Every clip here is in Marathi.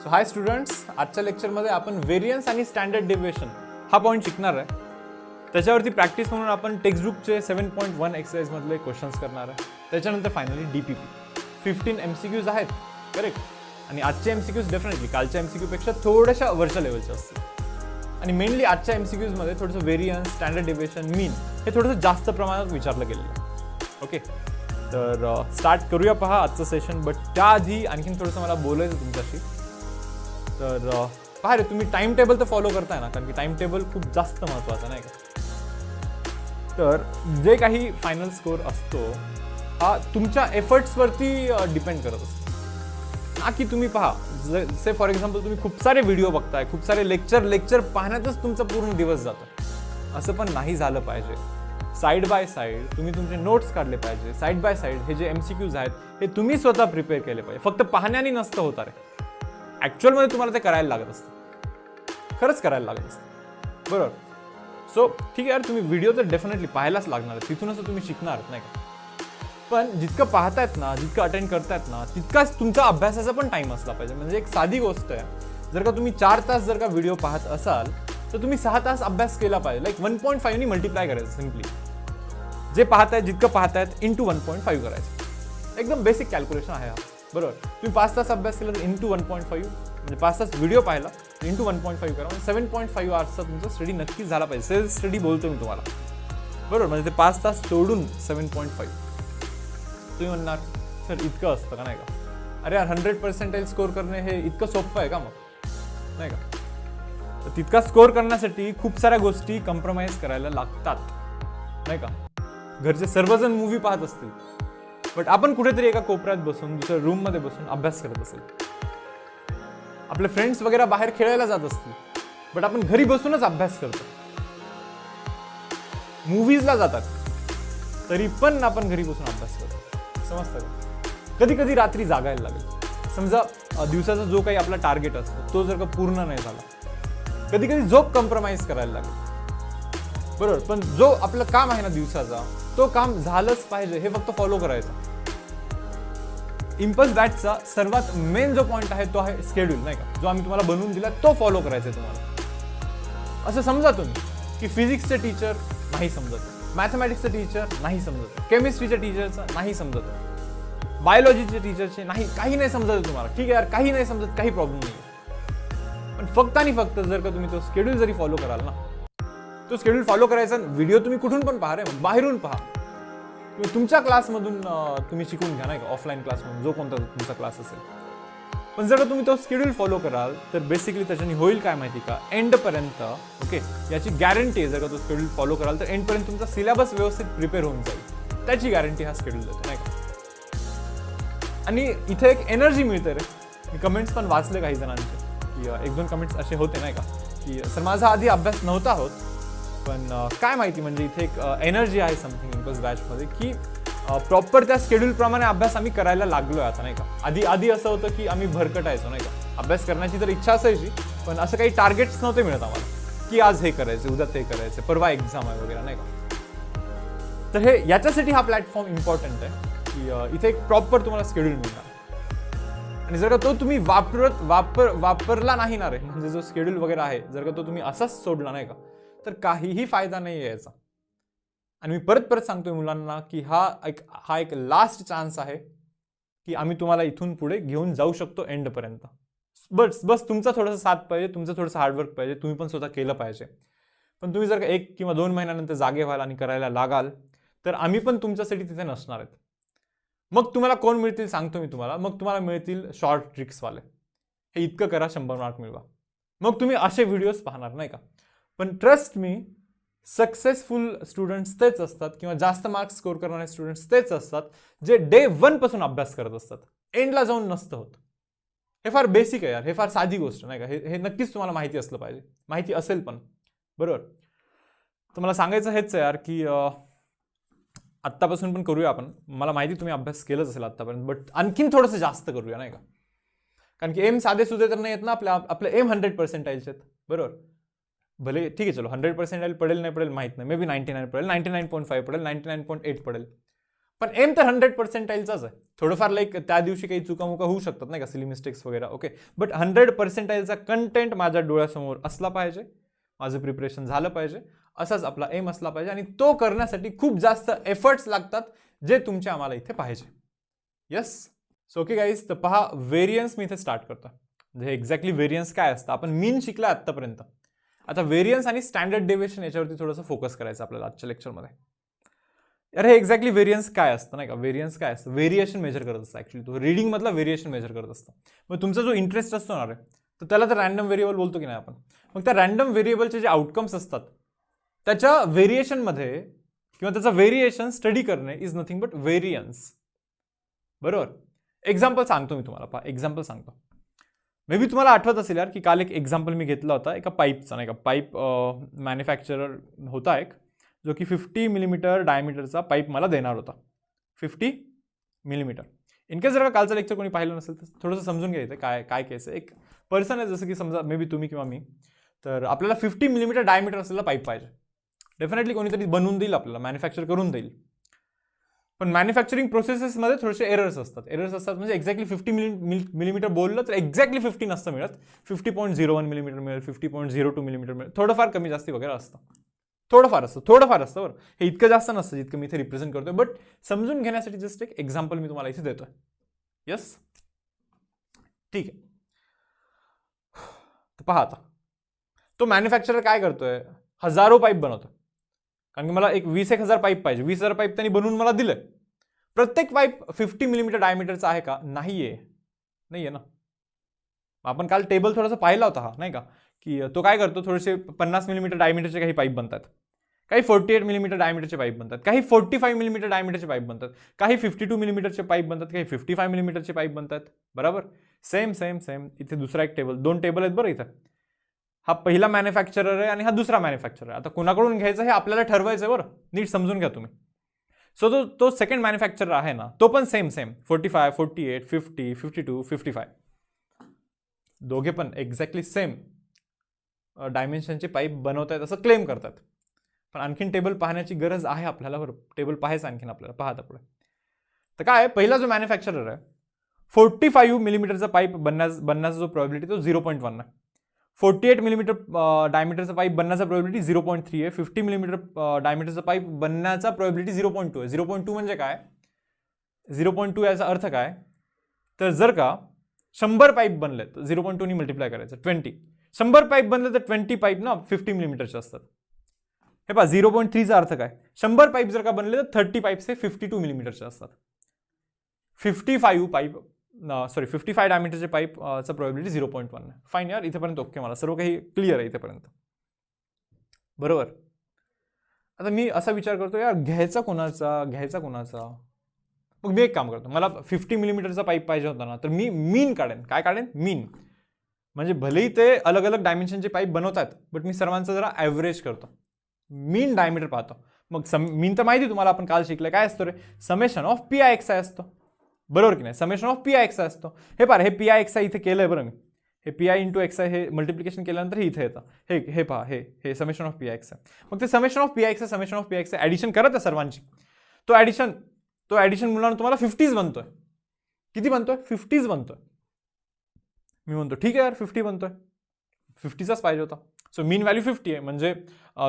सो हाय स्टुडंट्स, आजच्या लेक्चरमध्ये आपण व्हेरियन्स आणि स्टँडर्ड डेव्हिएशन हा पॉईंट शिकणार आहे. त्याच्यावरती प्रॅक्टिस म्हणून आपण टेक्स्टबुकचे 7.1 एक्सरसाइजमधले क्वेश्चन्स करणार आहे. त्याच्यानंतर फायनली DPP 15 MCQs आहेत, करेक्ट. आणि आजचे MCQs डेफिनेटली कालच्या MCQपेक्षा थोड्याशा वरच्या लेवलचे असतील. आणि मेनली आजच्या MCQsमध्ये थोडंसं व्हेरियन्स, स्टँडर्ड डेव्हिएशन, मीन हे थोडंसं जास्त प्रमाणात विचारलं गेलेलं आहे. ओके, तर स्टार्ट करूया पहा आजचं सेशन. बट त्याआधी आणखीन थोडंसं मला बोलायचं तुमच्याशी. तर पहा रे, तुम्ही टाइम टेबल तर फॉलो करताय ना, कारण की टाइम टेबल खूप जास्त महत्त्वाचा नाही का. तर जे काही फायनल स्कोअर असतो हा तुमच्या एफर्ट्सवरती डिपेंड करत असतो ना, की तुम्ही पहा से फॉर एक्झाम्पल तुम्ही खूप सारे व्हिडिओ बघताय, खूप सारे लेक्चर पाहण्यातच तुमचा पूर्ण दिवस जातो. असं पण नाही झालं पाहिजे. साईड बाय साईड तुम्ही तुमचे नोट्स काढले पाहिजे. साईड बाय साईड हे जे MCQs आहेत हे तुम्ही स्वतः प्रिपेअर केले पाहिजे. फक्त पाहण्याने नसतं होता रे, ॲक्च्युअलमध्ये तुम्हाला ते करायला लागत असतं, खरंच करायला लागत असतं, बरोबर. सो ठीक आहे यार, तुम्ही व्हिडिओ तर डेफिनेटली पाहायलाच लागणार आहे, तिथूनच तुम्ही शिकणार नाही का. पण जितकं पाहतायत ना, जितकं अटेंड करतायत ना, तितकाच तुमचा अभ्यासाचा पण टाईम असला पाहिजे. म्हणजे एक साधी गोष्ट आहे, जर का तुम्ही 4 तास जर का व्हिडिओ पाहत असाल तर तुम्ही 6 तास अभ्यास केला पाहिजे. लाईक 1.5 नी मल्टिप्लाय करायचं सिम्पली. जे पाहतायत, जितकं पाहतायत इंटू 1.5 करायचं. एकदम बेसिक कॅल्क्युलेशन आहे हा, बरोबर. तुम्ही 5 तास अभ्यास केला तर इंटू 1.5, म्हणजे 5 तास व्हिडिओ पाहिला इंटू 1.5 करा, म्हणजे 7.5 आवर्सचा तुमचा स्टडी नक्कीच झाला पाहिजे. सेल्फ स्टडी बोलतो मी तुम्हाला, बरोबर. म्हणजे ते 5 तास सोडून 7.5. तुम्ही म्हणणार सर इतकं असतं का, नाही का. अरे यार, 100% स्कोअर करणे हे इतकं सोपं आहे का मग, नाही का. तर तितका स्कोअर करण्यासाठी खूप साऱ्या गोष्टी कॉम्प्रोमाइज करायला लागतात, नाही का. घरचे सर्वजण मूव्ही पाहत असतील, बट आपण कुठेतरी एका कोपऱ्यात बसून, दुसऱ्या रूममध्ये बसून अभ्यास करत असेल. आपले फ्रेंड्स वगैरे बाहेर खेळायला जात असतील, बट आपण घरी बसूनच अभ्यास करतो. मूव्हीजला जातात तरी पण आपण घरी बसून अभ्यास करतो, समजतं का. कधी कधी रात्री जागायला लागेल. समजा दिवसाचा जो काही आपला टार्गेट असतो तो जर का पूर्ण नाही झाला, कधी कधी झोप कॉम्प्रोमाइज करायला लागेल, बरोबर. पण जो आपलं काम आहे ना दिवसाचा, तो काम झालंच पाहिजे, हे फक्त फॉलो करायचं. इम्पल्स बॅचचा सर्वात मेन जो पॉईंट आहे तो आहे स्केड्यूल, नाही का. जो आम्ही तुम्हाला बनवून दिला तो फॉलो करायचा आहे तुम्हाला. असं समजा तुम्ही की फिजिक्सचे टीचर नाही समजत, मॅथमॅटिक्सचे टीचर नाही समजत, केमिस्ट्रीच्या टीचरचं नाही समजत, बायोलॉजीचे टीचरचे नाही, काही नाही समजत तुम्हाला. ठीक आहे यार, काही नाही समजत, काही प्रॉब्लेम नाही. पण फक्त आणि फक्त जर का तुम्ही तो स्केड्यूल जरी फॉलो कराल ना, तो स्केड्यूल फॉलो करायचा. व्हिडिओ तुम्ही कुठून पण पहा रे, बाहेरून पहा किंवा तुमच्या क्लासमधून तुम्ही शिकून घ्या, नाही का. ऑफलाईन क्लासमधून, जो कोणता तुमचा क्लास असेल. पण जर का तुम्ही तो स्केड्यूल फॉलो कराल तर बेसिकली त्याच्याने होईल काय माहिती का, एंडपर्यंत, ओके, याची गॅरंटी आहे. जर का तो स्केड्यूल फॉलो कराल तर एंडपर्यंत तुमचा सिलेबस व्यवस्थित प्रिपेअर होऊन जाईल. त्याची गॅरंटी हा स्केड्यूल देतो, नाही का. आणि इथे एक एनर्जी मिळते रे. मी कमेंट्स पण वाचले काही जणांचे, की 1-2 कमेंट्स असे होते, नाही का, की सर माझा आधी अभ्यास नव्हता होत, पण काय माहिती, म्हणजे इथे एक एनर्जी आहे समथिंग इम्पल्स बॅचमध्ये, की प्रॉपर त्या शेड्यूलप्रमाणे अभ्यास आम्ही करायला लागलोय आता, नाही का. आधी असं होतं की आम्ही भरकटायचो, नाही का. अभ्यास करण्याची तर इच्छा असायची, पण असं काही टार्गेट्स नव्हते मिळत आम्हाला, की आज हे करायचं, उद्या ते करायचं, परवा एक्झाम आहे वगैरे, नाही का. तर हे याच्यासाठी हा प्लॅटफॉर्म इम्पॉर्टंट आहे, की इथे एक प्रॉपर तुम्हाला शेड्यूल मिळणार. आणि जर का तो तुम्ही वापरला नाही ना रे, म्हणजे जो शेड्यूल वगैरे आहे, जर का तो तुम्ही असाच सोडला, नाही का, तर काहीही फायदा नाही आहे याचा. आणि मी परत सांगतोय मुलांना की हा एक लास्ट चान्स आहे, की आम्ही तुम्हाला इथून पुढे घेऊन जाऊ शकतो एंडपर्यंत. बस तुमचा थोडासा साथ पाहिजे, तुमचं थोडंसं हार्डवर्क पाहिजे, तुम्ही पण स्वतः केलं पाहिजे. पण तुम्ही जर का 1 किंवा 2 महिन्यानंतर जागे व्हाल आणि करायला लागाल तर आम्ही पण तुमच्यासाठी तिथे नसणार आहेत. मग तुम्हाला कोण मिळतील सांगतो मी तुम्हाला. मग तुम्हाला मिळतील शॉर्ट ट्रिक्सवाले. हे इतकं करा, 100 मार्क मिळवा. मग तुम्ही असे व्हिडिओज पाहणार, नाही का. पण ट्रस्ट मी, सक्सेसफुल स्टुडंट्स तेच असतात, किंवा जास्त मार्क्स स्कोर करणारे स्टुडंट्स तेच असतात, जे डे 1 पासून अभ्यास करत असतात. एंडला जाऊन नसतं होत. हे फार बेसिक आहे यार, हे फार साधी गोष्ट, नाही का. हे नक्कीच तुम्हाला माहिती असलं पाहिजे, माहिती असेल पण, बरोबर. तर मला सांगायचं हेच आहे यार, की आत्तापासून पण करूया आपण. मला माहिती तुम्ही अभ्यास केलंच असेल आत्तापर्यंत, बट आणखीन थोडंसं जास्त करूया, नाही का. कारण की एम साधे सुधे तर नाही येत ना आपले एम 100% आहेत, बरोबर. भले ठीक आहे, चलो 100% पडेल नाही पडेल माहित नाही, मे बी 99 पडेल, 99.5 पडेल, 99.8 पडेल, पण एम तर 100% आहे. थोडंफार लाईक त्या दिवशी काही चुकामुका होऊ शकतात नाही का, सिली मिस्टेक्स वगैरे, ओके. बट 100% कंटेंट माझ्या डोळ्यासमोर असला पाहिजे, माझं प्रिपरेशन झालं पाहिजे, असाच आपला एम असला पाहिजे. आणि तो करण्यासाठी खूप जास्त एफर्ट्स लागतात, जे तुमचे आम्हाला इथे पाहिजे. येस. सो ओके गाईज, तर पहा व्हेरियन्स मी इथे स्टार्ट करतो. म्हणजे एक्झॅक्टली व्हेरियन्स काय असतं आपण मीन शिकला आत्तापर्यंत. आता व्हेरियन्स आणि स्टँडर्ड डेव्हिएशन याच्यावरती थोडंसं फोकस करायचं आपल्याला आजच्या लेक्चरमध्ये. अरे एक्झॅक्टली व्हेरियन्स काय असतं नाही का, व्हेरियन्स काय असतं, व्हेरिएशन मेजर करत असतं ऍक्च्युली. तो रिडिंग मधला व्हेरिएशन मेजर करत असतं. मग तुमचा जो इंटरेस्ट असतो ना रे, तर त्याला तर रॅन्डम व्हेरिएबल बोलतो की नाही आपण. मग त्या रॅन्डम व्हेरिएबलचे जे आउटकम्स असतात त्याच्या व्हेरिएशनमध्ये किंवा त्याचा व्हेरिएशन स्टडी करणे इज नथिंग बट व्हेरियन्स. बरोबर. एक्झाम्पल सांगतो मी तुम्हाला, पहा एक्झाम्पल सांगतो. मे बी तुम्हाला आठवत असेल यार की काल एक एक्झाम्पल मी घेतला होता एका पाईपचा नाही का. पाईप मॅन्युफॅक्चरर होता एक, जो की 50 मिलीमीटर डायमीटरचा पाईप मला देणार होता. 50 मिलीमीटर. इनकेस जर का कालचं लेक्चर कोणी पाहिलं नसेल तर थोडंसं समजून घ्यायचं काय काय केस आहे. एक पर्सन आहे जसं की समजा मे बी तुम्ही किंवा मी, तर आपल्याला 50 मिलीमीटर डायमीटर असलेला पाईप पाहिजे. डेफिनेटली कोणीतरी बनवून देईल आपल्याला, मॅन्युफॅक्चर करून देईल. पण मॅन्युफॅक्चरिंग प्रोसेसेसमध्ये थोडेसे एरर्स असतात. एरर्स असतात म्हणजे एक्झॅक्टली 50 मिलीमीटर बोललं तर एक्झॅक्टली 50 नसतं मिळत. 50.01 मिलीमीटर मिळेल, 50.02 मिलीमीटर मिळेल, थोडंफार कमी जास्ती वगैरे असतं. थोडंफार असतं बरं. हे इतकं जास्त नसतं जितकं मी इथे रिप्रेझेंट करतोय. बट समजून घेण्यासाठी जस्ट एक एक्झाम्पल मी तुम्हाला इथे देतोय. येस, ठीक आहे. तर पहा आता तो मॅन्युफॅक्चरर काय करतोय, हजारो पाईप बनवतोय. कारण की मला एक 20,000 पाईप पाहिजे. 20,000 पाईप त्यांनी बनवून मला दिलंय. प्रत्येक पाईप 50 मिलीमीटर डायमीटरचा आहे का, नाहीये ना. आपण काल टेबल थोडासा पाहिला होता हा नाही का, की तो काय करतो, थोडेसे 50 मिलीमीटर डायमीटरचे काही पाईप बनतात, काही 48 मिलीमीटर डायमीटरचे पाईप बनतात, काही 45 मिलीमीटर डायमीटरचे पाईप बनतात, काही 52 मिलीमीटरचे पाईप बनतात, काही 55 मिलीमीटरचे पाईप बनतात. बरोबर. Same same same. इथे दुसरा एक टेबल, 2 टेबल आहेत बरं इथं. हा पहिला मॅन्युफॅक्चरर आहे आणि हा दुसरा मॅन्युफॅक्चरर आहे. आता कोणाकडून घ्यायचं हे आपल्याला ठरवायचं आहे बरं, नीट समजून घ्या तुम्ही. सो तो सेकंड मॅन्युफॅक्चरर आहे ना, तो पण सेम 45, 48, 50, 52, 55. दोघे पण एक्झॅक्टली सेम डायमेन्शनचे पाईप बनवत आहेत असं क्लेम करतात. पण आणखीन टेबल पाहण्याची गरज आहे आपल्याला बरं. टेबल पाहायचं आणखीन आपल्याला. पाहता पुढे तर काय, पहिला जो मॅन्युफॅक्चरर आहे 45 मिलीमीटरचा पाईप बनण्याचा जो प्रॉबिलिटी तो 0.1 आहे. 48 मिलीमीटर डायमीटरचा पाईप बनण्याचा प्रॉबिलिटी 0.3 आहे. 50 मिलीमीटर डायमीटरचा पाईप बनण्याचा प्रॉबिलिटी 0.2 आहे. 0.2 म्हणजे काय, 0.2 याचा अर्थ काय, तर जर का 100 पाईप बनले तर 0.2 ने मल्टिप्लाय करायचं, 20. 100 पाईप बनले तर 20 पाईप ना 50 मिलीमीटरचे असतात. हे पहा 0.3चा अर्थ काय, 100 पाईप जर का बनले तर 30 पाईप्स हे 52 मिलीमीटरचे असतात. 55 डायमीटरचे पाईपचा प्रोबॅबिलिटी 0.1 आहे. फाईन यार, इथेपर्यंत ओके, मला सर्व काही क्लिअर आहे इथेपर्यंत. बरोबर. आता मी असा विचार करतो यार, घ्यायचा कोणाचा. मग मी एक काम करतो, मला 50 मिलीमीटरचा पाईप पाहिजे होता ना, तर मी मीन काढेन. काय काढेन, मीन. म्हणजे भलेही ते अलग अलग डायमेन्शनचे पाईप बनवतात, बट मी सर्वांचा जरा ॲव्हरेज करतो, मीन डायमीटर पाहतो. मग मीन तर माहिती तुम्हाला, आपण काल शिकलं काय असतो रे, समेशन ऑफ PIXI असतो. बरोबर की नाही, समेशन ऑफ PIXI असतो. हे पहा, हे PIXI इथे केलंय बरं मी, हे PI × XI हे मल्टिप्लिकेशन केल्यानंतर हे इथे येतं. हे पहा, हे समेशन ऑफ PIXI. मग ते समेशन ऑफ PIXI ॲडिशन करत आहे सर्वांची. तो ॲडिशन मुलांना तुम्हाला 50s बनतोय. किती बनतोय, 50s बनतोय. मी म्हणतो ठीक आहे यार, 50 बनतोय, 50चाच पाहिजे होता. सो मीन व्हॅल्यू 50 आहे. म्हणजे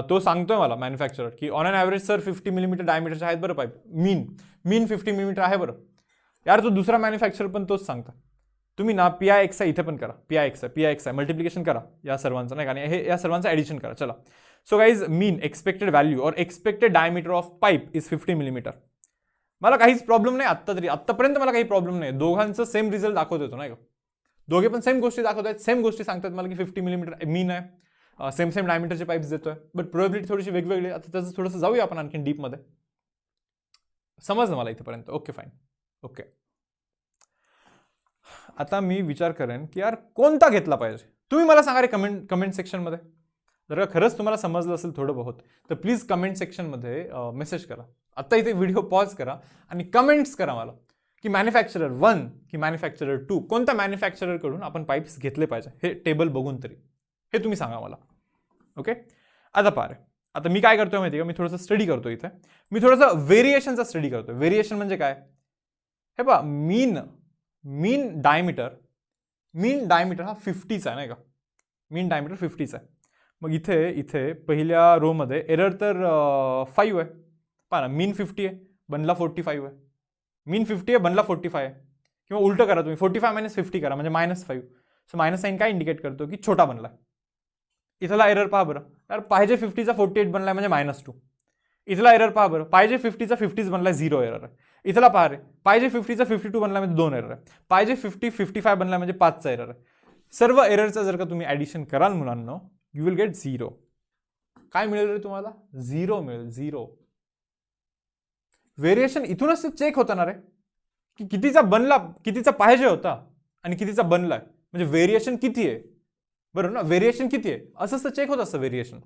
तो सांगतोय मला मॅन्युफॅक्चरर की on an average sir 50 millimetre डायमीटरचे आहेत बरं पाईप. मीन 50 मिलीमीटर आहे बरं. यार तो दुसरा मॅन्युफॅक्चरर पण तोच सांगता. तुम्ही ना PIXI इथे पण करा, PIXI मल्टिप्लिकेशन करा या सर्वांचं नाही का, आणि हे या सर्वांचं ॲडिशन करा. चला. सो गाईज, मीन एक्सपेक्टेड व्हॅल्यू और expected diameter of pipe is 50 millimetre. मला काहीच प्रॉब्लेम नाही आत्तापर्यंत मला काही प्रॉब्लेम नाही. दोघांचं सेम रिझल्ट दाखवत येतो नाही का, दोघे पण सेम गोष्टी दाखवत आहेत, सेम गोष्टी सांगतात मला की 50 मिलीमीटर मीन आहे, सेम डायमीटरचे पाईप्स देतोय. बट प्रोबॅबिलिटी थोडीशी वेगवेगळी. आता त्याचं थोडंसं जाऊया आपण आणखी डीपमध्ये. समजलं मला इथेपर्यंत, ओके फाईन. ओके, आता मी विचार करेन की यार कोणता घेतला पाहिजे. तुम्ही मला सांगा रे कमेंट सेक्शनमध्ये. जर का खरंच तुम्हाला समजलं असेल थोडं बहुत, तर प्लीज कमेंट सेक्शनमध्ये मेसेज करा. आता इथे व्हिडिओ पॉज करा आणि कमेंट्स करा मला की मॅन्युफॅक्चरर 1 की मॅन्युफॅक्चरर 2, कोणत्या मॅन्युफॅक्चररकडून आपण पाईप्स घेतले पाहिजे हे टेबल बघून तरी, हे तुम्ही सांगा मला. ओके. आता पहा, आता मी काय करतोय माहिती का, मी थोडंसं स्टडी करतोय इथे, मी थोडंसं व्हेरिएशनचा स्टडी करतोय. व्हेरिएशन म्हणजे काय, हे पहा, मीन डायमीटर हा 50चा आहे नाही का, मीन डायमीटर 50चा आहे. मग इथे पहिल्या रो मध्ये एरर तर 5 आहे. पहा ना, मीन 50 आहे, बनला 45 आहे. मीन 50 आहे, बनला 45 आहे. किंवा उलटं करा तुम्ही, 45 मायनस 50 करा म्हणजे -5. सो मायनस साईन काय इंडिकेट करतो की छोटा बनला. इथला एरर पहा बरं, यार पाहिजे 50चा 48 बनलाय म्हणजे -2. इथला एरर पहा बरं, पाहिजे 50चा 50 बनलाय 0 एरर आहे. इथला पहा रे, पाहिजे 50चा 52 बनलाय म्हणजे 2 एरर आहे. पाहिजे 55 बनलाय म्हणजे 5चा एरर आहे. सर्व एररचा जर का तुम्ही ऍडिशन कराल मुलांना, यू विल गेट 0. काय मिळेल रे तुम्हाला, 0 मिळेल, 0. व्हेरिएशन इथूनच चेक होतं ना रे, की कितीचा बनला, कितीचा पाहिजे होता आणि कितीचा बनलाय, म्हणजे व्हेरिएशन किती आहे, बरोबर ना, व्हेरिएशन किती आहे असंच तर चेक होत असतं व्हेरिएशन.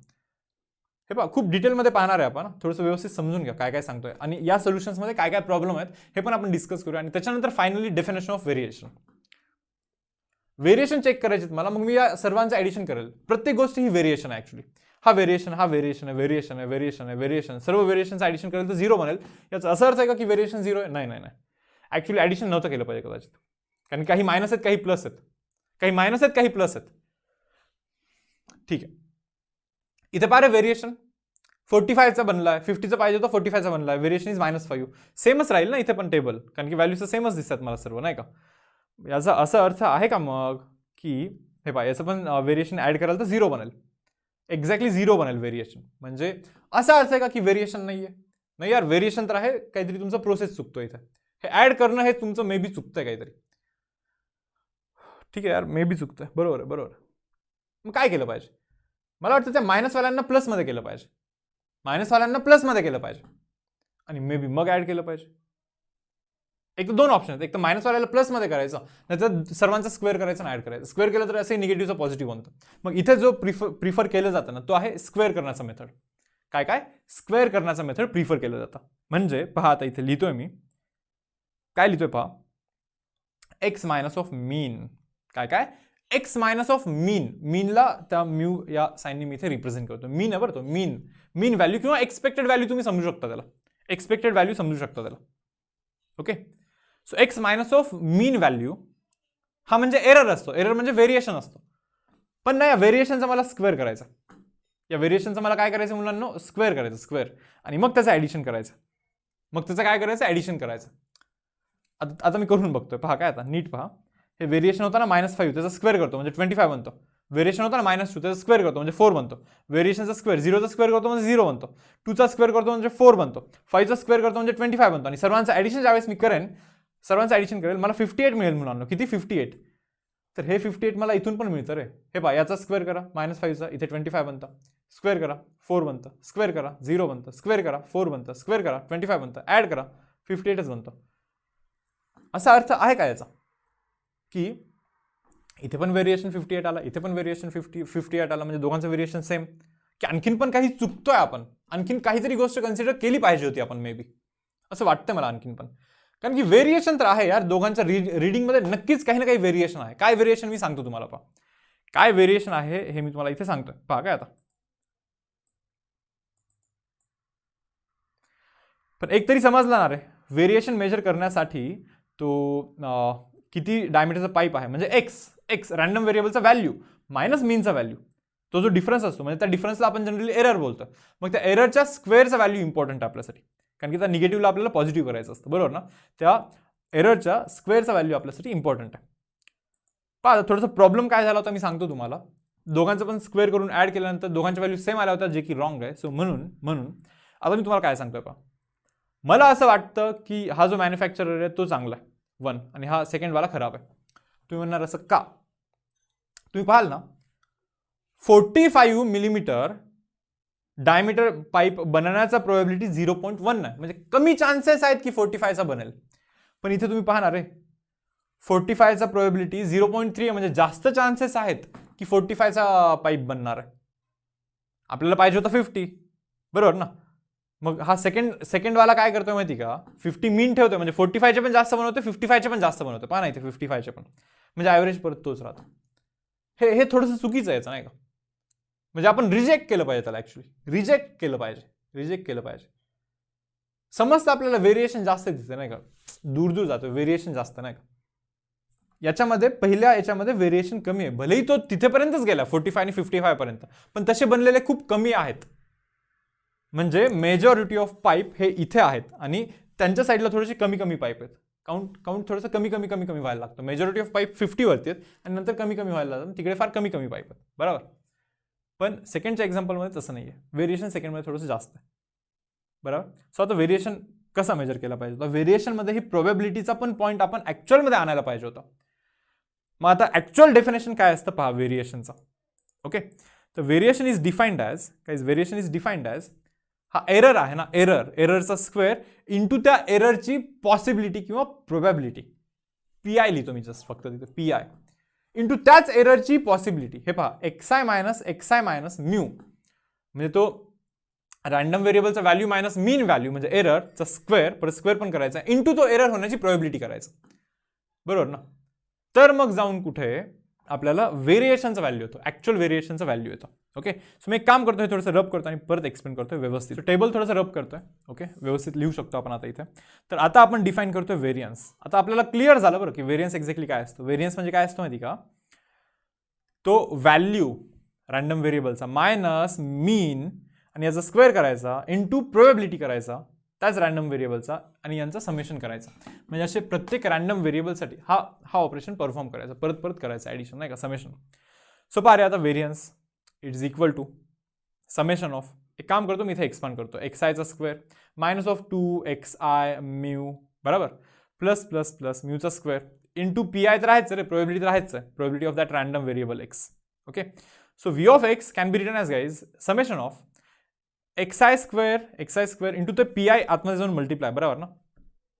हे पहा, खूप डिटेलमध्ये पाहणार आहे आपण, थोडंसं व्यवस्थित समजून घ्या काय काय सांगतोय आणि या सोल्युशन्समध्ये काय काय प्रॉब्लेम आहेत हे पण आपण डिस्कस करूया. आणि त्याच्यानंतर finally definition of variation. Variation check करायचे मला, मग मी या सर्वांचं ऍडिशन करेल. प्रत्येक गोष्ट ही व्हेरिएशन आहे ऍक्च्युली. हा व्हेरिएशन आहे, सर्व व्हेरिएशनचं ऍडिशन करेल तर 0 बनेल. याचा असा अर्थ आहे का की व्हेरिएशन 0 आहे? नाही. ऍक्च्युली ऍडिशन नव्हतं केलं पाहिजे कदाचित, कारण काही मायनस आहेत, काही प्लस आहेत, काही मायनस आहेत, काही प्लस आहेत. ठीक आहे, इथे पहा रे, व्हेरिएशन 45चा बनलाय, 50चा पाहिजे होता 45चा बनलाय, व्हेरिएशन इज -5. सेमच राहील ना इथे पण टेबल, कारण की व्हॅल्यूज सेमच दिसतात मला सर्व नाही का. याचा असा अर्थ आहे का मग की हे पहा, याचं पण व्हेरिएशन ऍड कराल तर 0 बनेल, एक्झॅक्टली 0 बनेल व्हेरिएशन. म्हणजे असा अर्थ आहे का की व्हेरिएशन नाहीये? नाही यार, व्हेरिएशन तर आहे, काहीतरी तुमचं प्रोसेस चुकतोय इथे. हे ऍड करणं हे तुमचं मे बी चुकतंय काहीतरी. ठीक आहे यार, मे बी चुकतंय, बरोबर आहे. मग काय केलं पाहिजे? मला वाटतं त्या मायनसवाल्यांना प्लसमध्ये केलं पाहिजे, आणि मे बी मग ऍड केलं पाहिजे. एक तर 2 ऑप्शन आहेत, एक तर मायनसवाल्याला प्लसमध्ये करायचं, नाहीतर सर्वांचा स्क्वेअर करायचं आणि ऍड करायचं. स्क्वेअर केलं तर असे निगेटिव्हचा पॉझिटिव्ह बनतं. मग इथे जो प्रिफर केलं जातं ना, तो आहे स्क्वेअर करण्याचा मेथड. काय स्क्वेअर करण्याचा मेथड प्रिफर केलं जातं. म्हणजे पहा, आता इथे लिहितोय मी, काय लिहितोय पहा, एक्स मायनस ऑफ मीन. काय एक्स मायनस ऑफ मीन. मीनला त्या म्यू या साईनने मी इथे रिप्रेझेंट करतो. मीन आहे बरं, तो मीन व्हॅल्यू किंवा एक्सपेक्टेड व्हॅल्यू तुम्ही समजू शकता त्याला, एक्सपेक्टेड व्हॅल्यू समजू शकता त्याला. Okay, so x minus of mean value हा म्हणजे एरर असतो, एरर म्हणजे व्हेरिएशन असतो. पण नाही, या व्हेरिएशनचा मला स्क्वेअर करायचा, या व्हेरिएशनचा मला काय करायचं मुलांना, स्क्वेअर करायचं, स्क्वेअर, आणि मग त्याचं ऍडिशन करायचं. मग त्याचं काय करायचं, ऍडिशन करायचं. आता मी करून बघतोय, पहा काय, आता नीट पहा. हे व्हेरिएशन होता ना -5, त्याचा स्क्वेअर करतो म्हणजे 25 बनतो. व्हेरिएशन होता ना -2, त्याचा स्क्वेअर करतो म्हणजे 4 बनतो. व्हेरिएशनचा स्क्वेअर 0चा स्क्वेअर करतो म्हणजे 0 बनतो. 2चा स्क्वेअर करतो म्हणजे 4 बनतो. 5चा स्क्वेअर करतो म्हणजे 25 बनतो. आणि सर्वांचं ऍडिशन ज्यावेळेस मी करेन, सर्वांचं ऍडिशन करेल, मला 58 मिळेल मुलांना. किती? 58. तर हे 58 मला इथून पण मिळतं रे. हे पहा, याचा स्क्वेअर करा -5चा, इथे 25 बनतं. स्क्वेअर करा 4 बनतं. स्क्वेअर करा 0 बनतं. स्क्वेअर करा 4 बनतं. स्क्वेअर करा 25 बनतं. ऍड करा 58च बनतं. असा अर्थ आहे का याचा की इथे पण व्हेरिएशन 58 आला, इथे पण व्हेरिएशन 58 आला, म्हणजे दोघांचं व्हेरिएशन सेम, की आणखीन पण काही चुकतोय आपण, आणखीन काहीतरी गोष्ट कन्सिडर केली पाहिजे होती आपण, मे बी असं वाटतंय मला आणखीन पण. कारण की व्हेरिएशन तर आहे यार, दोघांच्या रीडिंगमध्ये नक्कीच काही ना काही व्हेरिएशन आहे. काय व्हेरिएशन मी सांगतो तुम्हाला, पहा काय व्हेरिएशन आहे हे मी तुम्हाला इथे सांगतोय. पहा काय, आता पण एक तरी समजला ना रे, व्हेरिएशन मेजर करण्यासाठी तो किती डायमीटरचा पाईप आहे, म्हणजे एक्स रॅन्डम व्हेरिएबलचा व्हॅल्यू मायनस मीनचा व्हॅल्यू, तो जो डिफरन्स असतो, म्हणजे त्या डिफरन्सला आपण जनरली एरर बोलतो. मग त्या एररच्या स्क्वेअरचा व्हॅल्यू इम्पॉर्टंट आहे आपल्यासाठी, कारण की त्या निगेटिव्हला आपल्याला पॉझिटिव्ह करायचं असतं, बरोबर ना. त्या एररच्या स्क्वेअरचा व्हॅल्यू आपल्यासाठी इम्पॉर्टंट आहे. पहा थोडंसं प्रॉब्लेम काय झाला होता मी सांगतो तुम्हाला. दोघांचं पण स्क्वेअर करून ऍड केल्यानंतर दोघांच्या व्हॅल्यू सेम आल्या होत्या, जे की रॉंग आहे. सो म्हणून आता मी तुम्हाला काय सांगतोय, पहा मला असं वाटतं की हा जो मॅन्युफॅक्चरर आहे तो चांगला आहे 1, आणि हा सेकंडवाला खराब आहे. तुम्ही म्हणणार असं का? तुम्ही पाहाल ना, 45 मिलीमीटर डायमीटर पाईप बनवण्याचा प्रोबॅबिलिटी 0.1 आहे, म्हणजे कमी चान्सेस आहेत की 45चा बनेल. पण इथे तुम्ही पाहणार आहे 45चा प्रोबॅबिलिटी 0.3 आहे, म्हणजे जास्त चान्सेस आहेत की 45चा पाईप बनणार आहे. आपल्याला पाहिजे होता 50, बरोबर ना. मग हा सेकंडवाला काय करतोय माहिती का, 50 मीन ठेवतोय, म्हणजे 45चे पण जास्त बनवतोय, 55चे पण जास्त बनवतोय. पहा ना इथे 55चे पण, म्हणजे ॲव्हरेज परत तोच राहतो. हे थोडंसं चुकीचं आहे याचं, नाही का. म्हणजे आपण रिजेक्ट केलं पाहिजे त्याला, ऍक्च्युली रिजेक्ट केलं पाहिजे. समजतं आपल्याला व्हेरिएशन जास्त दिसते नाही का, दूर दूर जातो, व्हेरिएशन जास्त नाही का. याच्यामध्ये पहिल्या याच्यामध्ये व्हेरिएशन कमी आहे, भलेही तो तिथेपर्यंतच गेला 45 आणि 55 पर्यंत, पण तसे बनलेले खूप कमी आहेत. म्हणजे मेजॉरिटी ऑफ पाईप हे इथे आहेत आणि त्यांच्या साईडला थोडेसे कमी कमी पाईप आहेत. काउंट थोडंसं कमी व्हायला लागतं. मेजॉरिटी ऑफ पाईप 50 वरती आहेत आणि नंतर कमी व्हायला लागतं, तिकडे फार कमी पाईप आहेत, बरोबर. पण सेकंडच्या एक्झाम्पलमध्ये तसं नाही आहे, व्हेरिएशन सेकंडमध्ये थोडंसं जास्त आहे, बरोबर. सो आता व्हेरिएशन कसा मेजर केला पाहिजे होता, व्हेरिएशनमध्ये ही प्रोबॅबिलिटीचा पण पॉईंट आपण ॲक्च्युअलमध्ये आणायला पाहिजे होता. मग आता ॲक्च्युअल डेफिनेशन काय असतं पहा व्हेरिएशनचा. ओके, तर व्हेरिएशन इज डिफाईन्ड ॲज हा एरर आहे ना, एररचा स्क्वेअर इंटू त्या एररची पॉसिबिलिटी किंवा प्रोबॅबिलिटी. PI लिहितो मी जस्ट फक्त तिथे, PI इंटू त्याच एररची पॉसिबिलिटी. हे पहा xi मायनस म्यू, म्हणजे तो रॅन्डम व्हेरिएबलचा व्हॅल्यू मायनस मीन व्हॅल्यू म्हणजे एररचा स्क्वेअर, परत स्क्वेअर पण करायचा इंटू तो एरर होण्याची प्रोबॅबिलिटी करायचं, बरोबर ना. तर मग जाऊन कुठे आपल्याला व्हेरिएशनचा व्हॅल्यू येतो, ऍक्च्युअल व्हेरिएशनचा व्हॅल्यू येतो. ओके, सो मी एक काम करतोय, थोडंसं रब करतो आणि परत एक्सप्लेन करतोय व्यवस्थित. टेबल थोडंसं रब करतोय, ओके, व्यवस्थित लिहू शकतो आपण आता इथे. तर आता आपण डिफाईन करतोय व्हेरियन्स. आता आपल्याला क्लिअर झालं बरं की व्हेरियन्स एक्झॅक्टली काय असतो. व्हेरियन्स म्हणजे काय असतो माहिती का, तो व्हॅल्यू रॅन्डम व्हेरिएबलचा मायनस मीन आणि याचा स्क्वेअर करायचा इंटू प्रोबॅबिलिटी करायचा त्याच रॅन्डम व्हेरिएबलचा आणि यांचा समेशन करायचा. म्हणजे असे प्रत्येक रॅन्डम व्हेरिएबलसाठी हा ऑपरेशन परफॉर्म करायचा, परत करायचं ॲडिशन नाही का, समेशन. सो पारे आता variance it is equal to summation of, एक काम करतो मी इथे एक्सपांड करतो, xi चा square minus of 2xi mu बरोबर प्लस म्यूचा स्क्वेअर इंटू PI तर आहेच रे, प्रोबॅबिलिटी तर आहेच आहे, probability of that random variable x. Okay, so v of x can be written as guys summation of xi square into ते PI आतमध्ये जाऊन मल्टिप्लाय, बरोबर ना.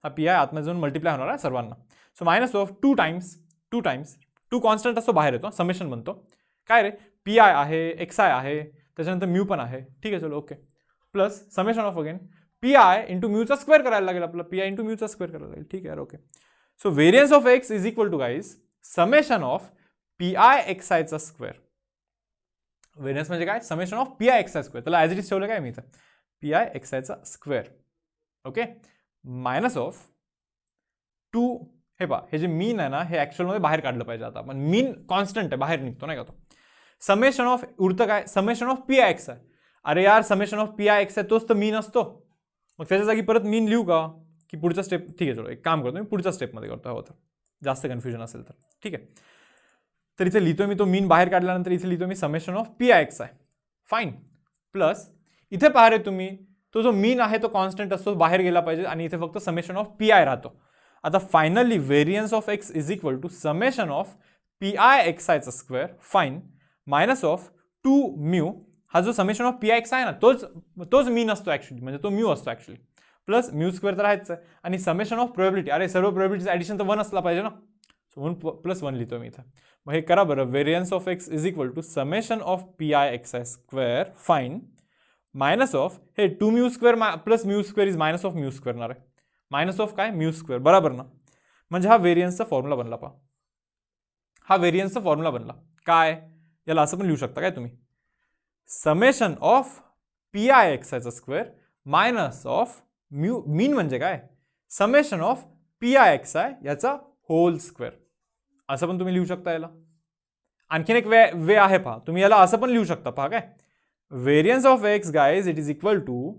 हा PI आतमध्ये जाऊन मल्टिप्लाय होणार आहे सर्वांना. So minus of two times two constant असतो बाहेर येतो, समेशन बनतो काय रे, PI आहे, xi आहे, त्याच्यानंतर म्यू पण आहे, ठीक आहे चलो okay, plus summation of again PI into म्यूचा स्क्वेअर करायला लागेल आपल्याला, PI इंटू म्यूचा स्क्वेअर करायला लागेल, ठीक आहे okay. So variance of x is equal to guys summation of PI xi चा स्क्वेअर. व्हेरियन्स म्हणजे काय, summation of PI xi square, त्याला ॲज इट इज ठेवलं काय मी इथं, PI xi चा स्क्वेअर. ओके, मायनस ऑफ 2, हे पहा हे जे मीन आहे ना हे ॲक्च्युअलमध्ये बाहेर काढलं पाहिजे. आता आपण मीन कॉन्स्टंट आहे, बाहेर निघतो नाही का तो. समेशन ऑफ उरतं काय, समेशन ऑफ PI xi. अरे यार समेशन ऑफ PI xi तोच तर मीन असतो, मग त्याच्या जागी परत मीन लिहू का की पुढचा स्टेप, ठीक आहे चलो एक काम करतो मी पुढच्या स्टेपमध्ये करतो हवं तर, जास्त कन्फ्युजन असेल तर, ठीक आहे. तर इथे लिहितो मी तो मीन बाहेर काढल्यानंतर इथे लिहितो मी summation of PI xi fine, plus इथे पहा रे तुम्ही तो जो मीन आहे तो कॉन्स्टंट असतो, बाहेर गेला पाहिजे आणि इथे फक्त समेशन ऑफ PI राहतो. आता finally variance of x is equal to summation of PI xi चा square fine minus of 2 mu. हा जो समेशन ऑफ PI xi आहे ना तोच मीन असतो ॲक्च्युली, म्हणजे तो म्यू असतो ॲक्च्युली, प्लस म्यू स्क्वेअर तर आहेच आहे आणि समेशन ऑफ प्रोबॅबिलिटी, अरे सर्व प्रोबॅबिलिटीचं ॲडिशन तर 1 असला पाहिजे ना, सो 1 + 1 लिहितो मी इथं. मग हे करा बरं, variance of x is equal to summation of PI xi square fine minus of हे 2 mu square plus mu square is minus of mu square ना रे, मायनस ऑफ काय म्यू स्क्वेअर, बरोबर ना. म्हणजे हा व्हेरियन्सचा फॉर्म्युला बनला पहा, हा व्हेरियन्सचा फॉर्म्युला बनला. काय, याला असं पण लिहू शकता काय तुम्ही, समेशन ऑफ PI xi चा स्क्वेअर मायनस ऑफ म्यू, मीन म्हणजे काय समेशन ऑफ PI xi याचा होल स्क्वेअर, असं पण तुम्ही लिहू शकता. याला आणखीन एक वे आहे पहा, तुम्ही याला असं पण लिहू शकता पहा काय, variance of x guys it is equal to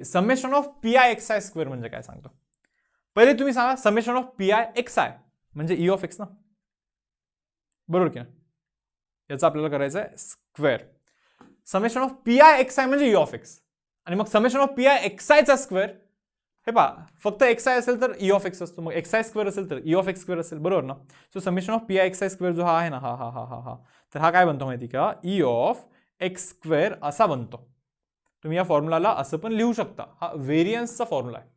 summation of PI xi square म्हणजे काय सांगतो. पहिले तुम्ही सांगा समेशन ऑफ PI xi म्हणजे E ऑफ x ना, बरोबर की ना, याचा आपल्याला करायचं आहे square. Summation of PI xi म्हणजे E ऑफ x आणि मग समेशन ऑफ PI xi चा स्क्वेअर, हे पहा फक्त xi असेल तर E ऑफ x असतो, मग xi स्क्वेअर असेल तर E ऑफ x स्क्वेअर असेल, बरोबर ना. So summation of PI xi square जो हा आहे ना हा हा हा हा हा तर हा काय बनतो माहिती का, E ऑफ x स्क्वेअर असा बनतो. तुम्ही या फॉर्म्युलाला असं पण लिहू शकता, हा व्हेरियन्सचा फॉर्म्युला आहे.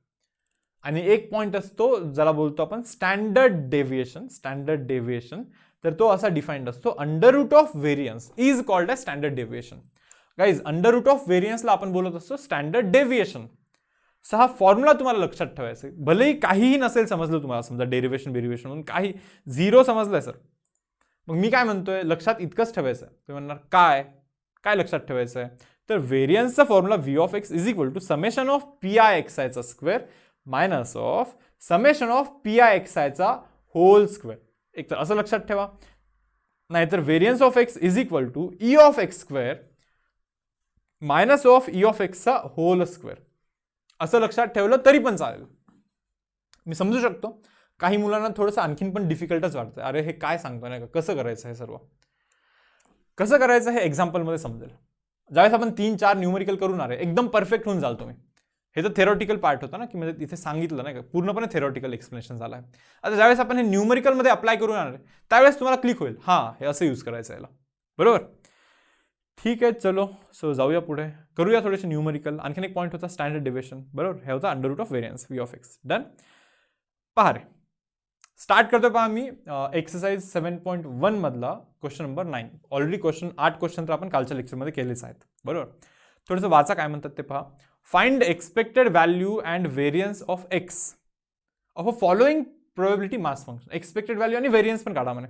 आणि एक पॉईंट असतो ज्याला बोलतो आपण स्टँडर्ड डेव्हिएशन, तर तो असा डिफाईन्ड असतो, under root of variance is called as standard deviation. Guys under root of व्हेरियन्सला आपण बोलत असतो स्टँडर्ड डेव्हिएशन. सो हा फॉर्म्युला तुम्हाला लक्षात ठेवायचा आहे, भलेही काहीही नसेल समजलं तुम्हाला, समजा डेरिव्हेशन म्हणून काही झिरो समजलंय सर, मग मी काय म्हणतोय लक्षात इतकंच ठेवायचं आहे. तुम्ही म्हणणार काय काय लक्षात ठेवायचं आहे, तर व्हेरियन्सचा formula V of X is equal to summation of P I X आयचा square minus of summation of P I X आयचा होल स्क्वेअर. एक तर असं लक्षात ठेवा, नाहीतर variance of X is equal to E of X square minus of E of एक्सचा होल स्क्वेअर. असं लक्षात ठेवलं तरी पण चालेल. मी समजू शकतो काही मुलांना थोडंसं आणखीन पण डिफिकल्टच वाटतं, अरे हे काय सांगतो नाही का, कसं करायचं हे सर्व, कसं करायचं हे एक्झाम्पलमध्ये समजेल. ज्यावेळेस आपण 3-4 न्यूमेरिकल करून आले एकदम परफेक्ट होऊन जाल तुम्ही. हे तर थेरॉटिकल पार्ट होता ना, की म्हणजे तिथे सांगितलं नाही का, पूर्णपणे थेरॉटिकल एक्सप्लेनेशन झालं आहे. आता ज्यावेळेस आपण हे न्यूमेरिकलमध्ये अप्लाय करून आणले त्यावेळेस तुम्हाला क्लिक होईल, हां हे असं यूज करायचं याला, बरोबर. ठीक आहे, चलो सो जाऊया पुढे, करूया थोडेसे न्यूमेरिकल. आणखीन एक पॉईंट होता स्टँडर्ड डेव्हिएशन, बरोबर. हे होता under root of variance V of X. Done. पहा रे, स्टार्ट करतोय पहा मी एक्सरसाइज 7.1 मधला क्वेश्चन नंबर 9. ऑलरेडी 8 क्वेश्चन तर आपण कालच्या लेक्चरमध्ये केलेच आहेत, बरोबर. थोडंसं वाचा काय म्हणतात ते पहा. Find expected value and variance of x of a following probability mass function. Expected value आणि व्हेरियन्स पण काढा म्हणे.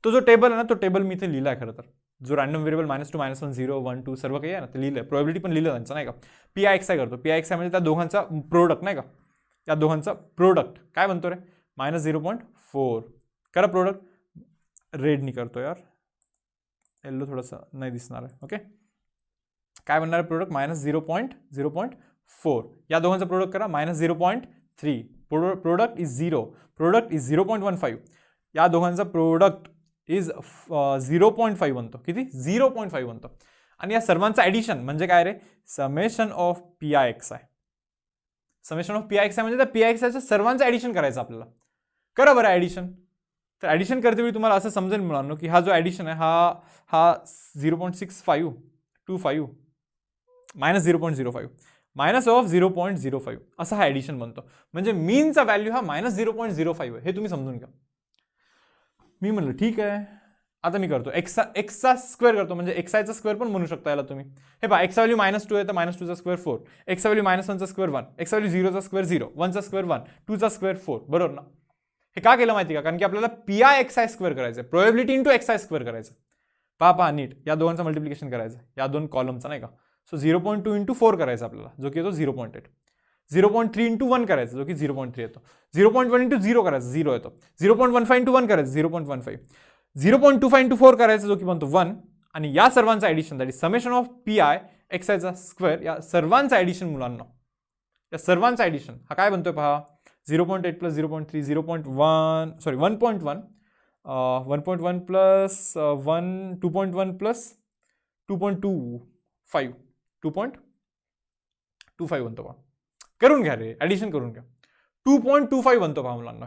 तो जो टेबल आहे ना, तो टेबल मी इथे लिहिला आहे खरं तर. जो रॅन्डम व्हेरिएबल -2, -1, 0, 1, 2 सर्व काही आहे ना ते लिहिलं आहे. प्रोबेबिलिटी पण लिहिलं त्यांचं नाही का. पी आय एक्स आय करतो. पी आय एक्स आय म्हणजे त्या दोघांचा प्रोडक्ट नाही का, या दोघांचा प्रोडक्ट काय म्हणतो रे, -0.4 करा प्रोडक्ट. रेडनी करतो यार, येल्लो थोडंसं नाही दिसणार आहे. ओके, काय म्हणणार आहे प्रोडक्ट -0.4. या दोघांचा प्रोडक्ट करा -0.3. Product is 0. Product is 0.15. या दोघांचा प्रोडक्ट इज 0.5 बनतो. किती? 0.5 बनतो. आणि या सर्वांचं ॲडिशन म्हणजे काय रे, summation of P I X I. Summation of P I X I म्हणजे त्या पी आय एक्स आयचं सर्वांचं ॲडिशन करायचं आपल्याला. करा बरं ॲडिशन. तर ॲडिशन करतेवेळी तुम्हाला असं समजेल मुलांनो की हा जो ॲडिशन आहे हा 0.6525 -0.05 मायनस ऑफ 0.05 असा हा ॲडिशन बनतो. म्हणजे मीनचा व्हॅल्यू हा -0.05 आहे, हे तुम्ही समजून घ्या. मी म्हणलं ठीक आहे, आता मी करतो एक्सचा स्क्वेअर करतो, म्हणजे एक्स आयचा स्क्वेअर पण म्हणू शकता याला तुम्ही. हे पहा, एक्सचा व्हॅल्यू -2 आहे तर -2चा स्क्वेअर 4. एक्सचा व्हॅल्यू -1चा स्क्वेअर 1. एक्सचा व्हॅल्यू 0चा स्क्वेअर 0. 1चा स्क्वेअर 1. 2चा स्क्वेअर 4. बरोबर ना. हे का केलं माहिती का, कारण की आपल्याला P I X I square करायचं आहे, probability into X I square करायचं. पहा नीट, या दोघांचं मल्टिप्लिकेशन करायचं, या दोन कॉलमचा नाही का. सो 0.2 इंटू 4 करायचं आपल्याला, जो की येतो 0.8. 0.3 इंटू 1 करायचं, जो की 0.3 येतो. 0.1 इंटू 0 करायचं, 0 येतो. 0.15 इंटू 1 करायचं, 0.15. 0.25 इंटू 4 करायचं, जो की बनतो 1. आणि या सर्वांचा addition, that is summation of P I X आयचा स्क्वेअर, या सर्वांचा ॲडिशन मुलांना, या सर्वांचा ॲडिशन हा काय बनतोय पहा, 0.8 प्लस 0.3 0.1 सॉरी 1.1 1.1 प्लस 1 2.1 प्लस 2.25 2.25 बनतो पहा. करून घ्या रे, ॲडिशन करून घ्या. 2.25 बनतो पहा मुलांना.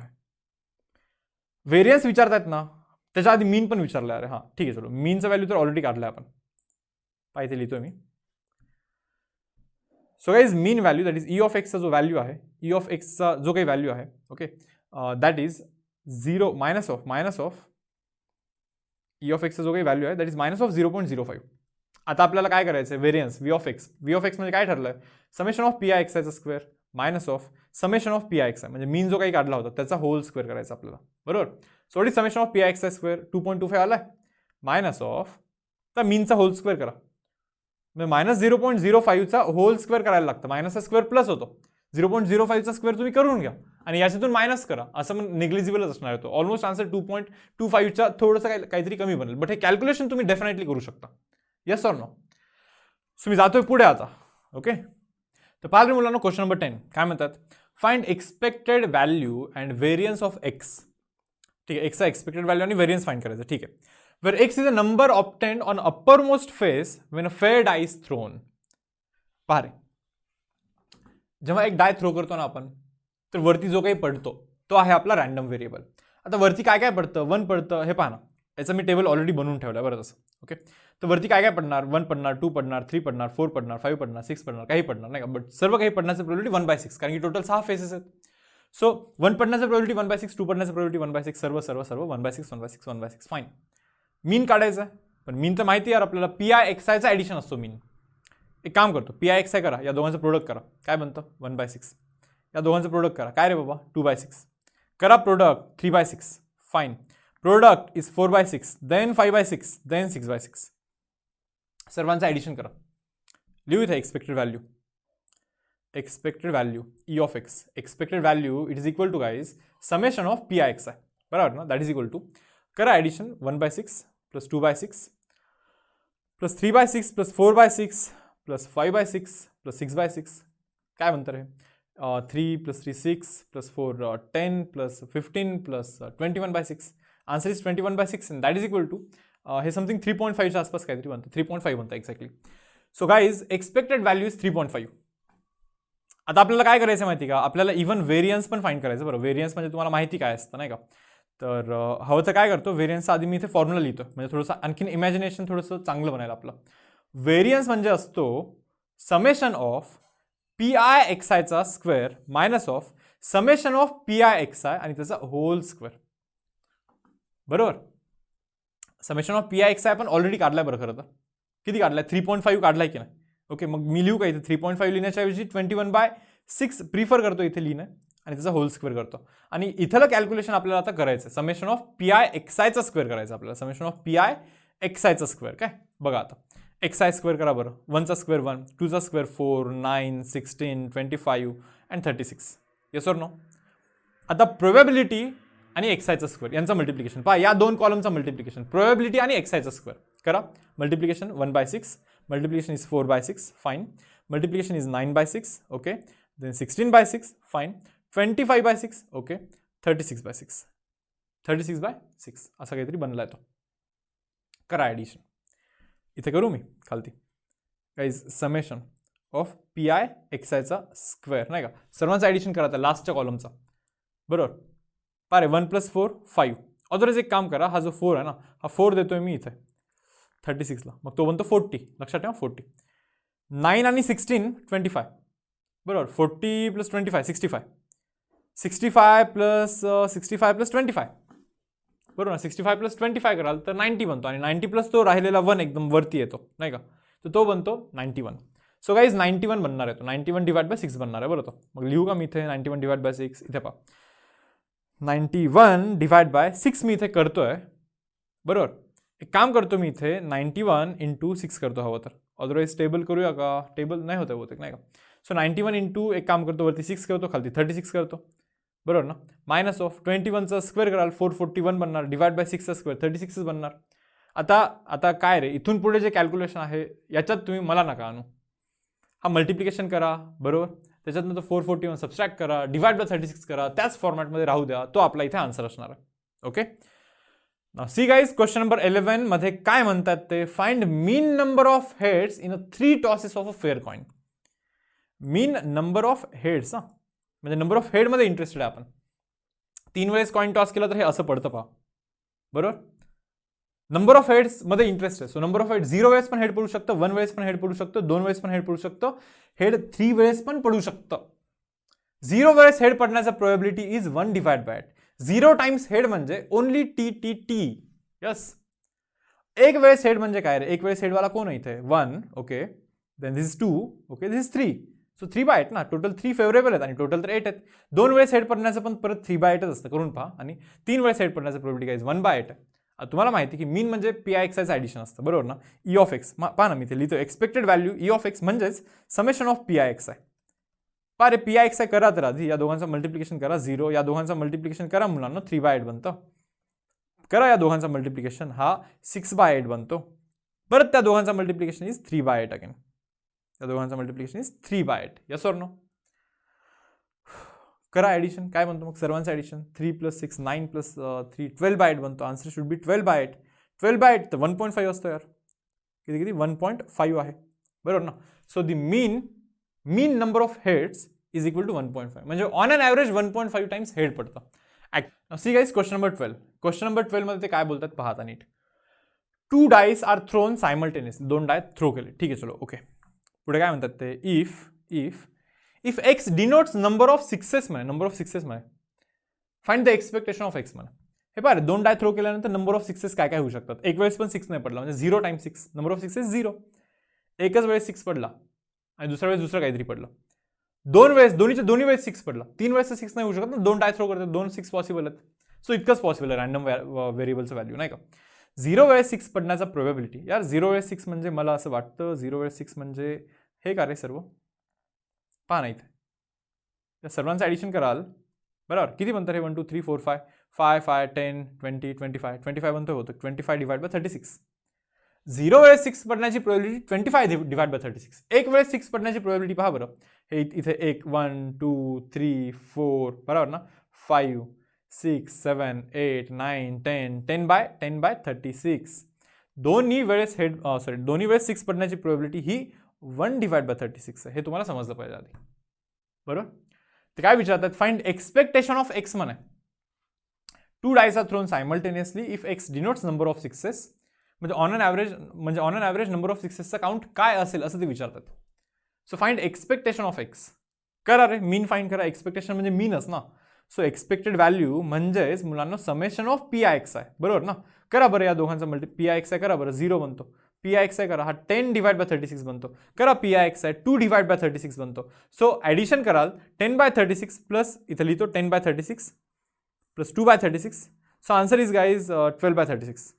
व्हेरियन्स विचारतायत ना, त्याच्या आधी मीन पण विचारलं. अरे हां ठीक आहे, चलो मीनचा व्हॅल्यू तर ऑलरेडी काढला आपण, पाहिजे लिहितोय मी. So guys mean value that is E of एक्सचा जो व्हॅल्यू आहे, ई ऑफ एक्सचा जो काही व्हॅल्यू आहे, okay, that is 0 minus of E of एक्सचा जो काही व्हॅल्यू आहे दॅट इज -0.05. आता आपल्याला काय करायचं आहे, variance V of X. V of X म्हणजे काय ठरलं आहे, summation of P I X आयचा square minus of summation of P I X I, म्हणजे मीन जो काही काढला होता त्याचा होल स्क्वेअर करायचा आपल्याला, बरोबर. So it is summation of P I X I square 2.25 आला आहे मायनस ऑफ तर मीनचा होल स्क्वेअर करा. -0.05चा होल स्क्वेअर करायला लागतं, मायनसचा स्क्वेअर प्लस होतो. 0.05चा स्क्वेअर तुम्ही करून घ्या आणि याच्यातून मायनस करा, असं मग निग्लिजिबलच असणार आहे तो. ऑलमोस्ट आन्सर 2.25च्या थोडंसं काहीतरी कमी बनेल, बट हे कॅल्क्युलेशन तुम्ही डेफिनेटली करू शकता. Yes or no. सो मी जातोय पुढे आता. ओके, तर पाहिलं मुलांना क्वेश्चन नंबर 10 काय म्हणतात, find expected value and variance of x. ठीक आहे, एक्सचा एक्सपेक्टेड व्हॅल्यू आणि व्हेरियन्स फाइंड करायचं. ठीक आहे, where x is a number obtained on uppermost face when a fair die is thrown. पहा रे, जेव्हा एक डाय थ्रो करतो ना आपण, तर वरती जो काही पडतो तो आहे आपला रॅन्डम व्हेरिएबल. आता वरती काय काय पडतं, 1 पडतं, हे पहा ना, याचं मी टेबल ऑलरेडी बनवून ठेवलं बरं तसं. ओके, तर वरती काय काय पडणार, 1 पडणार, 2 पडणार, 3 पडणार, 4 पडणार, 5 पडणार, 6 पडणार, काही पडणार नाही का, बट सर्व काही पडण्याचं प्रोबेबिलिटी 1/6, कारण की टोटल 6 फेसेस आहेत. सो 1 पडण्याचं प्रोबेबिलिटी 1/6, 2 पडण्याचं प्रोबेबिलिटी 1/6, सर्व 1/6 1/6 1/6. फाईन. मीन काढायचं आहे, पण मीन तर माहिती आहे आपल्याला, पी आय एक्स आयचा ॲडिशन असतो मीन. एक काम करतो, पी आय एक्स आय करा, या दोघांचं प्रोडक्ट करा, काय बनतं 1/6. या दोघांचं प्रोडक्ट करा, काय रे बाबा 2/6. करा product 3/6. Fine. Product is 4/6, then 5/6, then 6/6. सर्वांचं ॲडिशन करा. लिहू इथे expected value E of X. Expected value it is equal to guys summation of P I X आहे, बरोबर ना. दॅट इज इक्वल टू, करा addition 1/6 plus 2/6 plus 3/6 plus 4/6 plus 5/6 plus 6/6. काय म्हणतं रे? 3 plus 3 6 plus 4 10 plus 15 plus 21/6. Answer is 21/6 and that is equal to हे समथिंग 3.5च्या आसपास काहीतरी बनतं. 3.5 बनतं exactly. So guys expected value is 3.5. आता आपल्याला काय करायचं माहिती का? आपल्याला इव्हन व्हेरियन्स पण फाईंड करायचं. बरं, व्हेरियन्स म्हणजे तुम्हाला माहिती काय असतं नाही का? तर हवं तर काय करतो, व्हेरियन्सचा आधी मी इथे फॉर्म्युला लिहितो, म्हणजे थोडंसं आणखीन इमॅजिनेशन थोडंसं चांगलं बनायला आपलं. व्हेरियन्स म्हणजे असतो summation of P I X आयचा square minus of summation of P I X I आणि त्याचा होल स्क्वेअर. बरोबर, summation of P I X I आपण ऑलरेडी काढलाय. बरं, खरं तर किती काढलाय? 3.5 काढलाय की नाही? ओके, मग मी लिहू का इथे 3.5 लिहिण्याच्या ऐवजी 21/6 प्रिफर करतो इथे लिहिणं आणि त्याचा होल स्क्वेअर करतो. आणि इथलं कॅल्क्युलेशन आपल्याला आता करायचं, summation of P I X आयचा स्क्वेअर करायचं आपल्याला. Summation of P I X आयचा स्क्वेअर. काय बघा आता, एक्स आय स्क्वेअर करा बरं. 1चा स्क्वेअर 1, 2चा square 4, 9, 16, 25 and 36. Yes or no? आता प्रोबॅबिलिटी आणि एक्स आयचा स्क्वेअर यांचं मल्टिप्लिकेशन पहा, या दोन कॉलमचं मल्टिप्लिकेशन, प्रोबॅबिलिटी आणि एक्स आयचा स्क्वेअर करा. Multiplication 1/6, multiplication is 4/6, fine. Multiplication is 9/6, okay. Then 16/6, fine. 25/6, okay. 36/6, 36/6 असा काहीतरी बनला आहे तो. करा ॲडिशन. इथे करू मी खालती guys summation of P I X आयचा स्क्वेअर नाही का? सर्वांचं ॲडिशन करा त्या लास्टच्या कॉलमचा. बरोबर, पारे 1 + 4 5. अदरवाईज एक काम करा, हा जो 4 आहे ना, हा 4 देतोय मी इथे 36ला, मग तो बनतो 40. लक्षात ठेवा 40. 9 आणि 16 25. बरोबर, 40 + 25 65. 65 + 65 + 25. बरोबर ना, 65 + 25 कराल तर 90 बनतो आणि 90 प्लस तो राहिलेला 1 एकदम वरती येतो नाही का? तर तो बनतो 91. सो गाईज 91 बनणार आहे तो. 91/6 बनणार आहे. बरोबर, मग लिहू का मी इथे 91/6? इथे पहा 91/6 मी इथे करतोय. बरोबर, एक काम करतो मी इथे 91 × 6 करतो हवं तर. अदरवाईज टेबल करूया का? टेबल नाही होतं बहुतेक नाही का? सो 91 × एक काम करतो, वरती 6 करतो, खालती 36 करतो. बरोबर ना. मायनस ऑफ 21चा स्क्वेअर कराल 441 बनणार, /6चा स्क्वेअर 36 बनणार. आता काय रे, इथून पुढे जे कॅल्क्युलेशन आहे याच्यात तुम्ही मला नका आणू. हा मल्टिप्लिकेशन करा, बरोबर, त्याच्यातनं 441 सबस्ट्रॅक्ट करा, /36 करा, त्याच फॉर्मॅटमध्ये राहू द्या. तो आपला इथे आन्सर असणार आहे. Okay, see guys, question number 11 मध्ये काय म्हणतात ते, find mean number of heads in 3 tosses of a fair coin. Mean number of heads, म्हणजे नंबर ऑफ हेडमध्ये इंटरेस्टेड आहे आपण. 3 वेळेस कॉइन टॉस केला तर हे असं पडतं पहा. बरोबर, नंबर ऑफ हेड्स मध्ये इंटरेस्ट आहे. सो नंबर ऑफ हेड 0 वेळेस पण हेड पडू शकतं, 1 वेळेस पण हेड पडू शकतं, 2 वेळेस पण हेड पडू शकतं, हेड 3 वेळेस पण पडू शकतं. 0 वेळेस हेड पडण्याचा प्रोबॅबिलिटी इज 1/8. 0 टाइम्स हेड म्हणजे ओनली टी. यस, एक वेळेस हेड म्हणजे काय रे? एक वेळेस हेडवाला कोण आहे इथे? 1. Okay, then this is 2. Okay, this is 3. So 3/8 ना, टोटल 3 फेवरेबल आहेत आणि टोटल तर 8 आहेत. 2 वेळेस हेड पडण्याचं पण परत 3/8च असतं, करून पहा. आणि 3 वेळेस हेड पडण्याचं प्रोबॅबिलिटी काय 1/8 आहे. तुम्हाला माहिती की मीन म्हणजे पी आय एक्स आयचं ॲडिशन असतं. बरोबर ना. ई ऑफ एक्स पहा ना, मी ते लिहितो expected value E of X म्हणजेच summation of P I X I. पहा रे, पी आय एक्स आय करा तर आधी या दोघांचं मल्टिप्लिकेशन करा 0, या दोघांचं मल्टिप्लिकेशन करा मुलांना 3/8 बनतं. करा या दोघांचं मल्टिप्लिकेशन, हा 6/8 बनतो. परत त्या दोघांचं मल्टिप्लिकेशन इज 3/8 अगेन. त्या दोघांचं multiplication is 3/8. Yes or no? करा ॲडिशन. काय बनतो मग सर्वांचं ॲडिशन? 3 + 6 9 + 3 12/8 बनतो. आन्सर शुड बी 12/8. 12/8 तर 1.5 असतो यार. किती 1.5 आहे. बरोबर ना. So the mean number of heads is equal to 1.5. म्हणजे on an average 1.5 times head पडतं. See guys, question number 12. Question number 12 मध्ये ते काय बोलतात पाहता नीट. 2 dice are thrown simultaneously. 2 die throw केले. ठीक आहे, चलो ओके. पुढे काय म्हणतात ते, if X denotes number of sixes म्हणे, नंबर ऑफ सिक्सेस म्हणे, find the expectation of X म्हणे. हे पाहिजे 2 डाय थ्रो केल्यानंतर नंबर ऑफ सिक्सेस काय काय होऊ शकतात. एक वेळेस पण 6 नाही पडला म्हणजे 0 टाइम्स 6, नंबर ऑफ सिक्सेस 0. एकच वेळेस 6 पडला आणि दुसऱ्या वेळेस दुसरं काहीतरी पडलं. 2 वेळेस दोन्ही वेळेस 6 पडला. 3 वेळेस 6 नाही होऊ शकत ना. 2 डाय थ्रो करतात, 2 6 पॉसिबल आहेत. सो इतकंच पॉसिबल आहे रँडम व्हेरिएबलचं व्हॅल्यू नाही का. 0 वेळेस 6 पडण्याचा प्रोबॅबिलिटी, यार 0 वेळेस 6 म्हणजे मला असं वाटतं 0 वेळेस 6 म्हणजे हे का रे सर्व, पहा नाही या सर्वांचं ॲडिशन कराल बरोबर, किती बनतं रे 1 2 3 4 5 5 5 10 20 25 25 बनतो होतं 25 डिवाइड बाय 36. 0 वेळेस 6 पडण्याची प्रोबॅबिलिटी 25 डिवाइड बाय 36. एक वेळेस 6 पडण्याची प्रोबॅबिलिटी पहा बरं, हे इथे 1 1 2 3 4 बरोबर ना, 5 6 7 8 9 10 10 बाय 36. दोन्ही वेळेस दोन्ही वेळेस 6 पडण्याची प्रोबॅबिलिटी ही 1 डिवाइड बाय 36 आहे. हे तुम्हाला समजलं पाहिजे आधी बरोबर. ते काय विचारतात, फाइंड एक्सपेक्टेशन ऑफ एक्स म्हणे. 2 dice are thrown simultaneously if X denotes number of sixes, म्हणजे on an average number of सिक्सेसचा काउंट काय असेल असं ते विचारतात. So find expectation of X. करा रे, मीन फाइंड करा. एक्सपेक्टेशन म्हणजे मीनच ना. सो एक्सपेक्टेड व्हॅल्यू म्हणजेच मुलांना summation of P I X आहे बरोबर ना. करा बरं या दोघांचा पी आय एक्स आहे करा बरं, 0 बनतो. पी आय एक्स आहे करा, हा 10 डिवाइड बाय 36 बनतो. करा पी आय एक्स आहे 2 डिवाइड बाय 36 बनतो. सो ॲडिशन कराल 10 बाय 36 प्लस इथं लिहितो 10 by 36 plus 2 by 36. So answer is guys 12 by 36.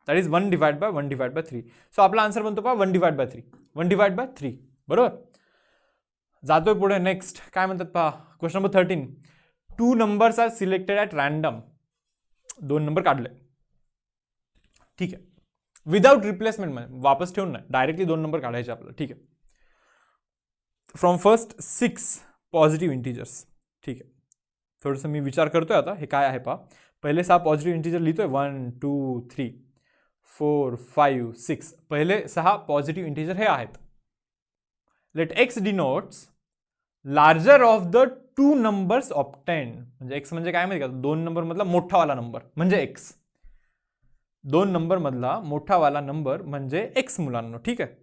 That is 1 divide by 3. So आपला आन्सर बनतो पहा 1 डिवाइड बाय 3. 1 डिवाइड बाय 3 बरोबर. जातोय पुढे नेक्स्ट काय म्हणतात पहा, question number 13. 2 numbers are selected at random. 2 number काढले ठीक आहे, विदाउट रिप्लेसमेंट मध्ये वापस ठेवून नाही, डायरेक्टली 2 नंबर काढायचे आपल्याला ठीक आहे. फ्रॉम फर्स्ट 6 पॉझिटिव्ह इंटिजर्स ठीक आहे. थोडंसं मी विचार करतोय आता हे काय आहे पहा. पहिले 6 पॉझिटिव्ह इंटिजर लिहितोय 1 2 3 4 5 6. पहिले 6 पॉझिटिव्ह इंटिजर हे आहेत. Let X denotes larger of the 2 numbers obtained. म्हणजे एक्स म्हणजे काय माहिती का, 2 नंबर मधला मोठावाला नंबर म्हणजे एक्स. 2 नंबर मधला मोठावाला नंबर म्हणजे एक्स मुलांना ठीक आहे.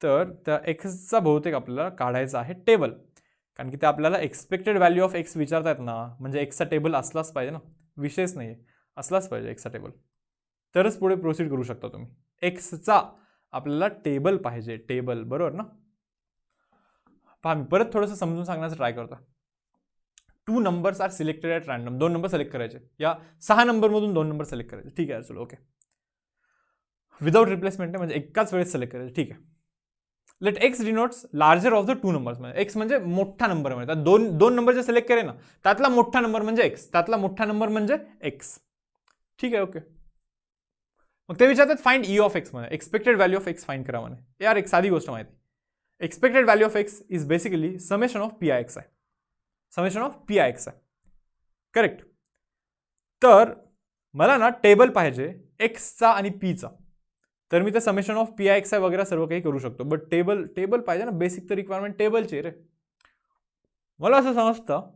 तर त्या एक्सचा बहुतेक आपल्याला काढायचा आहे टेबल, कारण की ते आपल्याला एक्सपेक्टेड व्हॅल्यू ऑफ एक्स विचारतायत ना, म्हणजे एक्सचा टेबल असलाच पाहिजे ना, विशेष नाही आहे, असलाच पाहिजे एक्सचा टेबल, तरच पुढे प्रोसीड करू शकता तुम्ही. एक्सचा आपल्याला टेबल पाहिजे, टेबल बरोबर ना. पहा मी परत थोडंसं समजून सांगण्याचा ट्राय करतो. 2 numbers are selected at random. 2 number select करायचे, या 6 नंबरमधून 2 नंबर सिलेक्ट करायचे ठीक आहे. चलो ओके, विदाउट रिप्लेसमेंट म्हणजे एकाच वेळेस सिलेक्ट करायचे ठीक आहे. Let X denotes larger of the 2 numbers. म्हणजे एक्स म्हणजे मोठा नंबर म्हणजे दोन नंबर जे सिलेक्ट करे ना त्यातला मोठा नंबर म्हणजे एक्स, त्यातला मोठा नंबर म्हणजे एक्स ठीक आहे. ओके, मग ते विचारतात फाइंड ई ऑफ एक्स. म्हणजे expected value of X find करा म्हणे. यार एक साधी गोष्ट माहिती, expected value of X is basically summation of P I X आहे. Summation of P I X आहे करेक्ट. तर मला ना टेबल पाहिजे एक्सचा आणि पीचा, तर मी ते summation of P I X आहे वगैरे सर्व काही करू शकतो, बट टेबल पाहिजे ना, बेसिक तर रिक्वायरमेंट टेबलची रे. मला असं समजतं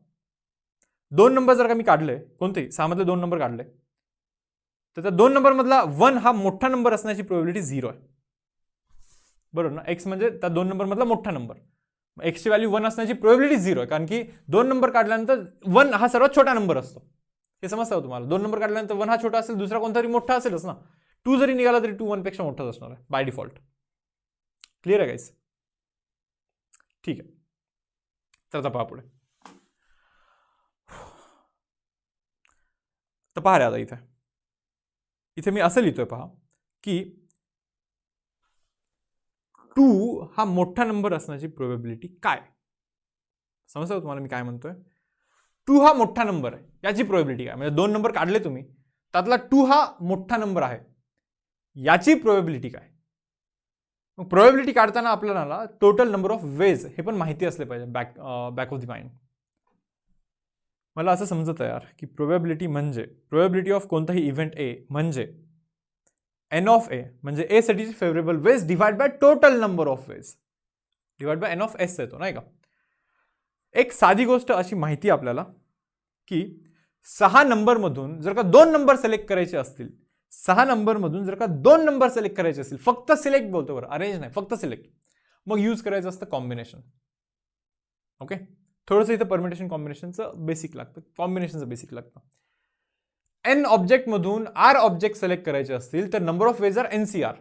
2 नंबर जर का मी काढले, कोणतेही 6 मधले 2 नंबर काढले, तर त्या 2 नंबर मधला 1 हा मोठा नंबर असण्याची प्रोबॅबिलिटी 0 आहे बरोबर ना. एक्स म्हणजे त्या 2 नंबर मधला मोठा नंबर, एक्सची व्हॅल्यू 1 असण्याची प्रोबॅबिलिटी 0 आहे, कारण की 2 नंबर काढल्यानंतर 1 हा सर्वात छोटा नंबर असतो. हे समजतं तुम्हाला. 2 नंबर काढल्यानंतर 1 हा छोटा असेल, दुसरा कोणतरी मोठा असेलच ना. 2 जरी निघाला तरी 2 1 पेक्षा मोठाच असणार आहे बाय डिफॉल्ट. क्लिअर आहे गाईस ठीक आहे. तर आता पहा पुढे, तर पहा रे आता इथे मी असं लिहितोय पहा की 2 हा मोठा नंबर असण्याची प्रोबॅबिलिटी काय. समजतं तुम्हाला मी काय म्हणतोय. 2 हा मोठा नंबर आहे याची प्रोबॅबिलिटी काय, म्हणजे 2 नंबर काढले तुम्ही, त्यातला 2 हा मोठा नंबर आहे याची प्रोबॅबिलिटी काय. मग प्रोबॅबिलिटी काढताना आपल्याला टोटल नंबर ऑफ वेज हे पण माहिती असले पाहिजे बॅक ऑफ द माइंड. मला असं समजत आहे यार की प्रोबॅबिलिटी ऑफ कोणताही इव्हेंट ए म्हणजे एन ऑफ ए, म्हणजे ए साठीची favourable ways divide by total number of ways divide by N of S येतो नाही का. एक साधी गोष्ट अशी माहिती आपल्याला की 6 नंबरमधून जर का 2 नंबर सिलेक्ट करायचे असतील, 6 नंबरमधून जर का 2 नंबर सिलेक्ट करायचे असतील, फक्त सिलेक्ट बोलतो बरं, अरेंज नाही, फक्त सिलेक्ट, मग यूज करायचं असतं कॉम्बिनेशन. ओके, थोडंसं इथं परमिटेशन कॉम्बिनेशनचं बेसिक लागतं, कॉम्बिनेशनचं बेसिक लागतं. एन ऑब्जेक्टमधून आर ऑब्जेक्ट सिलेक्ट करायचे असतील तर number of ways are NCR.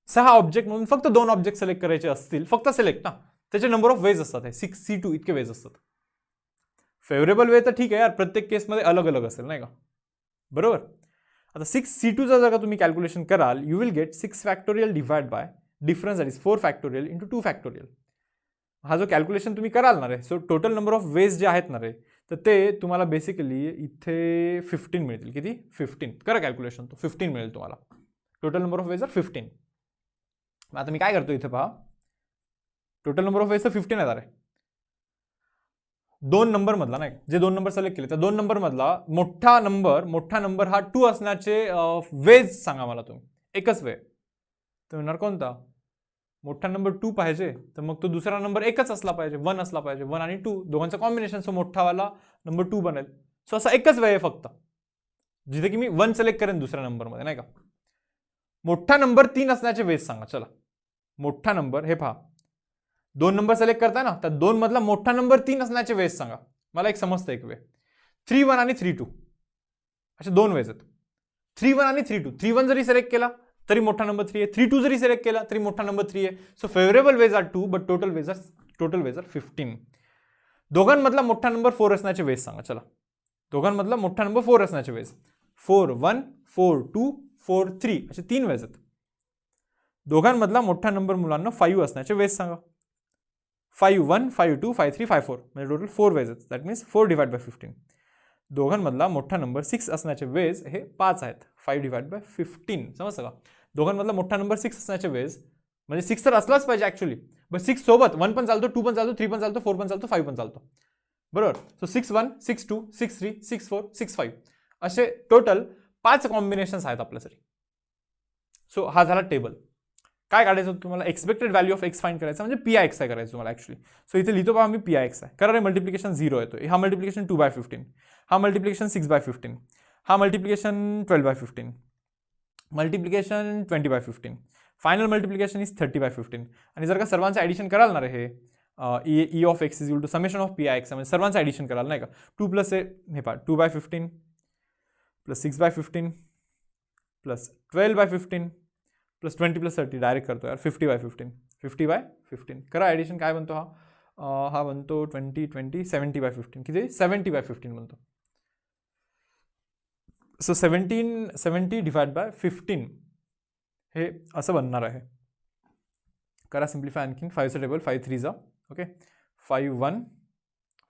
6 ऑब्जेक्टमधून फक्त 2 ऑब्जेक्ट सिलेक्ट करायचे असतील, फक्त सिलेक्ट ना, त्याचे नंबर ऑफ वेज असतात, 6 C2 इतके वेज असतात. फेवरेबल वे तर ठीक आहे यार, प्रत्येक केसमध्ये अलग अलग असेल नाही का बरोबर. आता 6C2चा जर का तुम्ही कॅल्क्युलेशन कराल, you will get 6 factorial divide by difference that is 4 factorial into 2 factorial. हा जो कॅल्क्युलेशन तुम्ही कराल ना रे, so total number of ways जे आहेत ना रे, तर ते तुम्हाला बेसिकली इथे 15 मिळतील. किती? 15. करा कॅल्क्युलेशन, तो 15 मिळेल तुम्हाला. Total number of ways are 15. आता मी काय करतो इथे पहा, टोटल नंबर ऑफ वेज तर 15 येणार आहे. 2 नंबर मधला नाही, जे 2 नंबर सिलेक्ट केले त्या 2 नंबर मधला मोठा नंबर हा 2 असण्याचे वेज सांगा मला तुम्ही. एकच वे तर म्हणणार कोणता? मोठा नंबर 2 पाहिजे, तर मग तो दुसरा नंबर एकच असला पाहिजे, 1 असला पाहिजे. 1 आणि 2 दोघांचं कॉम्बिनेशन, सो मोठावाला नंबर 2 बनेल. सो असा एकच वे आहे फक्त, जिथे की मी 1 सिलेक्ट करेन दुसऱ्या नंबरमध्ये, नाही का. मोठा नंबर 3 असण्याचे वेज सांगा. चला, मोठा नंबर हे पहा, 2 नंबर सिलेक्ट करताय ना, त्या 2 मधला मोठा नंबर 3 असण्याचे वेज सांगा. मला एक समजतं एक वे. 3-1 आणि 3-2 असे 2 वेज आहेत. 3-1 आणि 3-2. 3-1 जरी सिलेक्ट केला तरी मोठा नंबर 3 आहे. 3-2 जरी सिलेक्ट केला तरी मोठा नंबर 3 आहे. So favourable ways are 2 but total ways are 15. दोघांमधला मोठा नंबर 4 असण्याचे वेज सांगा. चला, दोघांमधला मोठा नंबर 4 असण्याचे वेज 4-1, 4-2, 4-3 असे 3 वेज आहेत. दोघांमधला मोठा नंबर मुलांना 5 असण्याचे वेज सांगा. 5-1, 5-2, 5-3, 5-4 म्हणजे टोटल 4 वेज आहेत. That means 4 divide by 15. दोघांमधला मोठा नंबर 6 असण्याचे वेज हे 5 आहेत. 5 डिवाइड बाय 15 समजतं का. दोघांमधला मोठा नंबर 6 असण्याचे वेज म्हणजे 6 तर असलाच पाहिजे ॲक्च्युली, बट 6 सोबत 1 पण चालतो, 2 पण चालतो, 3 पण चालतो, 4 पण चालतो, 5 पण चालतो. बरोबर. सो 6-1, 6-2, 6-3, 6-4, 6-5 असे टोटल 5 कॉम्बिनेशन्स आहेत आपल्यासाठी. सो हा झाला टेबल. काय काढायचं तुम्हाला? Expected value of X find करायचं, म्हणजे PIXI करायचं तुम्हाला ॲक्च्युली. सो इथे लिहितो पहा मी PIXI. करा रे, मल्टिप्लिकेशन 0 येतो. हा मल्टिप्लिकेशन 2/15, हा मल्टिप्लिकेशन 6/15, हा multiplication 12/15, multiplication 20/15, final multiplication is 30/15. आणि जर का सर्वांचं ॲडिशन कराल ना रे, हे E of X is equal to summation of PIXI म्हणजे सर्वांचं ॲडिशन कराल नाही का. 2 प्लस हे पहा 2/15 plus 6/15 plus 12/15 plus 20 plus 30 direct करतो यार 50/15, 50/15 करा ॲडिशन. काय बनतो हा बनतो 20, 70/15. किती? 70/15 बनतो. सो 70 डिवाइड बाय 15 हे असं बनणार आहे. करा सिम्प्लिफाय आणखीन. 5चं table 5-3 okay, 5-1,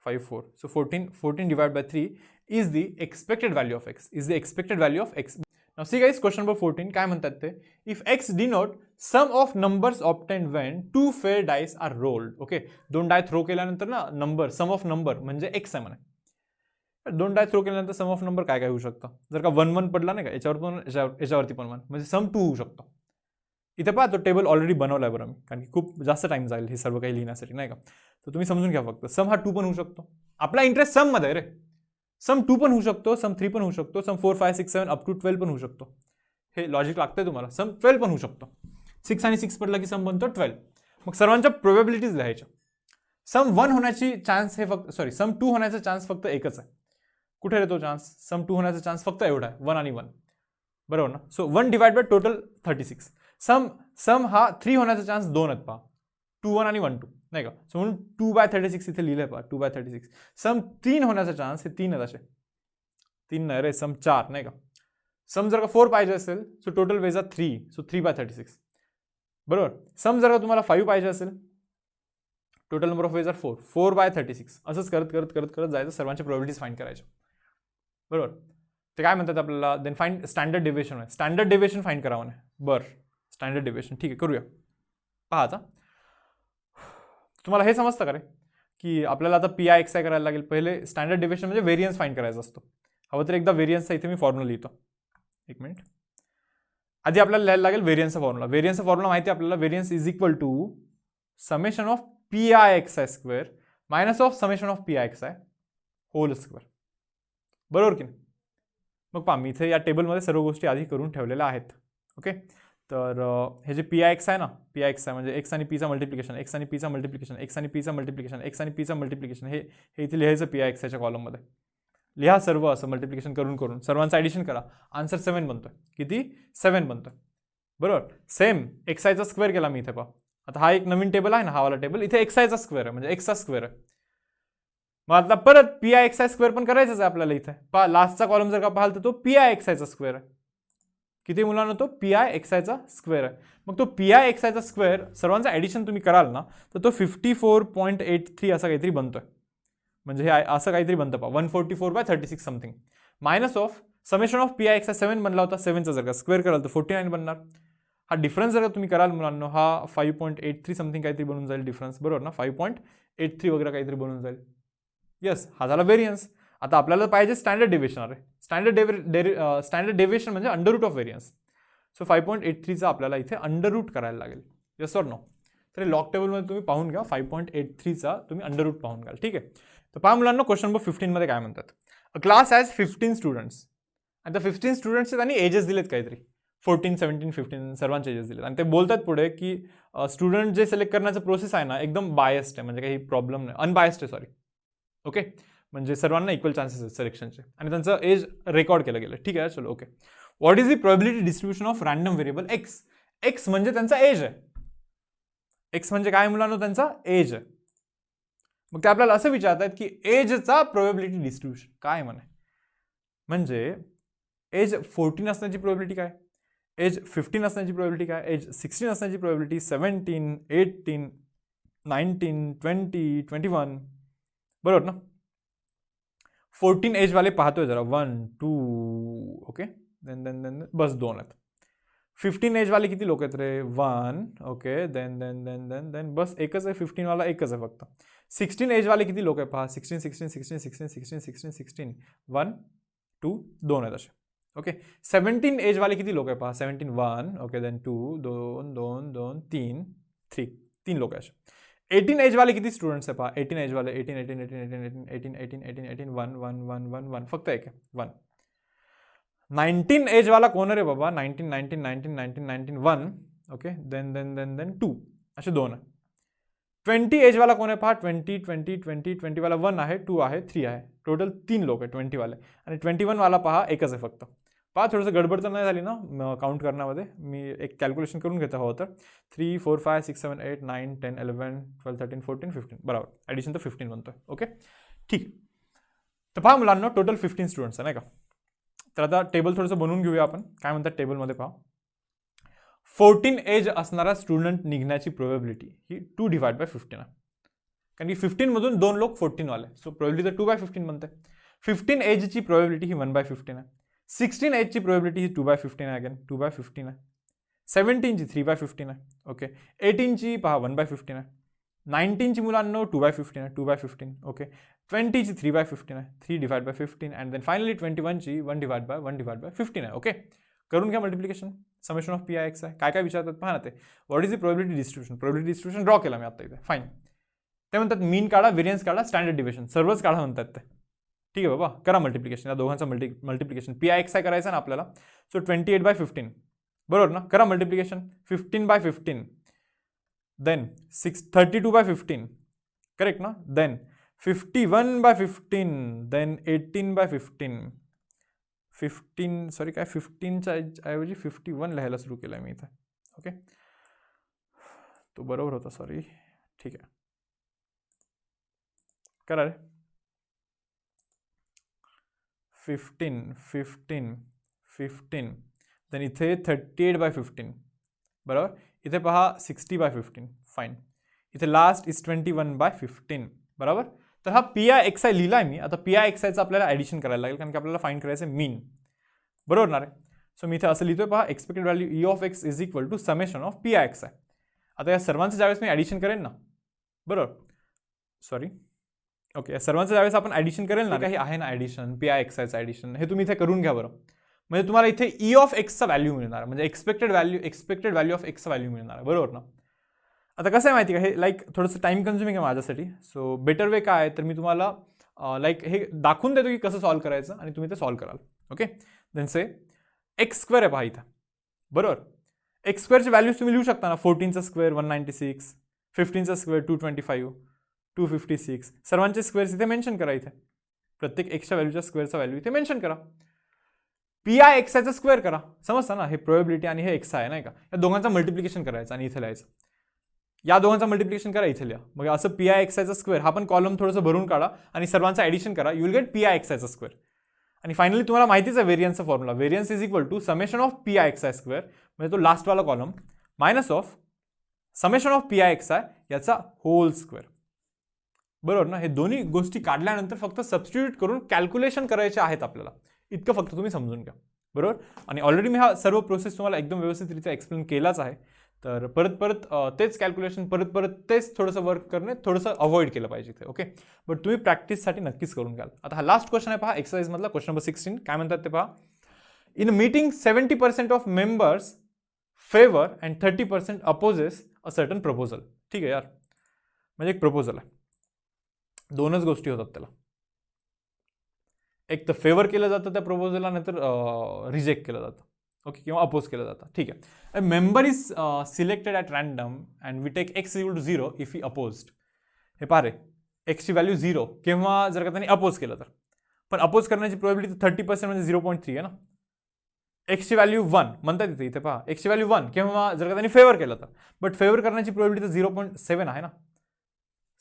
5-4. So 14 divide by 3 is the expected value of X. Is the expected value of X. Now see guys, question number 14 काय म्हणतात ते? If x denote sum of numbers obtained when 2 fair dice are rolled. Okay, 2 die throw केल्यानंतर ना नंबर, सम ऑफ नंबर म्हणजे x आहे म्हणे. 2 डाय थ्रो केल्यानंतर सम ऑफ नंबर काय काय होऊ शकतं? जर का 1-1 पडला नाही का, याच्यावर पण याच्यावरती पण 1 म्हणजे सम 2 होऊ शकतो. इथे पहा तो टेबल ऑलरेडी बनवलाय बरं मी, कारण की खूप जास्त टाइम जाईल हे सर्व काही लिहिण्यासाठी नाही का. तर तुम्ही समजून घ्या फक्त. सम हा 2 पण होऊ शकतो. आपला इंटरेस्ट सम मध्ये रे. सम 2 पण होऊ शकतो, सम 3 पण होऊ शकतो, सम 4, 5, 6, 7 अप टू 12 पण होऊ शकतो. हे लॉजिक लागतंय तुम्हाला. सम 12 पण होऊ शकतो. 6 आणि 6 पडला की सम बनतो 12. मग सर्वांच्या प्रोबॅबिलिटीज लिहायच्या. सम 1 होण्याची चान्स हे फक्त सम 2 होण्याचा चान्स फक्त एकच आहे. कुठे येतो चान्स? सम 2 होण्याचा चान्स फक्त एवढा आहे, 1 आणि 1. बरोबर ना. So 1 divide by total 36. सम हा 3 होण्याचा चान्स 2 आहेत पहा, 2-1 आणि 1-2 नाही का. सो म्हणून 2/36 इथे लिहिलंय पहा, 2/36. सम 3 होण्याचा चान्स हे 3 आहेत असे. 3 नाही रे, सम 4 नाही का. सम जर का 4 पाहिजे असेल so total ways are 3, so 3/36. बरोबर. सम जर का तुम्हाला 5 पाहिजे असेल, total number of ways are 4, 4/36. असंच करत जायचं, सर्वांच्या प्रोबॅबिलिटीज फाइंड करायच्या. बरोबर. ते काय म्हणतात आपल्याला, देन फाइंड स्टँडर्ड डेव्हिएशन आहे. स्टँडर्ड डेव्हिएशन फाइंड करावं नाही. बरं, स्टँडर्ड डेव्हिएशन ठीक आहे, करूया. पहा आता तुम्हाला हे समजतं का रे, की आपल्याला आता PIXI करायला लागेल. पहिले स्टँडर्ड डेव्हिएशन म्हणजे व्हेरियन्स फाइंड करायचा असतो. हवं तर एकदा व्हेरियन्सचा इथे मी फॉर्म्युला लिहितो. एक मिनिट. आधी आपल्याला लिहायला लागेल व्हेरियन्सचा फॉर्म्युला. व्हेरियन्सचा फॉर्म्युला माहिती आहे आपल्याला. Variance is equal to summation of PIXI square minus of summation of PIXI whole square. बरोबर की नाही. मग पहा मी इथे या टेबलमध्ये सर्व गोष्टी आधी करून ठेवलेल्या आहेत. ओके, तर हे जे PIXI आहे ना, PIXI म्हणजे एक्स आणि पीचा मल्टिप्लिकेशन, एक्स आणि पीचा मल्टिप्लिकेशन, एक्स आणि पीचा मल्टिप्लिकेशन, एक्स आणि पीचा मल्टिप्लिकेशन, हे इथे लिहायचं PIXIच्या कॉलममध्ये. लिहा सर्व असं मल्टिप्लिकेशन करून सर्वांचं ॲडिशन करा. आन्सर 7 बनतोय. किती? 7 बनतोय. बरोबर. सेम XIचा स्क्वेअर केला मी इथे पहा. आता हा एक नवीन टेबल आहे ना, हा वाला टेबल. इथे XIचा स्क्वेअर आहे म्हणजे एक्सचा स्क्वेअर आहे. मग आता परत PIXI स्क्वेअर पण करायचंच आहे आपल्याला इथे. पहा लास्टचा कॉलम जर का पाहाल तर तो PIXIचा स्क्वेअर आहे. किती मुलांना तो पी आय एक्स आयचा स्क्वेअर आहे. मग तो पी आय एक्स आयचा स्क्वेअर सर्वांचा ॲडिशन तुम्ही कराल ना तर तो 54.83 असा काहीतरी बनतोय. म्हणजे हे असं काहीतरी बनतं पहा 144/36 something minus of summation of P I X I 7 बनला होता 7चा जर का स्क्वेअर कराल तर 49 बनणार. हा डिफरन्स जर का तुम्ही कराल मुलांना हा 5.83 समथिंग काहीतरी बनून जाईल डिफरन्स बरोबर ना 5.83 वगैरे काहीतरी बनून जाईल. येस हा झाला व्हेरियन्स. आता आपल्याला पाहिजे स्टँडर्ड डेव्हिएशन. अरे स्टँडर्ड डेव्हिएशन म्हणजे under root of variance. So 5.83चा आपल्याला इथे अंडर रूट करायला लागेल. Yes or no. तर लॉग टेबलमध्ये तुम्ही पाहून घ्या 5.83चा तुम्ही अंडर रूट पाहून घ्याल. ठीक आहे. तर पहा मुलांना क्वेश्चन नंबर 15 मध्ये काय म्हणतात. अ क्लास हॅज 15 स्टुडंट्स आणि त्या 15 स्टुडंट्सचे त्यांनी एजेस दिलेत काहीतरी 14, 17, 15 सर्वांचे एजेस दिलेत आणि ते बोलतात पुढे की स्टुडंट जे सिलेक्ट करण्याचं प्रोसेस आहे ना एकदम बायस्ड आहे म्हणजे काही प्रॉब्लेम नाही अनबायस्ड आहे सॉरी. ओके म्हणजे सर्वांना इक्वल चान्सेस आहेत सिलेक्शनचे आणि त्यांचं एज रेकॉर्ड केलं गेलं. ठीक आहे चलो okay. What is the probability distribution of random variable x. X म्हणजे त्यांचा एज आहे. एक्स म्हणजे काय मुलांना त्यांचा एज आहे. मग ते आपल्याला असं विचारतात की एजचा प्रोबॅबिलिटी डिस्ट्रीब्युशन काय म्हणे. म्हणजे एज 14 असण्याची प्रोबॅबिलिटी काय, एज 15 असण्याची प्रोबॅबिलिटी काय, एज 16 असण्याची प्रोबॅबिलिटी 17, 18, 19, 20, 21 बरोबर ना. 14 एजवाले पाहतोय जरा 1, 2 ओके देन बस 2 आहेत. 15 एजवाले किती लोक आहेत रे 1 ओके देन बस एकच आहे 15 वाला एकच आहे फक्त. 16 एजवाले किती लोक आहे पहा 16 16 16 16 16 16 16 1 2 2 आहेत असे ओके. 17 एजवाले किती लोक आहे पहा 17 1 ओके देन 2 2 2 2 3 3 लोक आहे असे. 18 एजवाले किती स्टुडंट्स आहे पहा 18 एजवाले 18 18 18 18 18 18 18 18 1 1 1 1 1 फक्त एक आहे 1. 19 एजवाला कोण रे बाबा 19 19 19 19 19 1 ओके देन 2 असे 2 आहे. 20 एजवाला कोण आहे पहा 20 20 20 20 वाला 1 आहे 2 आहे 3 आहे टोटल 3 लोक आहे 20 वाले आणि 21 वाला पहा एकच आहे फक्त. पहा थोडंसं गडबड तर नाही झाली ना काउंट करण्यामध्ये. मी एक कॅल्क्युलेशन करून घेतो हवं तर 3 4 5 6 7 8 9 10 11 12 13 14 15 बरोबर ॲडिशन तर 15 बनतोय ओके ठीक. तर पहा मुलांना टोटल 15 स्टुडंट्स आहे नाही का. तर आता टेबल थोडंसं बनवून घेऊया आपण. काय म्हणतात टेबलमध्ये पहा 14 एज असणारा स्टुडंट निघण्याची प्रोबॅबिलिटी ही 2/15 आहे. कारण की 15 मधून 2 लोक 14 वाले सो प्रोबॅबिलिटी तर 2/15 बनते. 15 एजची प्रोबॅबिलिटी ही 1/15 आहे. 16 एजची प्रोबॅबिलिटी ही 2/15 आहे अगेन 2/15 आहे. 17ची 3/15 आहे ओके. 18ची पहा 1/15 आहे. 19ची मुलांना 2/15 आहे 2/15 ओके. 20ची 3/15 आहे 3/15 अँड देन फायनली 21ची 1/15 आहे ओके. करून घ्या multiplication summation of P I X आहे. काय काय विचारतात पहा ना ते. What is the probability distribution. Probability distribution draw केला मी आता इथे फाईन. ते म्हणतात मीन काढा व्हेरियन्स काढा स्टँडर्ड डिव्हिएशन सर्वच काढा म्हणतात ते. ठीक आहे बाबा करा मल्टिप्लिकेशन या दोघांचं multiplication P I X I करायचं ना आपल्याला. सो 28/15 बरोबर ना. करा मल्टिप्लिकेशन 15/15 देन 32/15 करेक्ट ना. देन 51/15 देन 18/15 15 सॉरी काय 15च्या ऐवजी 51 लिहायला सुरू केलं आहे मी इथे ओके. तो बरोबर होता सॉरी ठीक आहे करा रे 15 15 15 देन इथे 38/15 बरोबर. इथे पहा 60/15 फाईन. इथे लास्ट इज 21/15 बरोबर. तर हा पी आय एक्स आय लिहिला आहे मी. आता पी आय एक्स आयचं आपल्याला ॲडिशन करायला लागेल कारण की आपल्याला फाईंड करायचं आहे मीन बरोबर ना रे. सो मी इथे असं लिहितोय पहा expected value E of X is equal to summation of P I X I. आता या सर्वांचं ज्यावेळेस मी ॲडिशन करेन ना बरोबर सॉरी ओके सर्वांचं ज्यावेळेस आपण ॲडिशन करेल ना काही आहे ना ॲडिशन पी आय एक्स आयचं ॲडिशन हे तुम्ही इथे करून घ्या बरं. म्हणजे तुम्हाला इथे ई ऑफ एक्सचा व्हॅल्यू मिळणार म्हणजे एक्सपेक्टेड व्हॅल्यू ऑफ एक्सचा व्हॅल्यू मिळणार बरोबर ना. आता कसं आहे माहिती का हे लाईक थोडंसं टाईम कन्झ्युमिंग आहे माझ्यासाठी. सो बेटर वे काय आहे तर मी तुम्हाला लाईक हे दाखवून देतो की कसं सॉल्व्ह करायचं आणि तुम्ही ते सॉल्व्ह कराल ओके. देन से एक्स स्क्वेअर आहे पहा इथं बरोबर. एक्स स्क्वेअरची व्हॅल्यूज तुम्ही लिहू शकता ना 14चा स्क्वेअर 196 15चा स्क्वेअर 225 256 सर्वांचे स्क्वेअर्स इथे मेन्शन करा. इथे प्रत्येक एक्सच्या व्हॅल्यूच्या स्क्वेअरचा व्हॅल्यू इथे मेन्शन करा. पी आय एक्स आयचा स्क्वेअर करा समजता ना. हे प्रोबॅबिलिटी आणि हे एक्स आहे नाही का. या दोघांचं मल्टिप्लिकेशन करायचं आणि इथे लिहायचं. या दोघांचं मल्टिप्लिकेशन करा इथे लिहा. मग असं पी आय एक्स आयचा स्क्वेअर हा पण कॉलम थोडंसं भरून काढा आणि सर्वांचं ॲडिशन करा. You will get P I X आयचा स्क्वेअर. आणि फायनली तुम्हाला माहितीच आहे व्हेरियन्सचा formula, variance is equal to summation of P I X I square, म्हणजे तो लास्टवाला column, minus of summation of P I X I याचा होल स्क्वेअर. बरोबर ना. हे दोन्ही गोष्टी काढल्यानंतर फक्त सबस्टिट्यूट करून कॅल्क्युलेशन करायचे आहेत आपल्याला, इतकं फक्त तुम्ही समजून घ्या. बरोबर. आणि ऑलरेडी मी हा सर्व प्रोसेस तुम्हाला एकदम व्यवस्थितरित्या एक्सप्लेन केलाच आहे. तर परत तेच कॅल्क्युलेशन परत तेच थोडंसं वर्क करणे थोडंसं अवॉइड केलं पाहिजे इथे. ओके. बट तुम्ही प्रॅक्टिससाठी नक्कीच करून घ्याल. आता हा लास्ट क्वेश्चन आहे पहा एक्सरसाइज मधला, क्वेश्चन नंबर 16. काय म्हणतात ते पहा. In meeting 70% of members favour and 30% opposes a certain proposal. ठीक आहे यार, म्हणजे एक प्रपोजल आहे, दोनच गोष्टी होतात त्याला, एक तर फेवर केलं जातं त्या प्रपोजलला, नाहीतर रिजेक्ट केलं जातं. ओके, किंवा अपोज केलं जातं. ठीक आहे. A member is selected at random and we take X equal to 0 if he opposed. हे पहा रे, एक्सची व्हॅल्यू 0 किंवा जर का त्यांनी अपोज केलं तर, पण अपोज करण्याची प्रोबॅबिलिटी 30% म्हणजे 0.3 आहे ना. एक्सची व्हॅल्यू 1 म्हणतात इथे पहा, एक्सची व्हॅल्यू 1 किंवा जर का त्यांनी फेवर केलं तर, बट फेवर करण्याची प्रोबॅबिलिटी तर 0.7 आहे ना.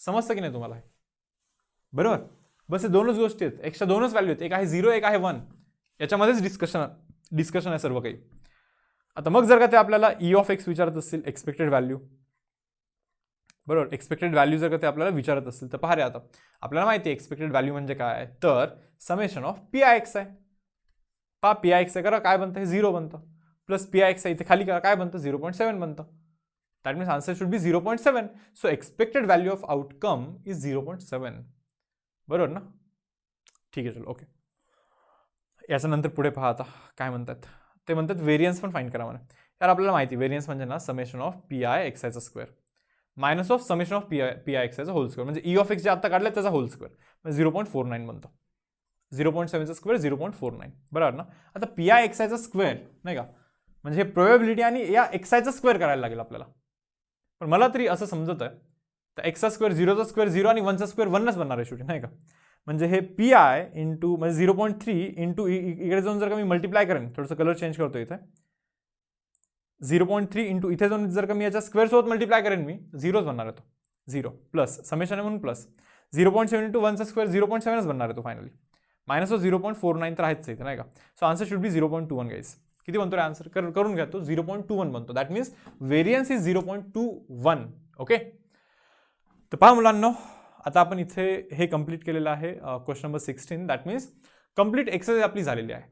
समजतं की नाही तुम्हाला हे? बरोबर. बस हे दोनच गोष्टी आहेत, एक्स्ट्रा दोनच व्हॅल्यू आहेत, एक आहे 0 एक आहे 1. याच्यामध्येच डिस्कशन आहे सर्व काही. आता मग जर का ते आपल्याला ई ऑफ एक्स विचारत असतील, एक्सपेक्टेड व्हॅल्यू, बरोबर, एक्सपेक्टेड व्हॅल्यू जर का ते आपल्याला विचारत असतील तर पहा रे, आता आपल्याला माहिती आहे एक्सपेक्टेड व्हॅल्यू म्हणजे काय आहे, तर summation of P I X आहे. पहा पी आय एक्स आहे करा, काय बनतं हे 0 बनतं, प्लस पी आय एक्स आहे इथे खाली करा, काय बनतं 0.7 बनतं. That means answer should B 0.7. So expected value of outcome is 0.7. बरोबर ना. ठीक आहे, चलो ओके. याच्यानंतर पुढे पहा आता काय म्हणतात ते, म्हणतात व्हेरियन्स पण फाइंड करा म्हणा. यार आपल्याला माहिती व्हेरियन्स म्हणजे ना summation of P I X आयचा square minus of summation of P I X आयचा होल स्क्वेअर, म्हणजे ई ऑफ एक्स जे आता काढलं त्याचा होल स्क्वेअर, म्हणजे 0.49 बनतो. 0.7चा स्क्वेअर 0.49. बरोबर ना. आता पी आय एक्स आयचा स्क्वेअर नाही का, म्हणजे हे प्रोबॅबिलिटी आणि या एक्स आयचा स्क्वेअर करायला लागेल आपल्याला. पण मला तरी असं समजत आहे तर एक्सचा स्क्वेअर 0चा स्क्वेअर 0 आणि 1चा स्क्वेअर 1च बनणार आहे शेवटी नाही का. म्हणजे हे पी आय इंटू म्हणजे 0.3 इंटू इकडे जाऊन जर का मी मल्टिप्लाय करेन, थोडंसं कलर चेंज करतो इथे, 0.3 इंटू इथे जाऊन जर का मी याच्या स्क्वेअर सोबत मल्टिप्लाय करेन मी, 0च बनणार आहे तो, 0 प्लस समेशन आहे म्हणून प्लस 0.7 इंटू 1चा स्क्वेअर 0.7च बनणार आहे तो फायनली, मायनस ऑफ 0.49 तर आहेच इथे नाही का. So answer should B 0.21 guys. किती बनतो रे आन्सर, करून घ्या तो 0.21 बनतो. That means variance is 0.21. Okay. तर पहा मुलांनो, आता आपण इथे हे कंप्लीट केलेलं आहे question number 16. That means complete exercise आपली झालेली आहे.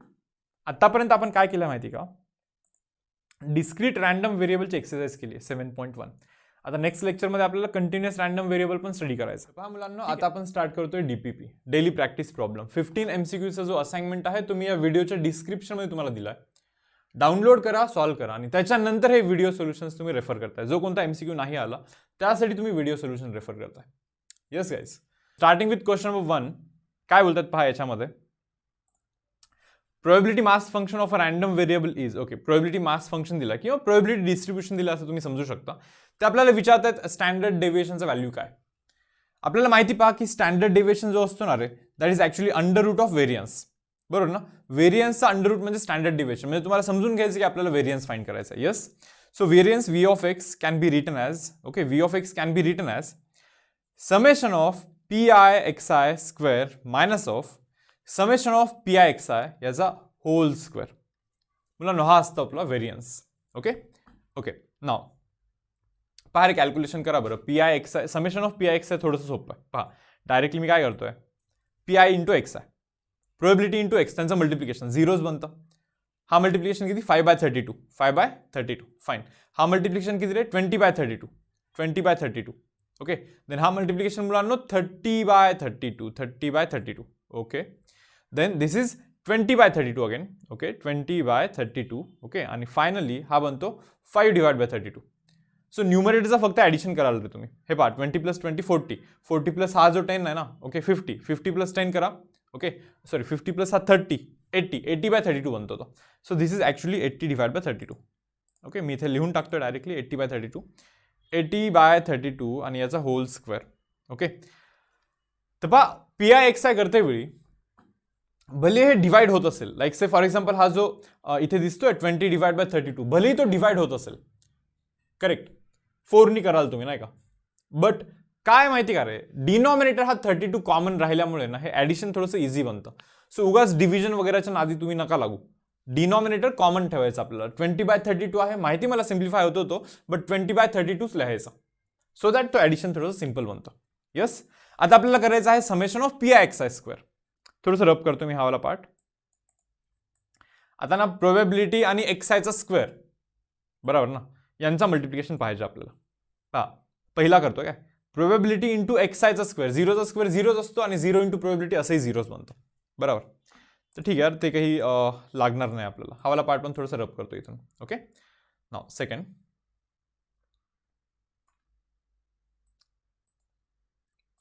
आतापर्यंत आपण काय केलं माहिती का, डिस्क्रीट रँडम व्हेरिएबलची एक्सरसाइज केली आहे 7.1. आता नेक्स्ट लेक्चरमध्ये आपल्याला कंटिन्युअस रँडम व्हेरिएबल पण स्टडी करायचं. पहा मुलांनो, आता आपण स्टार्ट करतोय डीपीपी, डेली प्रॅक्टिस प्रॉब्लेम. 15 MCQचा जो असाइनमेंट आहे तो मी या व्हिडिओच्या डिस्क्रिप्शनमध्ये तुम्हाला दिला आहे. डाउनलोड करा, सॉल्व्ह करा आणि त्याच्यानंतर हे व्हिडिओ सोल्युशन्स तुम्ही रेफर करताय. जो कोणता MCQ नाही आला त्यासाठी तुम्ही व्हिडिओ सोल्युशन रेफर करताय. Yes guys. Starting with question number 1. काय बोलतात पहा याच्यामध्ये, probability mass function of a random variable is. Okay, probability mass function दिला किंवा प्रोबॅबिलिटी डिस्ट्रीब्युशन दिला असं तुम्ही समजू शकता. ते आपल्याला विचारतात स्टँडर्ड डेव्हिएशनचा व्हॅल्यू काय. आपल्याला माहिती पहा की स्टँडर्ड डेव्हिएशन जो असतो ना रे, that is actually under root of variance. बरोबर ना. व्हेरियन्सचा अंडर रूट म्हणजे स्टँडर्ड डेव्हिएशन, म्हणजे तुम्हाला समजून घ्यायचं की आपल्याला व्हेरियन्स फाइंड करायचा आहे. Yes. So variance V of x can be written as, okay, V of x can be written as summation of P I X I square minus of summation of P I X I याचा होल स्क्वेअर. मुलांनो हा असतो आपला व्हेरियन्स. Okay okay. नाव पहा रे, कॅल्क्युलेशन करा बरं. P I X I, summation of P I X I थोडंसं सोपं आहे. पहा डायरेक्टली मी काय करतोय, P I into X I, probability into x, त्यांचं मल्टिप्लिकेशन 0च बनतं. हा मल्टिप्लिकेशन किती 5/32, 5/32 फाईन. हा मल्टिप्लिकेशन किती रे 20/32, 20/32. ओके. देन हा मल्टिप्लिकेशन मुलांनो 30/32, 30/32. Okay. Then this is 20/32 again. Okay, 20/32. Okay. आणि फायनली हा बनतो 5/32. सो न्यूमरेटरचा फक्त ॲडिशन कराल रे तुम्ही. हे पहा 20 + 20 40, 40 प्लस हा जो 10 आहे ना, ओके 50, 50 + 10 करा. ओके सॉरी 50 प्लस हा 30, 80, 80/32 बनतो तो. So this is actually 80/32. Okay, मी इथे लिहून टाकतो डायरेक्टली 80/32, 80/32 आणि याचा होल स्क्वेअर. ओके. तर पहा पी आय एक्स आय करते वेळी भले हे डिवाइड होत असेल, लाईक से फॉर एक्झाम्पल हा जो इथे दिसतोय 20/32, भलेही तो डिवाइड होत असेल, करेक्ट, 4नी कराल तुम्ही नाही का, बट काय माहिती का रे, डिनॉमिनेटर हा 32 कॉमन राहिल्यामुळे ना हे ऍडिशन थोडंसं इझी बनतं. सो उगाच डिव्हिजन वगैरेच्या नादी तुम्ही नका लागू. डिनॉमिनेटर कॉमन ठेवायचं आपल्याला. 20/32 आहे माहिती, मला सिम्प्लिफाय होतो तो, बट 20/32 लिहायचा, सो दॅट तो ऍडिशन थोडंसं सिम्पल बनतं. यस. आता आपल्याला करायचं आहे summation of P I X I square. थोडंसं रब करतो मी हा वाला पार्ट. आता ना प्रोबॅबिलिटी आणि एक्स आयचा स्क्वेअर, बरोबर ना, यांचा मल्टिप्लिकेशन पाहिजे आपल्याला. हा पहिला करतो काय, प्रोबॅबिलिटी इंटू एक्स आयचा स्क्वेअर. झिरोचा स्क्वेअर झिरोच असतो आणि 0 इंटू प्रोबॅबिलिटी असंही झिरोच बनतो, बरोबर. तर ठीक आहे यार, ते काही लागणार नाही आपल्याला. हा वाला पार्ट पण थोडंसं रब करतो इथून. ओके, नाव सेकंड.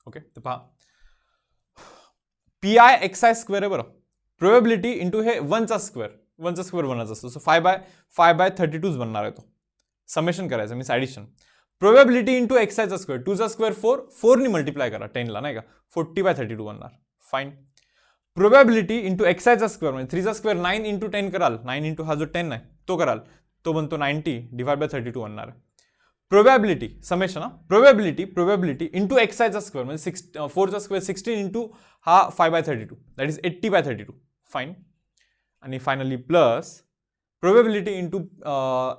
ओके, तर पहा P I X I square आहे बरं. प्रोबॅबिलिटी इंटू हे 1चा स्क्वेअर. 1चा स्क्वेअर 1च असतो, सो 5/32 बनणार आहे तो. समेशन करायचं means addition. Probability into x आयचा स्क्वेअर. 2चा स्क्वेअर 4 नी मल्टिप्लाय करा 10ला, नाही का, 40/32 बनणार. फाईन. प्रोबॅबिलिटी इंटू एक्स आयचा स्क्वेअर म्हणजे 3चा स्क्वेअर 9 इंटू 10 कराल. 9 इंटू हा जो 10 आहे तो कराल, तो बनतो 90/32 बनणार आहे. Probability summation, probability into x आयचा स्क्वेअर म्हणजे 4चा स्क्वेअर 16 इंटू हा 5/32 दॅट इज 80/32. फाईन. आणि finally plus probability into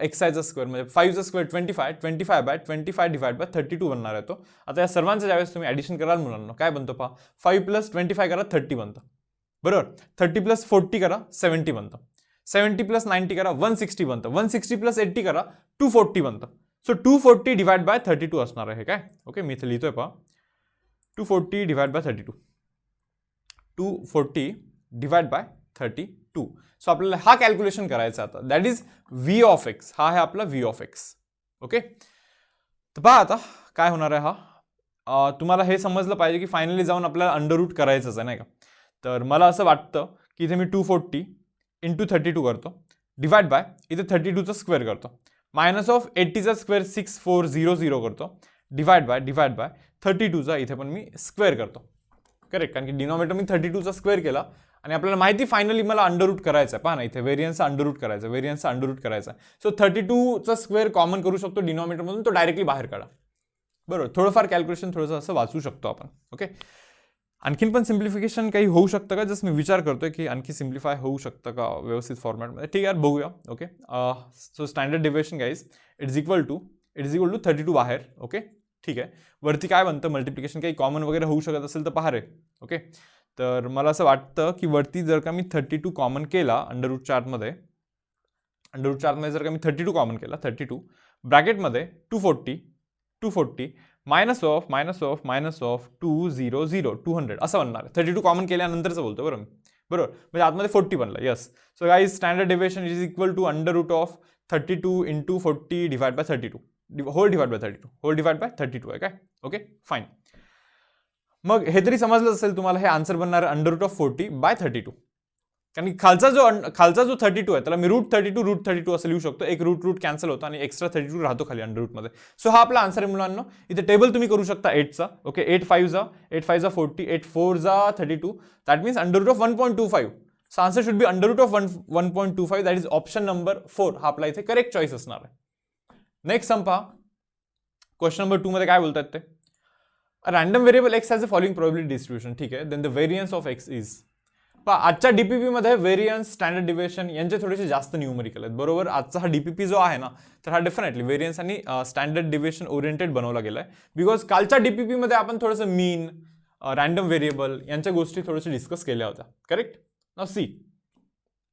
x आयचा स्क्वेअर म्हणजे 5चा स्क्वेअर 25/25/25 बनणार आहे तो. आता या सर्वांचं ज्यावेळेस तुम्ही ॲडिशन कराल मुलांना काय बनतो पहा, 5 + 25 करा 30 बनतं, बरोबर. 30 + 40 करा 70 बनतं. 70 + 90 करा 160 बनतं. 160 + 80 करा 240 बनतं. सो 240/32 असणार आहे काय. ओके, मी इथे लिहितोय पहा, 240/32. 240/32. सो आपल्याला हा कॅल्क्युलेशन करायचा आता, that is V of x. हा आहे आपला व्ही ऑफ एक्स. ओके, तर पहा आता काय होणार आहे हा. तुम्हाला हे समजलं पाहिजे की फायनली जाऊन आपल्याला अंडर रूट करायचंच आहे, नाही का. तर मला असं वाटतं की इथे मी 240 इंटू 32 करतो, डिवाइड बाय इथे 32चा स्क्वेअर करतो, मायनस ऑफ 80चा स्क्वेअर 6400 करतो, डिवाइड बाय 32चा इथे पण मी स्क्वेअर करतो. करेक्ट, कारण की डिनॉमिनेटर मी 32चा स्क्वेअर केला आणि आपल्याला माहिती फायनली मला अंडर रूट करायचं आहे. पहा ना, इथे व्हेरियन्सचा अंडर रूट करायचा, व्हेरियन्सचा अंडर रूट करायचा. सो 32चा स्क्वेअर कॉमन करू शकतो डिनॉमिनेटरमधून, तो डायरेक्टली बाहेर काढा. बरोबर, थोडंफार कॅल्क्युलेशन थोडंसं असं वाचू शकतो आपण. ओके, आणखीन पण सिम्प्लिफिकेशन काही होऊ शकतं का, जस्ट मी विचार करतोय की आणखी सिम्प्लिफाय होऊ शकतं का व्यवस्थित फॉर्मॅटमध्ये. ठीक आहे, बघूया. Okay, so standard deviation guys it's equal to 32 बाहेर. ओके, ठीक आहे. वरती काय बनतं मल्टिप्लिकेशन, काही कॉमन वगैरे होऊ शकत असेल तर पहा रे. ओके, तर मला असं वाटतं की वरती जर का मी 32 कॉमन केला अंडररूट चार्टमध्ये जर का मी 32 कॉमन केला, 32 ब्रॅकेटमध्ये 240 मायनस ऑफ 200 असं बनणार आहे. 32 कॉमन केल्यानंतरचं बोलतो बरं मी, बरोबर, म्हणजे आतमध्ये 40 बनला. Yes. So guys standard deviation is equal to under root of 32 into 40 divide by 32 whole divide by 32 आहे काय. Okay, fine. मग हे तरी समजलं असेल तुम्हाला, हे आन्सर बनणार आहे अंडररूट ऑफ 40/32. कारण की खालचा जो 32 आहे त्याला मी रूट 32 असं लिहू शकतो. एक रूट कॅन्सल होतो आणि एक्स्ट्रा 32 राहतो खाली अंडररूटमध्ये. सो हा आपला आन्सर आहे मुलांना. इथे टेबल तुम्ही करू शकता 8चा. ओके, 8 5 जा 40, 8 4 जा 32, that means under root of 1.25. So answer should B under root of 1.25, that is option number 4. हा आपला इथे करेक्ट चॉईस असणार आहे. नेक्स्ट सम पहा, क्वेश्चन नंबर 2 मध्ये काय बोलतात ते, random variable X has a following probability distribution. ठीक आहे, then the variance of X is. पहा आजच्या डीपीपी मध्ये व्हेरियन्स, स्टँडर्ड डिव्हिएशन यांचे थोडेसे जास्त न्यूमरिकल आहेत. बरोबर, आजचा हा डीपीपी जो आहे ना, तर हा डेफिनेटली व्हेरियन्स आणि स्टँडर्ड डिव्हिएशन ओरिएंटेड बनवला गेलाय. बिकॉज कालच्या डीपीपी मध्ये आपण थोडंसं मीन, रॅन्डम व्हेरिएबल यांच्या गोष्टी थोड्याशा डिस्कस केल्या होत्या. Correct. Now see,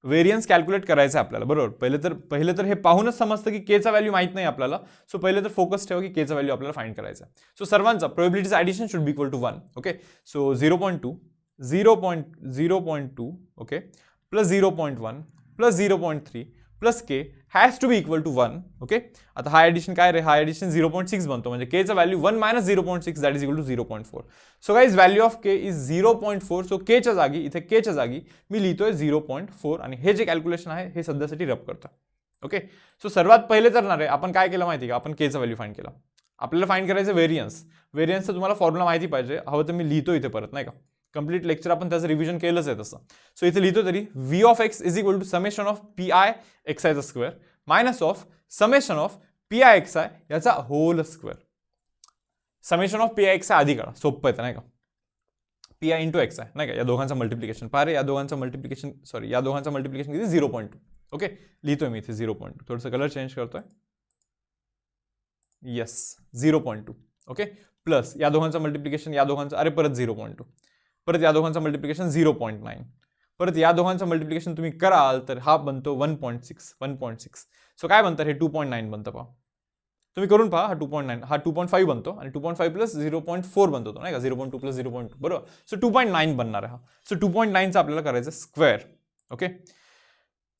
variance calculate करायचं आहे आपल्याला. बरोबर, पहिले तर हे पाहूनच समजतं की केचा व्हॅल्यू माहित नाही आपल्याला. सो पहिले तर फोकस ठेवा की केचा व्हॅल्यू आपल्याला फाइंड करायचा आहे. सो सर्वांचा प्रोबॅबिलिटीचं addition should be equal to 1. Okay, so 0.2 okay, plus 0.1 plus 0.3 plus K has to be equal to 1. Okay, आता हा ॲडिशन काय रे, हा ॲडिशन 0.6 बनतो, म्हणजे केचा value 1 minus 0.6 that is equal to 0.4. So guys value of K is 0.4. So केच्या जागी इथे केच्या जागी मी लिहितोय 0.4 आणि हे जे कॅल्क्युलेशन आहे हे सध्यासाठी रब करतं. ओके, सो सर्वात पहिले तर ना रे आपण काय केलं माहिती का, आपण केचा व्हॅल्यू फाइंड केला. आपल्याला फाइंड करायचं व्हेरियन्सचं तुम्हाला फॉर्म्युला माहिती पाहिजे, हवं तर मी लिहितो इथे परत, नाही का. कंप्लीट लेक्चर आपण त्याचं रिव्हिजन केलंच आहे तसं. सो इथे लिहितो तरी V of X is equal to summation of P I X आयचा square minus of summation of P I X I याचा whole square. Summation of P I X आहे आधी काढा, सोपं येतं नाही का. पी आय इंटू एक्स आहे नाही का, या दोघांचं मल्टिप्लिकेशन. पारे या दोघांचं मल्टिप्लिकेशन, सॉरी या दोघांचं मल्टिप्लिकेशन किती 0.2. ओके, लिहितोय मी इथे 0.2, थोडंसं कलर चेंज करतोय. येस 0.2. ओके, प्लस या दोघांचं मल्टिप्लिकेशन, या दोघांचं अरे परत 0.2, परत या दोघांचं मल्टिप्लिकेशन 0.9, परत या दोघांचं मल्टिप्लिकेशन तुम्ही कराल तर हा बनतो 1.6. सो काय बनतं हे 2.9 बनतं. पहा तुम्ही करून पहा, हा 2.9 हा 2.5 बनतो आणि 2.5 प्लस 0.4 बनतो तो नाही का, 0.2 प्लस 0.2 बरोबर. सो 2.9 बनणार आहे हा. सो 2.9चा आपल्याला करायचं स्क्वेअर. ओके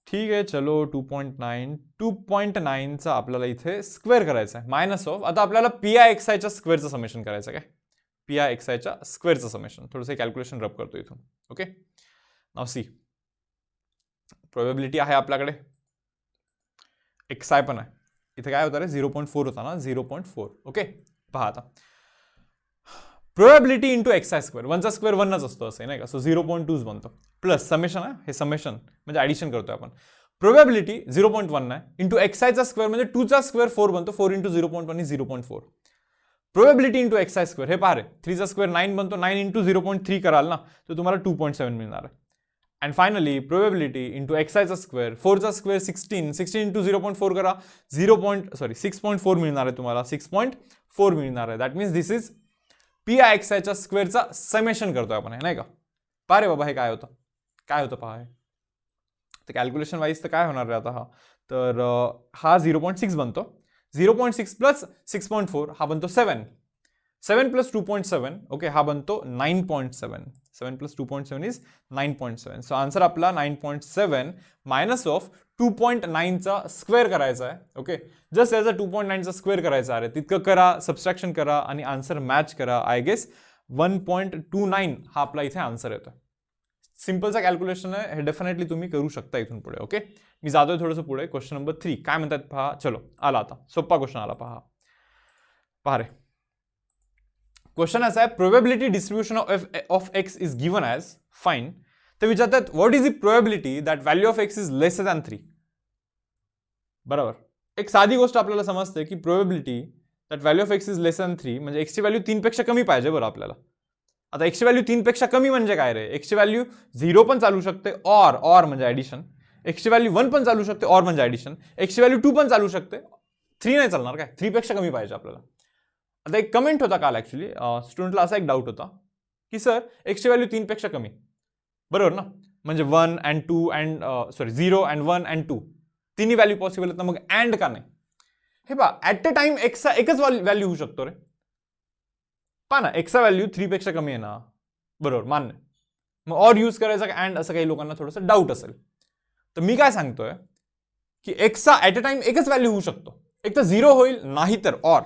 ठीक आहे, चलो 2.9चा आपल्याला इथे स्क्वेअर करायचा आहे मायनस ऑफ, आता आपल्याला पी आय एक्स आयच्या स्क्वेअरचं समेशन करायचं काय, पी आय एक्स आयच्या स्क्वेअरचं समेशन. थोडंसं कॅल्क्युलेशन रब करतो इथून. ओके नाव सी, प्रोबेबिलिटी आहे आपल्याकडे, एक्स आय पण आहे इथे. काय होतं रे 0.4 होता ना, 0.4. ओके पहा आता probability into X I square, 1चा स्क्वेअर 1च असतो असं नाही का. सो 0.2 बनतो प्लस समेशन आहे, हे समेशन म्हणजे ॲडिशन करतोय आपण. प्रोबेबिलिटी 0.1 आहे इंटू एक्स आयचा स्क्वेअर म्हणजे 2चा स्क्वेअर 4 बनतो, 4 into 0.1 is 0.4. Probability into X I square, हे पहा रे 3चा स्क्वेअर 9 बनतो, 9 इंटू 0.3 कराल ना तर तुम्हाला 2.7 मिळणार आहे. And finally probability into x आयचा स्क्वेअर, 4चा स्क्वेअर 16, 16 इंटू 0.4 करा 6.4 मिळणार आहे तुम्हाला, 6.4 मिळणार आहे. That means this is P I x आयच्या स्क्वेअरचा समेशन करतोय आपण हे नाही का. पहा रे बाबा हे काय होतं, काय होतं पहा हे. तर कॅल्क्युलेशन वाईज तर काय होणार आहे आता, हा तर हा 0.6 बनतो, 0.6 प्लस 6.4 हा बनतो 7, 7 प्लस 2.7 ओके हा बनतो 9.7, 7 प्लस 2.7 इज 9.7. सो आन्सर आपला 9.7 मायनस ऑफ 2.9चा स्क्वेअर करायचा आहे. ओके जस्ट याचा 2.9चा स्क्वेअर करायचा आहे, तितकं करा, सबस्ट्रॅक्शन करा आणि आन्सर मॅच करा. आय गेस 1.29 हा आपला इथे आन्सर येतो. सिम्पलचा कॅल्क्युलेशन आहे हे, डेफिनेटली तुम्ही करू शकता इथून पुढे. ओके मी जातोय थोडंसं पुढे. क्वेश्चन नंबर 3 काय म्हणतात पहा. चलो आला आता, सोपा क्वेश्चन आला पहा. पहा रे क्वेश्चन असा आहे, probability distribution of X is given as fine. तर विचारतात what is the probability that value of X is lesser than 3. बरोबर, एक साधी गोष्ट आपल्याला समजते की probability that value of X is lesser than 3 म्हणजे एक्सची व्हॅल्यू 3 पेक्षा कमी पाहिजे. बरं आपल्याला आता एक्सची व्हॅल्यू 3 पेक्षा कमी म्हणजे काय रे, एक्सची व्हॅल्यू 0 पण चालू शकते, ऑर म्हणजे ॲडिशन. एक्सची व्हॅल्यू 1 पण चालू शकते, ऑर म्हणजे ॲडिशन. एक्सची व्हॅल्यू 2 पण चालू शकते, 3 नाही चालणार काय, 3 पेक्षा कमी पाहिजे आपल्याला. आता एक कमेंट होता काल ॲक्च्युली, स्टुडंटला असा एक डाऊट होता की सर एक्सची व्हॅल्यू 3 पेक्षा कमी, बरोबर ना, म्हणजे 1 and 2 and 0 and 1 and 2 तिन्ही व्हॅल्यू पॉसिबल आहेत ना, मग अँड का नाही. हे पहा ॲट अ टाइम एक्सचा एकच व्हॅल्यू होऊ शकतो रे. पहा ना एक्सचा व्हॅल्यू 3 पेक्षा कमी आहे ना, बरोबर मान्य. मग ऑर यूज करायचा का अँड, असं काही लोकांना थोडंसं डाऊट असेल. तर मी काय सांगतोय की एक्सचा ॲट अ टाइम एकच व्हॅल्यू होऊ शकतो, एक तर 0 होईल नाही तर ऑर,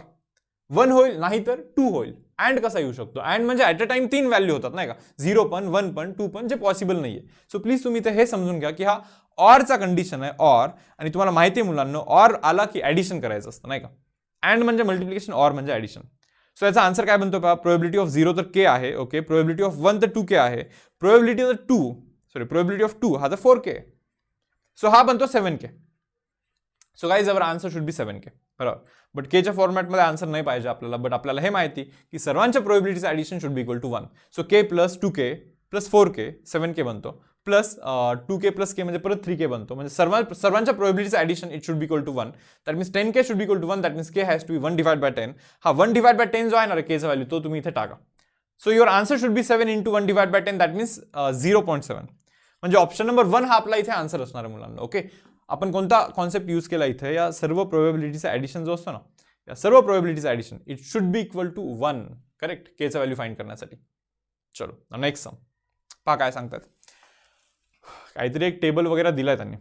1 होईल नाही तर 2 होईल. अँड कसा येऊ शकतो, अँड म्हणजे ॲट अ टाइम 3 व्हॅल्यू होतात नाही का, 0 पण 1 पण 2 पण, जे पॉसिबल नाहीये. सो प्लीज तुम्ही इथे हे समजून घ्या की हा ऑरचा कंडिशन आहे, ऑर. आणि तुम्हाला माहिती आहे मुलांना ऑर आला की ॲडिशन करायचं असतं नाही का. अँड म्हणजे मल्टिप्लिकेशन, ऑर म्हणजे ॲडिशन. सो याचा आन्सर काय बनतो पहा, प्रोबेबिलिटी ऑफ 0 तर के आहे. ओके प्रोबेबिलिटी ऑफ 1 तर 2k आहे, प्रोबेबिलिटी ऑफ 2 हा तर 4k. सो हा बनतो 7k. So guys our answer should B 7k. बरोबर, बट केच्या फॉर्मॅटमध्ये आन्सर नाही पाहिजे आपल्याला. बट आपल्याला हे माहिती की सर्वांच्या प्रोबेबिलिटीचं addition should be equal to 1. So k plus 2k plus 4k 7k बनतो, प्लस 2k प्लस k म्हणजे परत 3k बनतो, म्हणजे सर्वांच्या प्रोबेबिलिटीचं addition it should be equal to 1. That means 10k should be equal to 1. That means k has to be 1 divide by 10. हा 1 डिवाइड बाय 10 जो आहे ना केचा व्हॅल्यू तो तुम्ही इथे टाका. So your answer should B 7 into 1 divide by 10. That means 0.7. म्हणजे ऑप्शन नंबर 1 हा आपला इथे आन्सर असणार आहे मुलांना. ओके आपण कोणता कॉन्सेप्ट यूज केला इथे, या सर्व प्रोबेबिलिटीचं ॲडिशन जो असतो ना, या सर्व प्रोबेबिलिटीचं addition it should be equal to 1. Correct, केचा व्हॅल्यू फाइंड करण्यासाठी. चलो नेक्स्ट सम पहा काय सांगतात. काहीतरी एक टेबल वगैरे दिलाय त्यांनी,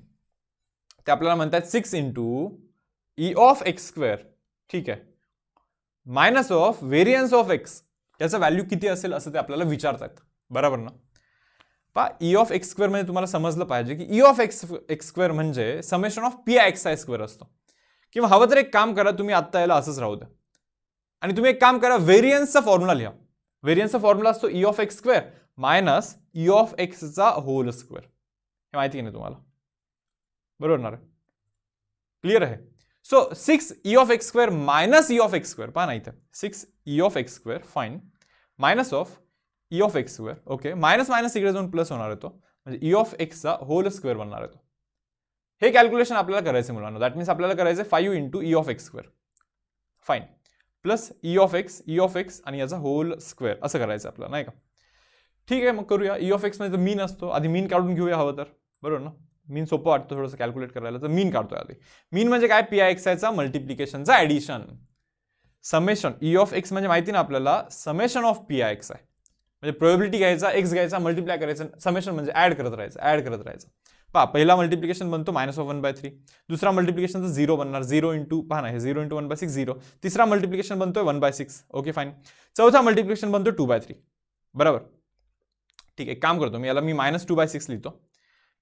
ते आपल्याला म्हणतात 6 into E of X square, ठीक आहे, minus of variance of x, त्याचं व्हॅल्यू किती असेल असं ते आपल्याला विचारतात. बरोबर ना. पहा ई ऑफ एक्स स्क्वेअर म्हणजे तुम्हाला समजलं पाहिजे की ई ऑफ एक्स स्क्वेअर म्हणजे summation of P I X I square असतो. किंवा हवं तर एक काम करा, तुम्ही आत्ता याला असंच राहू द्या आणि तुम्ही एक काम करा, व्हेरियन्सचा फॉर्म्युला लिहा. व्हेरियन्सचा फॉर्म्युला असतो E of X square minus E of एक्सचा होल स्क्वेअर. हे माहिती आहे ना तुम्हाला, बरोबर ना रे, क्लिअर आहे. So 6 of X square minus of X square, पहा ना इथे 6 of X square fine minus of of X square. Okay, minus minus इकडे जाऊन प्लस होणार आहे तो, म्हणजे ऑफ एक्सचा होल स्क्वेअर बनणार आहे तो. हे कॅल्क्युलेशन आपल्याला करायचं मुलांना. दॅट मीन्स आपल्याला करायचं 5 into of X square fine plus of X आणि याचा होल स्क्वेअर असं करायचं आपल्याला, नाही का. ठीक आहे, मग करूया. ऑफ एक्स मध्ये मीन असतो, आधी मीन काढून घेऊया हवं तर, बरोबर ना. मीन सोपं वाटतं थोडंसं कॅल्क्युलेट करायला, तर मीन काढतोय आधी. मीन म्हणजे काय, पी आय एक्स आयचा मल्टिप्लिकेशनचा ॲडिशन. समेशन ऑफ एक्स म्हणजे माहिती ना आपल्याला, summation of P I X आहे. म्हणजे प्रोबेबिलिटी घ्यायचा, एक्स घ्यायचा, मल्टिप्लाय करायचं, समेशन म्हणजे ऍड करत राहायचं. पहा, पहिला मल्टिप्लिकेशन बनतो -1/3, दुसरा मल्टिप्लिकेशन 0 बनणार, 0 इंटू, पहा ना हे 0 इंटू 1/6 0. तिसरा मल्टिप्लिकेशन बनतोय 1/6. Okay fine. चौथा मल्टिप्लिकेशन बनतो 2/3. बरोबर. ठीक आहे, काम करतो मी, याला मी -2/6 लिहितो,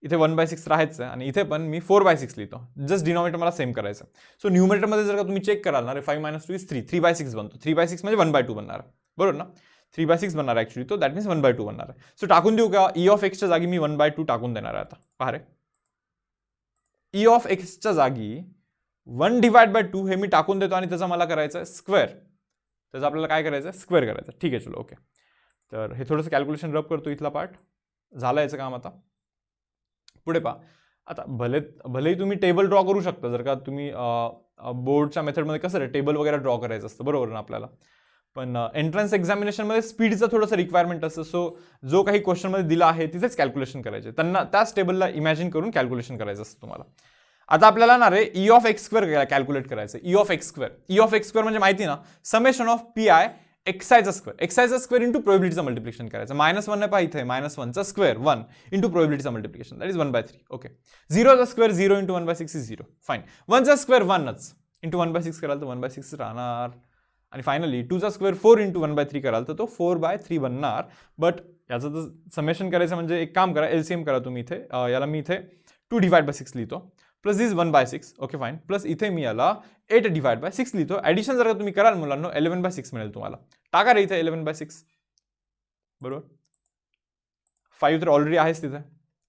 इथे 1/6 राहायचं आणि इथे पण मी 4/6 लिहितो. जस्ट डिनॉमिनेटर मला सेम करायचं. सो न्यूमरेटरमध्ये जर का तुम्ही चेक कराल ना, 5 - 2 is 3, 3/6 बनतो. 3/6 म्हणजे 1/2 बनणार, बरोबर ना. 3/6 बनणार ऍक्च्युली तो, दॅट मीन्स 1/2 बनणार आहे. सो टाकून देऊ का, ऑफ एक्सच्या जागी मी 1/2 टाकून देणार आहे आता. पहा रे, ऑफ एक्सच्या जागी 1/2 हे मी टाकून देतो आणि त्याचा मला करायचं स्क्वेअर. त्याचं आपल्याला काय करायचं, स्क्वेअर करायचं. ठीक आहे, चलो ओके. तर हे थोडंसं कॅल्क्युलेशन रब करतो, इथला पार्ट झाला याचं काम. आता पुढे पहा. आता भलेही तुम्ही टेबल ड्रॉ करू शकता, जर का तुम्ही बोर्डच्या मेथडमध्ये कसं रे टेबल वगैरे ड्रॉ करायचं असतं, बरोबर ना आपल्याला. पण एंट्रन्स एक्झामिनेशनमध्ये स्पीडचं थोडंसं रिक्वायरमेंट असतं. सो जो काही क्वेश्चनमध्ये दिला आहे तिथेच कॅल्क्युलेशन करायचे, त्यांना त्याच टेबलला इमॅजिन करून कॅल्क्युलेशन करायचं असतं तुम्हाला. आता आपल्याला ना रे ऑफ एक्स स्क्वेअर कॅल्क्युलेट करायचं. ऑफ एक्स स्क्वेअर म्हणजे माहिती ना, समेशन ऑफ पी आय एक्सायचा स्क्वेअर इंटू प्रोबेबिलिटीचं मल्टिप्लिकेशन करायचं. -1 नाही पहा इथे, -1चा स्क्वेअर 1 इंटू प्रोबेबिलिटीचं मल्टिप्लिकेशन, दॅट इज 1/3. ओके. 0चा स्क्वेअर 0 इंटू 1/6 इज 0 फाईन. 1चा स्क्वेअर 1च इंटू 1/6 कराल तर 1/6 राहणार. आणि फायनली 2चा स्क्वेअर 4 इंटू 1/3 कराल तर तो 4/3 बनणार. बट याचं तर समेशन करायचं म्हणजे एक काम करा, एलसीएम करा तुम्ही इथे. याला मी इथे 2/6 लिहितो प्लस दिस 1/6. Okay fine. प्लस इथे मी याला 8/6 लिहितो. ॲडिशन जर का तुम्ही कराल मुलांना 11/6 मिळेल तुम्हाला. टाका रे इथे 11/6, बरोबर. 5 तर ऑलरेडी आहेच तिथे,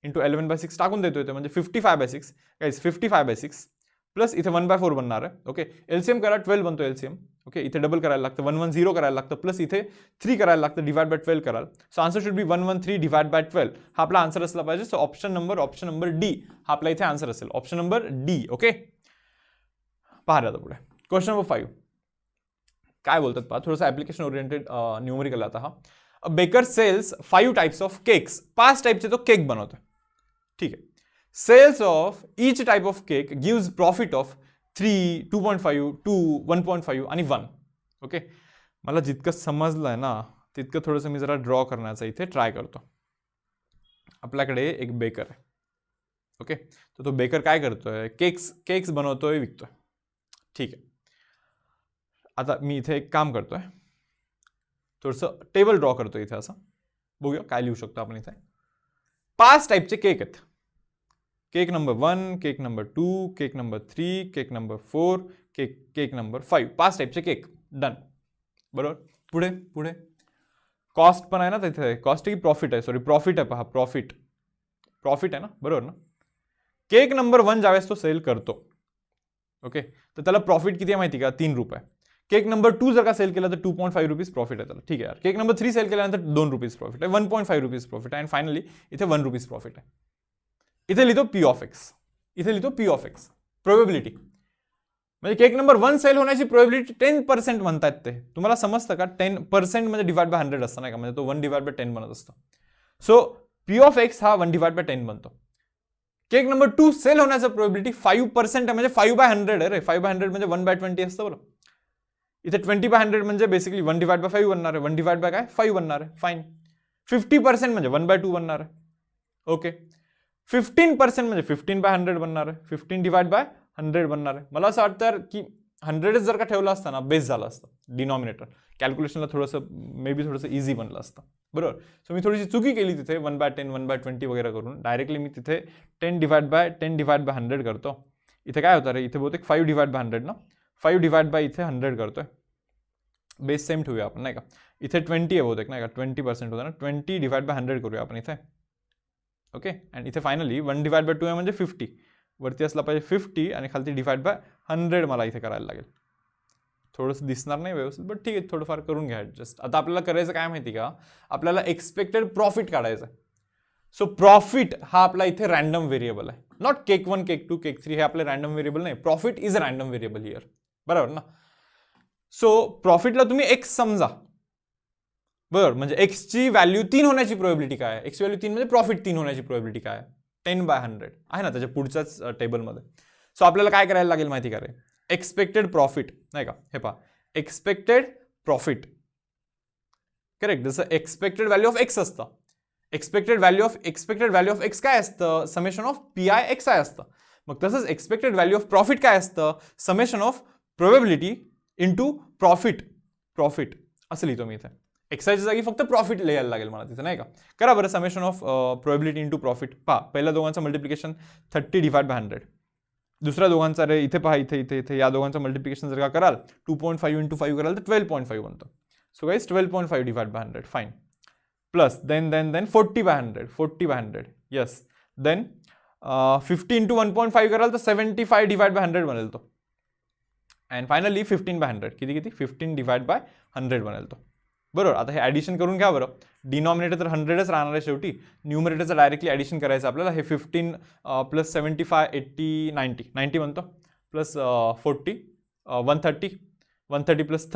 इंटू 11/6 टाकून देतो इथे, म्हणजे 55/6 गाईज, 55/6 प्लस इथे 1/4 बनणार आहे. ओके, एलसीएम करा, 12 बनतो एलसीएम. ओके, इथे डबल करायला लागतं, 110 करायला लागतं, प्लस इथे 3 करायला लागतं, /12 कराल. सो आन्सर शुड बी 113 /12. हा आपला आन्सर असला पाहिजे. सो ऑप्शन नंबर डी हा आपला इथे आन्सर असेल, ऑप्शन नंबर डी. ओके, पहा आता पुढे क्वेश्चन नंबर 5 काय बोलतात पहा, थोडंसं ऍप्लिकेशन ओरिएंटेड न्यूमरिकल आता हा. Baker sells 5 types of cakes, 5 टाइपचे तो केक बनवतो. ठीक आहे. Sales of each type of cake gives profit of 3, 2.5, 2, 1.5 आणि 1. ओके, मला जितकं समजलंय ना तितकं थोडंसं मी जरा ड्रॉ करण्याचा इथे ट्राय करतो. आपल्याकडे एक बेकर आहे. ओके, तर तो बेकर काय करतोय, केक्स बनवतोय, विकतोय. ठीक आहे. आता मी इथे एक काम करतोय, थोडंसं टेबल ड्रॉ करतोय इथे. असं बघूया काय लिहू शकतो आपण इथे. 5 टाइपचे केक आहेत. Cake number 1, cake number 2, cake number 3, cake number 4, cake number 5. 5 टाइपचे केक डन, बरोबर. पुढे कॉस्ट पण आहे ना तिथे. कॉस्ट की प्रॉफिट आहे, सॉरी प्रॉफिट आहे. पहा प्रॉफिट आहे ना, बरोबर ना. केक नंबर 1 ज्यावेळेस तो सेल करतो, ओके, तर त्याला प्रॉफिट किती आहे माहिती का, 3 रुपये. केक नंबर 2 जर का सेल केला तर 2.5 रुपीज प्रॉफिट आहे त्याला. ठीक आहे यार. केक नंबर 3 सेल केल्यानंतर 2 रुपीज प्रॉफिट आहे, 1.5 रुपीज प्रॉफिट आहे. आणि फायनली इथे 1 रुपीज प्रॉफिट आहे. इथे लिहितो पी ऑफ एक्स, प्रोबेबिलिटी. म्हणजे केक नंबर 1 सेल होण्याची प्रोबेबिलिटी 10% म्हणतात ते. तुम्हाला समजतं का, 10% म्हणजे डिवाइड बाय 100 असतं नाही का, म्हणजे तो 1/10 बनत असतो. सो पी ऑफ एक्स हा 1/10 बनतो. केक नंबर 2 सेल होण्याचं प्रोबेबिलिटी 5% आहे, म्हणजे 5/100 आहे रे. 5/100 म्हणजे 1/20 असतं बरं. इथे 20/100 म्हणजे बेसिकली 1/5 बनणार आहे. 1/5 बनणार आहे. फाईन. 50% म्हणजे 1/2 बनणार आहे. ओके, 15% म्हणजे 15/100 बनणार आहे. 15/100 बनणार आहे. मला असं वाटतं की 100 जर का ठेवलं असतं ना, बेस झालं असतं डिनॉमिनेटर. कॅल्क्युलेशनला थोडंसं मे बी थोडंसं इझी बनलं असतं, बरोबर. सो मी थोडीशी चुकी केली तिथे, 1/10, 1/20 वगैरे करून. डायरेक्टली मी तिथे 10/100 करतो. इथे काय होतं रे, इथे बहुतेक 5/100 ना, 5 इथे 100 करतोय. बेस सेम ठेवूया आपण नाही का. इथे 20 आहे बहुतेक नाही का, 20% होतं ना, 20/100 करूया आपण इथे. ओके, आणि इथे फायनली 1/2 आहे म्हणजे 50. वरती असला पाहिजे 50 आणि खालती डिवाइड बाय 100 मला इथे करायला लागेल. थोडंसं दिसणार नाही व्यवस्थित, बट ठीक आहे, थोडंफार करून घ्या ॲडजस्ट. आता आपल्याला करायचं काय माहिती का, आपल्याला एक्सपेक्टेड प्रॉफिट काढायचं आहे. सो प्रॉफिट हा आपला इथे रॅन्डम व्हेरिएबल आहे. नॉट केक 1, केक 2, केक 3 हे आपले रॅन्डम व्हेरिएबल नाही. Profit is a random variable here, बरोबर ना. सो प्रॉफिटला तुम्ही एक्स समजा, बरोबर. म्हणजे एक्सची व्हॅल्यू 3 होण्याची प्रोबॅबिलिटी काय आहे, एक्स व्हॅल्यू 3 म्हणजे प्रॉफिट 3 होण्याची प्रोबॅबिलिटी काय आहे, 10/100 आहे ना त्याच्या पुढच्याच टेबलमध्ये. सो आपल्याला काय करायला लागेल माहिती का रे, एक्सपेक्टेड प्रॉफिट नाही का, हे पहा एक्सपेक्टेड प्रॉफिट, करेक्ट. जसं एक्सपेक्टेड व्हॅल्यू ऑफ एक्स असतं, एक्सपेक्टेड व्हॅल्यू ऑफ एक्स काय असतं, समेशन ऑफ PI/XI असतं. मग तसंच एक्सपेक्टेड व्हॅल्यू ऑफ प्रॉफिट काय असतं, summation of probability into profit असं लिहितो मी इथे. एक्सायच्या जागी फक्त प्रॉफिट लिहायला लागेल मला तिथे, नाही का. करा बरं, summation of probability into profit. पहा पहिल्या दोघांचं मल्टिप्लिकेशन 30/100, दुसऱ्या दोघांचा रे इथे पहा, इथे या दोघांचं मल्टिप्लिकेशन जर का कराल 2.5 × 5 कराल तर 12.5 बनतं. So guys 12.5/100 fine. Plus then 40/100 yes. Then 50 × 1.5 कराल तर 75/100 बनेल तो. अँड फायनली 15/100 किती 15/100 बनेल तो, बरोबर. आता हे ॲडिशन करून घ्या बरं. डिनॉमिनेटर तर 100च राहणार आहे शेवटी. न्यूमरेटरचं डायरेक्टली ॲडिशन करायचं आपल्याला. हे 15 प्लस 75 80 90 बनतो, प्लस 40 130 130 प्लस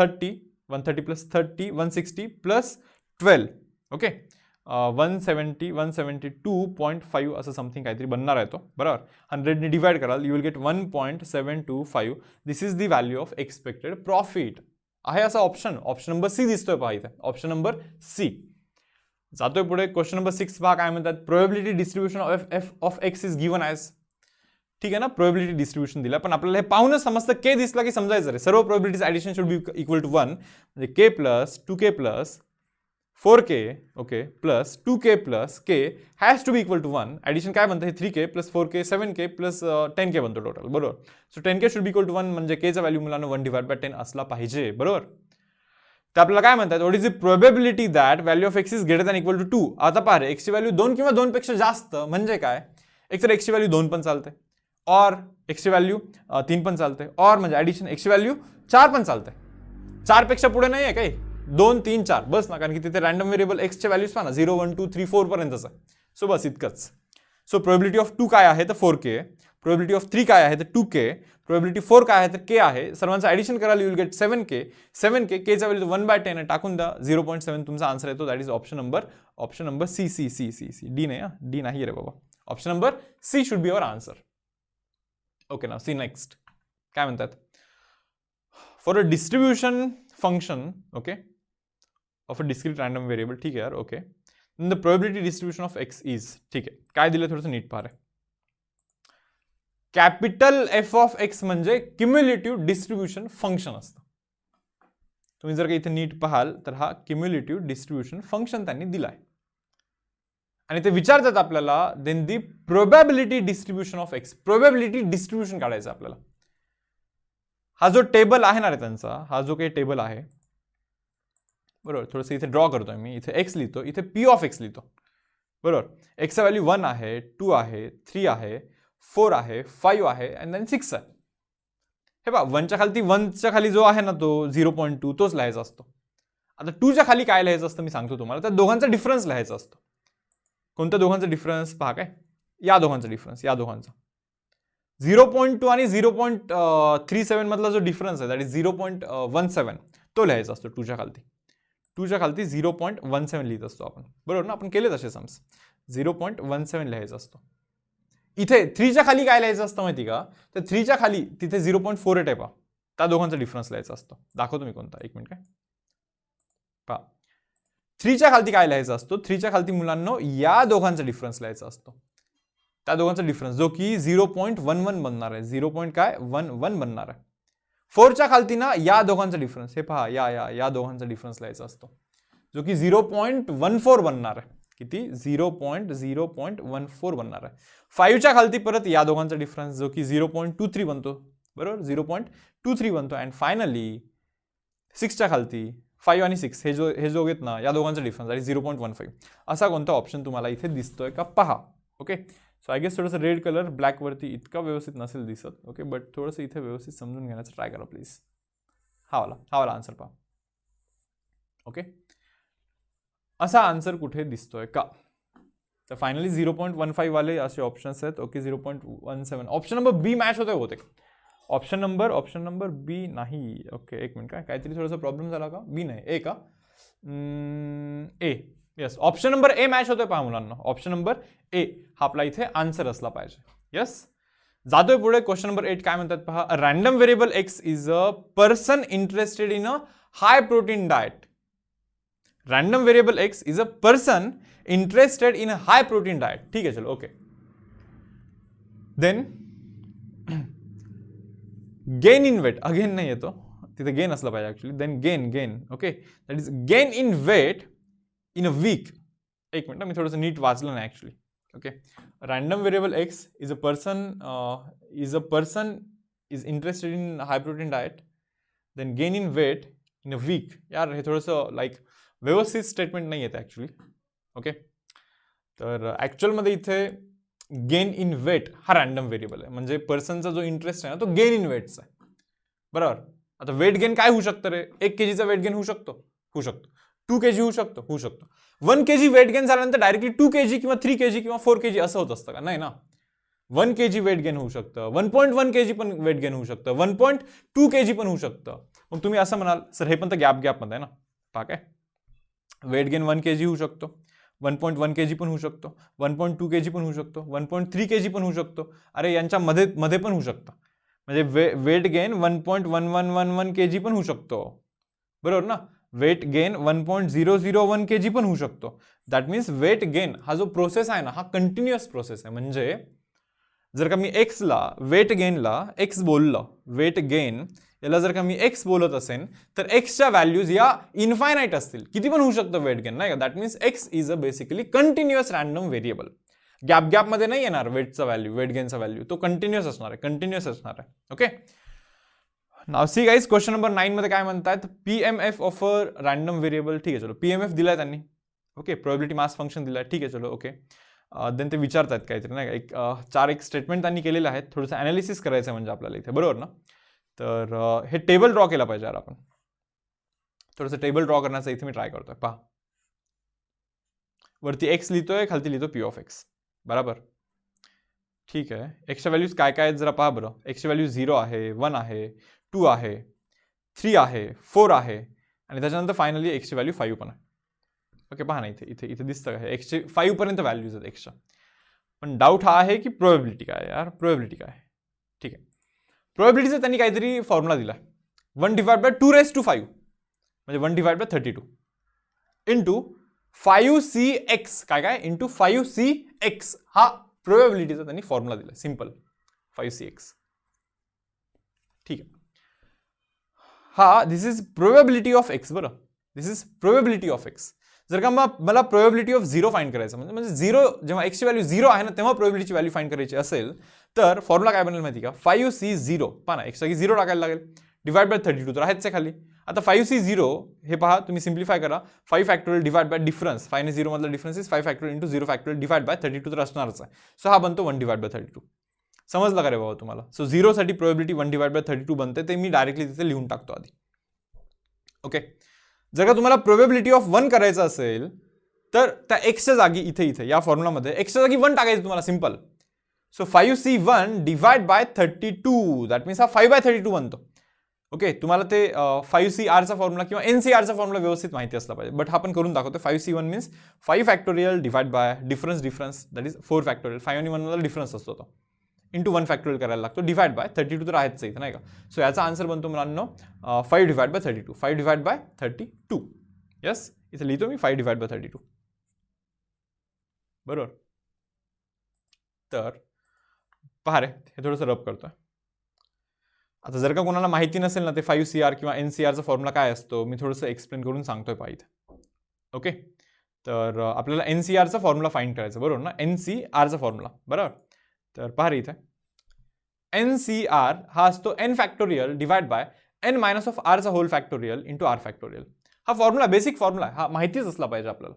30 160 प्लस 12 ओके 172.5 असं समथिंग काहीतरी बनणार आहे तो, बरोबर. 100ने डिवाइड कराल, you will gate 1.725. This is the value of expected profit. आहे असा ऑप्शन नंबर सी दिसतोय पहा इथे, ऑप्शन नंबर सी. जातोय पुढे. क्वेश्चन नंबर 6 पहा काय म्हणतात, probability distribution of X is given as. ठीक आहे ना, प्रोबॅबिलिटी डिस्ट्रीब्युशन दिला, पण आपल्याला हे पाहूनच समजतं के दिसला की समजायचं रे सर्व probabilities addition should be equal to 1. म्हणजे K plus 2k plus 4k okay plus 2k plus k has to be equal to 1. Addition काय बनतं, हे 3k plus 4k 7k plus 10k बनतो टोटल, बरोबर. So 10k should be equal to 1 म्हणजे केचा व्हॅल्यू मुलांना 1/10 असला पाहिजे, बरोबर. तर आपल्याला काय म्हणतात, what is the probability that value of X is greater than equal to 2. आता पहा रे, एक्सची व्हॅल्यू 2 किंवा 2 पेक्षा जास्त म्हणजे काय, एकतर एक्सची व्हॅल्यू 2 पण चालते, और एक्सची व्हॅल्यू 3 पण चालते, और म्हणजे ॲडिशन एक्सची व्हॅल्यू 4 पण चालते. 4 पेक्षा पुढे नाही आहे काही, 2 3 4 बस ना, कारण की तिथे रॅन्डम व्हेरिएबल एक्सचे व्हॅल्यूज पहा ना 0 1 2 3 4 पर्यंतच आहे. सो बस इतकंच. सो प्रोबॅबिलिटी ऑफ 2 काय आहे तर 4k, प्रोबॅबिलिटी ऑफ 3 काय आहे तर 2k, प्रोबॅबिलिटी 4 काय आहे तर k आहे. सर्वांचं ॲडिशन करायला यू विल गेट 7k केचा व्हॅल्यू 1/10 आहे, टाकून द्या 0.7 तुमचा आन्सर येतो. That is option number C. D नाही, डी नाही रे बाबा. Option number C should be our answer. Okay ना, सी नेक्स्ट. काय म्हणतात, for a distribution function okay of a discrete random variable. ठीक आहे यार, okay. The probability distribution of X is, ठीक आहे. काय दिलं थोडंसं नीट पहा रे. कॅपिटल एफ ऑफ एक्स म्हणजे क्युम्युलेटिव्ह डिस्ट्रीब्युशन फंक्शन असतं. तुम्ही जर का इथे नीट पाहाल तर हा क्युम्युलेटिव्ह डिस्ट्रीब्युशन फंक्शन त्यांनी दिलाय आणि ते विचारतात आपल्याला then the probability distribution of X. Probability distribution काढायचं आपल्याला. हा जो टेबल आहे ना रे त्यांचा, हा जो काही टेबल आहे, बरोबर. थोडंसं इथे ड्रॉ करतोय मी. इथे एक्स लिहितो, इथे पी ऑफ एक्स लिहितो, बरोबर. एक्सचा व्हॅल्यू 1 आहे, 2 आहे, 3 आहे, 4 आहे, 5 आहे अँड देन 6 आहे. हे पहा 1च्या खाली जो आहे ना तो 0.2 तोच लिहायचा असतो. आता 2च्या खाली काय लिहायचं असतं मी सांगतो तुम्हाला. त्या दोघांचा डिफरन्स लिहायचा असतो. कोणत्या दोघांचा डिफरन्स पहा, काय या दोघांचा डिफरन्स, या दोघांचा 0.2 आणि 0.37 मधला जो डिफरन्स आहे दॅट इज 0.17 तो लिहायचा असतो 2च्या खालती. 2च्या खालती 0.17 लिहित असतो आपण, बरोबर ना. आपण केले तसे सम्स. 0.17 लिहायचा असतो. इथे 3च्या खाली काय लिहायचं असतं माहिती का, तर 3च्या खाली तिथे 0.48 आहे पहा, त्या दोघांचा डिफरन्स लिहायचा असतो. दाखवतो मी कोणता, एक मिनिट. काय पहा 3च्या खालती काय लिहायचं असतो, 3च्या खालती मुलांना या दोघांचा डिफरन्स लिहायचा असतो. त्या दोघांचा डिफरन्स जो की 0.11 बनणार आहे, 0.11 बनणार आहे. 4च्या खालती ना या दोघांचा डिफरन्स, हे पहा या दोघांचा डिफरन्स लिहायचा असतो जो की 0.14 बनणार आहे. किती 0.14 बनणार आहे. 5च्या खालती परत या दोघांचा डिफरन्स जो की 0.23 बनतो, बरोबर. 0.23 बनतो. अँड फायनली 6च्या खालती 5 आणि 6 हे जो घेत ना या दोघांचा डिफरन्स आणि 0.15 असा कोणता ऑप्शन तुम्हाला इथे दिसतोय का पहा. ओके, सो आय गेस थोडंसं रेड कलर ब्लॅकवरती इतका व्यवस्थित नसेल दिसत. ओके, बट थोडंसं इथे व्यवस्थित समजून घेण्याचा ट्राय करा प्लीज. हा वाला आन्सर पहा. ओके, असा आन्सर कुठे दिसतोय का? तर फायनली 0.15 वाले असे ऑप्शन्स आहेत. ओके, 0.17. ऑप्शन नंबर बी मॅच होते होते. ऑप्शन नंबर बी नाही. ओके, एक मिनिट, काहीतरी थोडासा प्रॉब्लेम झाला का? बी नाही, ए का? A, yes, option number A match होतोय पहा मुलांना. ऑप्शन नंबर ए हा आपला इथे आन्सर असला पाहिजे. येस, जातोय पुढे. क्वेश्चन नंबर 8 काय म्हणतात पहा. A random variable X is a person interested in a high protein diet. Random variable X is a person interested in a high protein diet. ठीक है, चलो. Okay, then gain in weight, again नाही येतो तिथे, गेन असला पाहिजे actually. Then gain. Okay, that is gain in weight in a week. एक मिनिट, मी थोडंसं नीट वाचलं नाही actually. Okay, random variable X is a person is interested in high protein diet. Then gain in weight in a week. यार हे थोडंसं लाईक व्यवस्थित स्टेटमेंट नाही येते ऍक्च्युअली. ओके, तर ऍक्च्युअलमध्ये इथे गेन इन वेट हा रॅन्डम व्हेरिएबल आहे. म्हणजे पर्सनचा जो इंटरेस्ट आहे ना तो गेन इन वेटचा आहे. बरोबर. आता वेट गेन काय होऊ शकतं रे? 1 kgचा वेट गेन होऊ शकतो. 2 kg होऊ शकतो. 1 kg वेट गेन झाल्यानंतर डायरेक्टली 2 kg किंवा 3 kg किंवा 4 kg असं होत असतं का? नाही ना. 1 kg वेट गेन होऊ शकतं, 1.1 kg पण वेट गेन होऊ शकतं, 1.2 kg पण होऊ शकतं. मग तुम्ही असं म्हणाल सर हे पण तर गॅप मध्ये आहे ना. पहा काय, वेट गेन 1 kg होऊ शकतो, 1.1 kg पण होऊ शकतो, 1.2 kg पण होऊ शकतो, 1.3 kg पण होऊ शकतो. अरे यांच्या मध्ये पण होऊ शकतं. म्हणजे वेट गेन 1.1111 kg पण होऊ शकतो. बरोबर ना. वेट गेन 1.001 kg पण होऊ शकतो. दॅट मीन्स वेट गेन हा जो प्रोसेस आहे ना हा कंटिन्युअस प्रोसेस आहे. म्हणजे जर का मी एक्सला वेट गेनला एक्स बोललं, वेट गेन याला जर का मी एक्स बोलत असेल तर एक्सच्या व्हॅल्यूज या इन्फायनाइट असतील. किती पण होऊ शकतं वेट गेन, नाही का. That means x is a basically continuous random variable. Gap मध्ये नाही येणार वेटचा व्हॅल्यू, वेट गेनचा व्हॅल्यू. तो कंटिन्युअस असणार आहे. Okay, now C guys, question number 9 मध्ये काय म्हणतात. PMF of a random variable. ठीक आहे, चलो. पीएमएफ दिलाय त्यांनी. ओके, प्रोबॅबिलिटी मास फंक्शन दिलाय. ठीक आहे, चलो. ओके, देन ते विचारतात काहीतरी, नाही का. 4 स्टेटमेंट त्यांनी केलेले आहेत. थोडंसं अनालिसिस करायचं म्हणजे आपल्याला इथे. बरोबर ना. तर हे टेबल ड्रॉ केला पाहिजे यार आपण. थोडंसं टेबल ड्रॉ करण्याचा इथे मी ट्राय करतोय. पहा, वरती एक्स लिहितोय, खालती लिहितो पी ऑफ एक्स. बरोबर. ठीक आहे, एक्सच्या व्हॅल्यूज काय काय आहेत जरा पहा बरं. एक्सची व्हॅल्यू 0 आहे, 1 आहे, 2 आहे, 3 आहे, 4 आहे आणि त्याच्यानंतर फायनली एक्सची व्हॅल्यू 5 पण आहे. ओके, पहा ना इथे दिसतं का, एक्सचे 5 पर्यंत व्हॅल्यूज आहेत एक्सच्या. पण डाऊट हा आहे की प्रोबॅबिलिटी काय यार, प्रोबॅबिलिटी काय. ठीक आहे, प्रोबॅबिलिटीचा त्यांनी काहीतरी फॉर्म्युला दिला. 1/2⁵ म्हणजे 1/32 इंटू 5cx काय इंटू 5cx हा प्रोबॅबिलिटीचा त्यांनी फॉर्म्युला दिला. Simple 5cx. ठीक आहे, हा दिस इज प्रोबॅबिलिटी ऑफ एक्स. बरं, दिस इज प्रोबॅबिलिटी ऑफ एक्स. जर का मला प्रोबॅबिलिटी ऑफ 0 फाइंड करायचं म्हणजे 0 जेव्हा एक्सची व्हॅल्यू 0 आहे ना तेव्हा प्रोबॅबिलिटीची व्हॅल्यू फाइंड करायची असेल तर फॉर्म्युला काय बनेल माहिती का. 5c0 पहा ना, एक्स जागी 0 टाकायला लागेल, डिवाइड बाय 32 तर आहेच खाली. आता 5c0 हे पहा तुम्ही सिम्प्लिफाय करा. 5 फॅक्टोरियल डिवाइड बाय डिफरन्स, 5 आणि 0 मधला difference is 5 factorial into 0 factorial divide by 32 तर असणारच आहे. सो हा बनतो 1/32. समजलं का रे बाबा तुम्हाला. सो 0 साठी प्रोबॅबिलिटी 1/32 बनते, ते मी डायरेक्टली तिथे लिहून टाकतो आधी. ओके, जर का तुम्हाला प्रोबॅबिलिटी ऑफ 1 करायचं असेल तर त्या एक्सच्या जागी इथे या फॉर्म्युलामध्ये एक्सच्या जागी 1 टाकायचं तुम्हाला. Simple. So 5c1 divide by 32 that means हा 5/32 बनतो. ओके, तुम्हाला ते 5cr फॉर्म्युला किंवा NCR फॉर्म्युला व्यवस्थित माहिती असला पाहिजे, बट हा आपण करून दाखवतो. 5c1 means 5 factorial divide by difference that is 4 factorial. 5 आणि 1 मधला डिफरन्स असतो तो, इंटू 1 फॅक्टोरियल करायला लागतो, डिवाइड बाय 32 तर आहेच इथे, नाही का. सो याचा आन्सर बनतो मुलांनो 5 divide by 32. 5 divide by 32. Yes, इथे लिहितो मी 5 डिवाइड बाय 32. बरोबर. तर पहा रे, हे थोडंसं रब करतोय. आता जर का कोणाला माहिती नसेल ना ते 5cr किंवा NCRचा फॉर्म्युला काय असतो, मी थोडंसं एक्सप्लेन करून सांगतोय पहा इथे. ओके, तर आपल्याला NCRचा फॉर्म्युला फाइंड करायचा. बरोबर ना, NCRचा फॉर्म्युला. बरोबर. तर पहा रे, इथे NCR हा असतो n factorial divide by n minus of r चा whole factorial into r factorial. हा फॉर्म्युला बेसिक फॉर्म्युला आहे, हा माहितीच असला पाहिजे आपल्याला.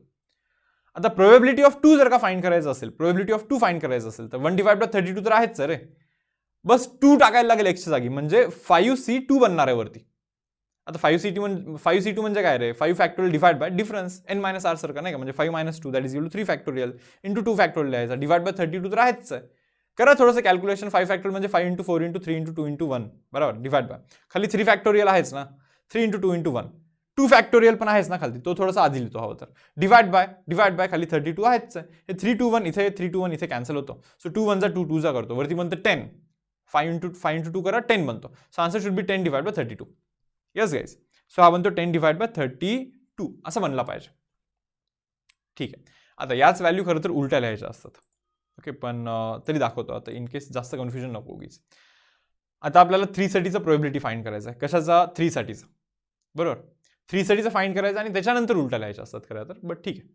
आता प्रोबेबिलिटी ऑफ 2 जर का फाइंड करायचं असेल, प्रोबेबिलिटी ऑफ 2 फाइंड करायचं असेल तर 1/32 तर आहेच रे, बस 2 टाकायला लागेल एक्सच्या जागी, म्हणजे 5c2 बनणार आहे वरती. आता 5c2 म्हणजे काय रे, 5 factorial divide by difference n - r सारखं नाही का, म्हणजे 5 - 2 that is equal to 3 factorial into 2 factorial लिहायचा, डिवाइड बाय 32 तर आहेच आहे. करा थोडंसं कॅल्क्युलेशन, 5 फॅक्टोरियल म्हणजे 5 × 4 × 3 × 2 × 1 बरोबर, डिवाइड बाय खाली 3 फॅक्टोरियल आहेच ना, 3 × 2 × 1, 2 फॅक्टोरियल पण आहेच ना खाली, तो थोडासा आधी लिहितो हवं तर, डिवाइड बाय खाली 32 आहेच आहे, हे 3 to 1 इथे, 3 to 1 इथे कॅन्सल होतो, सो 2 1 2 2 करतो, वरती बनतं 10, 5 × 2 करा 10 बनतो, so answer should B 10 divide by 32. Yes guys, so हा बनतो 10 डिवाइड बाय 32 असं बनला पाहिजे. ठीक आहे, आता याच व्हॅल्यू खरं तर उलट्या लिहायच्या असतात. ओके, पण तरी दाखवतो आता इन केस जास्त कन्फ्युजन नको उगीच. आता आपल्याला 3 साठीचं प्रोबेबिलिटी फाइंड करायचं आहे. कशाचा? 3 साठीचं, बरोबर. 3 साठीचं फाइंड करायचं आणि त्याच्यानंतर उलट्या लिहायच्या असतात खरं तर, बट ठीक आहे.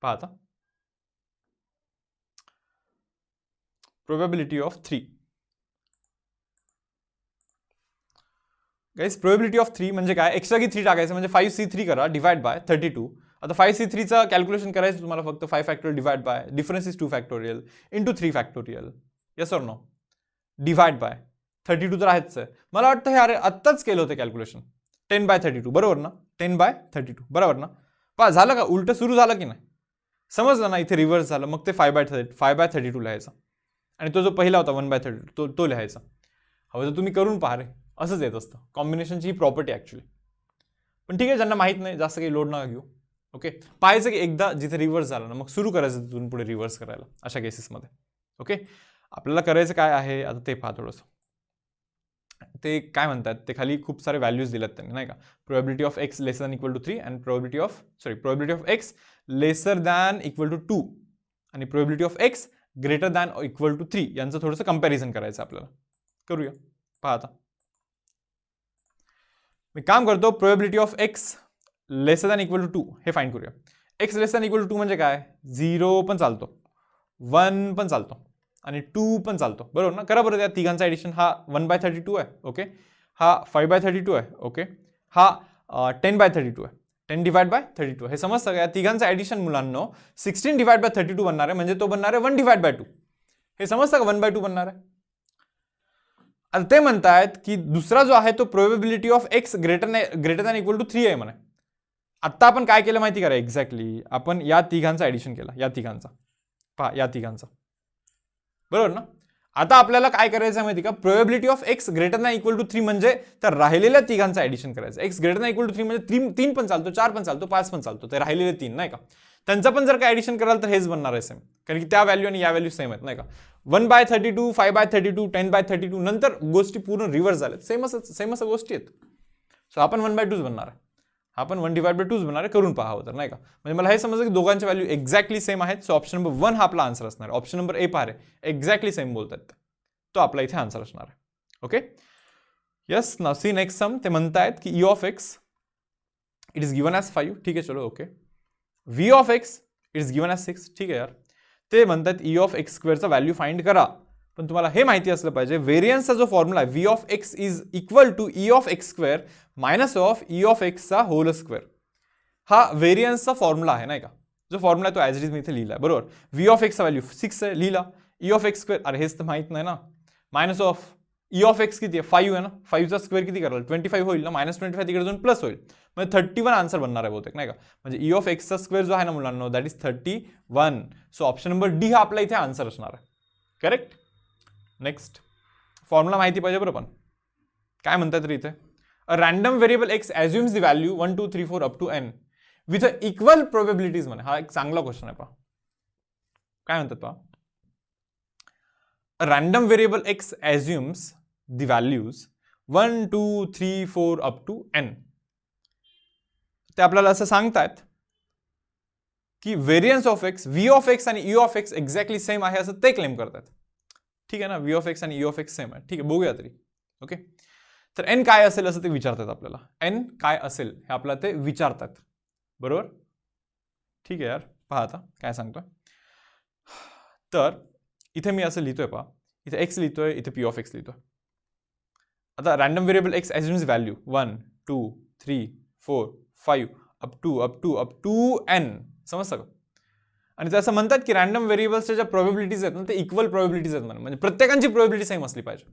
पहा आता probability of 3. Guys, probability of 3 म्हणजे काय, एक्स्ट्रा की 3 टाकायचं, म्हणजे 5c3 करा डिवाइड बाय 32. आता 5c3चा कॅल्क्युलेशन करायचं तुम्हाला फक्त 5 factorial divide by difference is 2 factorial into 3 factorial, yes or no, divide by 32 तर आहेच आहे. मला वाटतं हे अरे आत्ताच केलं होतं कॅल्क्युलेशन, 10/32 बरोबर ना, 10/32 बरोबर ना. पहा झालं का, उलट सुरू झालं की नाही, समजलं ना, इथे रिव्हर्स झालं, मग ते 5/32 लिहायचा आणि तो जो पहिला होता 1/32 तो लिहायचा. हवं तर तुम्ही करून पहा रे, असंच येत असतं, कॉम्बिनेशनची ही प्रॉपर्टी ॲक्च्युली. पण ठीक आहे, ज्यांना माहीत नाही जास्त काही लोड नका घेऊ. ओके, पाहायचं की एकदा जिथे रिव्हर्स झालं ना, मग सुरू करायचं तिथून पुढे रिव्हर्स करायला अशा केसेसमध्ये. ओके, आपल्याला करायचं काय आहे आता ते पहा थोडंसं. ते काय म्हणतात, ते खाली खूप सारे व्हॅल्यूज दिल्यात त्यांनी नाही का, probability of x lesser than equal to 3 and probability of x lesser than equal to 2 आणि probability of x greater than equal to 3 यांचं थोडंसं कंपॅरिझन करायचं आपल्याला. करूया, पहा आता मी काम करतो, probability of x lesser than equal to 2 हे फाइंड करूया. x lesser than equal to 2 म्हणजे काय, 0 पण चालतो, 1 पण चालतो आणि 2 पण चालतो, बरोबर ना. करा बरं, त्या तिघांचा ॲडिशन, हा 1/32 आहे, ओके, हा 5/32 आहे, ओके, हा 10/32 आहे, 10 डिवाइड बाय 32 हे समजतं का. या तिघांचं ॲडिशन मुलांना 16 डिवाइड बाय 32 बनणार आहे, म्हणजे तो बनणार आहे 1/2 हे समजतं का, 1/2 बनणार आहे. आता ते म्हणतायत की दुसरा जो आहे तो probability of x greater than equal to 3 आहे म्हणे. आत्ता आपण काय केलं माहिती करा, एक्झॅक्टली आपण या तिघांचं ॲडिशन केलं, या तिघांचा, पहा या तिघांचा, बरोबर ना. आता आपल्याला काय करायचं माहिती का, probability of x greater than equal to 3 म्हणजे तर राहिलेल्या तिघांचं ॲडिशन करायचं. x greater than equal to 3 म्हणजे 3 पण चालतो, 4 पण चालतो, 5 पण चालतो, ते राहिलेले 3 नाही का, त्यांचं पण जर काय ॲडिशन कराल तर हेच बनणार आहे सेम, कारण की त्या व्हॅल्यू आणि या व्हॅल्यू सेम आहेत नाही का. 1/32, 5/32, 10/32 नंतर गोष्टी पूर्ण रिव्हर्स झाल्यात, सेम असं गोष्टी आहेत. सो आपण 1/2 बनणार आहे, आपण 1/2 बनणार आहे, करून पाहावं तर नाही का. म्हणजे मला हे समजलं की दोघांच्या व्हॅल्यू एक्झॅक्टली सेम आहेत, सो ऑप्शन नंबर 1 हा आपला आन्सर असणार आहे. ऑप्शन नंबर ए पहा रे, एक्झॅक्टली सेम बोलतात, तो आपला इथे आन्सर असणार आहे. Okay, yes, now see next sum. ते म्हणतायत की E of X it is given as 5, ठीक आहे, चलो okay. V of X it is given as 6, ठीक आहे यार. ते म्हणतात ई ऑफ एक्स स्क्वेअरचा व्हॅल्यू फाइंड करा, पण तुम्हाला हे माहिती असलं पाहिजे व्हेरियन्सचा जो फॉर्म्युला आहे V of X is equal to E of X square minus of E of एक्सचा होल स्क्वेअर. हा व्हेरियन्सचा फॉर्म्युला आहे नाही का, जो फॉर्म्युला आहे तो ॲज इट इज मी इथे लिहिला आहे, बरोबर. व्ही ऑफ एक्सचा व्हॅल्यू 6 आहे, लिहिला. ई ऑफ एक्स स्क्वेअर, अरे हेच तर माहित नाही ना, minus of E of x किती आहे, 5 आहे ना, 5चा स्क्वेअर किती कराल, 25 होईल ना, -25 तिकडे जाऊन प्लस होईल, म्हणजे 31 आन्सर बनणार आहे बहुतेक नाही का. म्हणजे ई ऑफ एक्सचा स्क्वेअर जो आहे ना मुलांना that is 31. So option number D हा आपला इथे आन्सर असणार आहे, करेक्ट. नेक्स्ट, फॉर्म्युला माहिती पाहिजे बरं, पण काय म्हणतात रे इथे, a random variable X assumes the value 1 2 3 4 up to n with equal probabilities म्हणे. हा एक चांगला क्वेश्चन आहे, पहा काय म्हणतात पहा. A random variable x assumes the values 1 2 3 4 up to n. ते आपल्याला असं सांगतात की variance of X, V of X आणि E of X exactly same आहे असं ते क्लेम करतात, ठीक आहे ना. व्ही ऑफ एक्स आणि ई ऑफ एक्स सेम आहे, ठीक आहे, बघूया तरी. ओके, तर एन काय असेल असं ते विचारतात आपल्याला, एन काय असेल हे आपल्याला ते विचारतात, बरोबर. ठीक आहे यार, पहा आता काय सांगतोय. तर इथे मी असं लिहितोय पहा, इथे एक्स लिहितोय, इथे पी ऑफ एक्स लिहितोय. आता random variable X assumes value 1 2 3 4 5 up to n, समजतं का. आणि ते असं म्हणतात की रॅन्डम व्हेरिएबल्सच्या ज्या प्रोबॅबिलिटीज आहेत ना ते इक्वल प्रोबॅबिलिटीज आहेत म्हणजे प्रत्येकाची प्रोबॅबिलिटी सेम असली पाहिजे.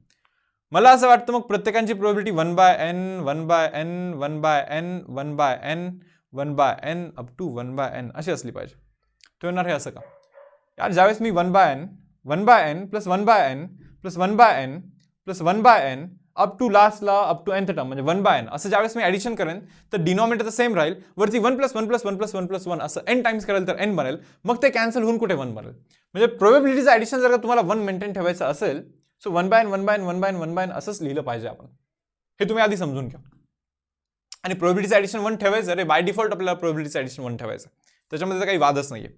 मला असं वाटतं मग प्रत्येकाची probability 1/n 1/n 1/n 1/n 1/n up to 1/n अशी असली पाहिजे. तो येणार हे असं का यार, ज्यावेळेस मी 1/n 1/n plus 1/n plus 1/n plus 1/n up to लास्टला अप टू nth टर्म म्हणजे 1/n असं ज्यावेळेस मी ॲडिशन करेन तर डिनॉमिनेटर तर सेम राहील, वरती 1 प्लस 1 प्लस 1 प्लस 1 प्लस 1 असं n टाइम्स करेल तर n बनेल, मग ते कॅन्सल होऊन कुठे 1 बनेल. म्हणजे प्रोबॅबिलिटीचं ॲडिशन जर का तुम्हाला 1 मेंटेन ठेवायचं असेल so 1/n 1/n 1/n 1/n असंच लिहिलं पाहिजे आपण. हे तुम्ही आधी समजून घ्या. आणि प्रोबॅबिलिटीचं ॲडिशन 1 ठेवायचं रे, बाय डिफॉल्ट आपल्याला प्रोबॅबिलिटीचं ॲडिशन 1 ठेवायचं, त्याच्यामध्ये तर काही वादच नाहीये.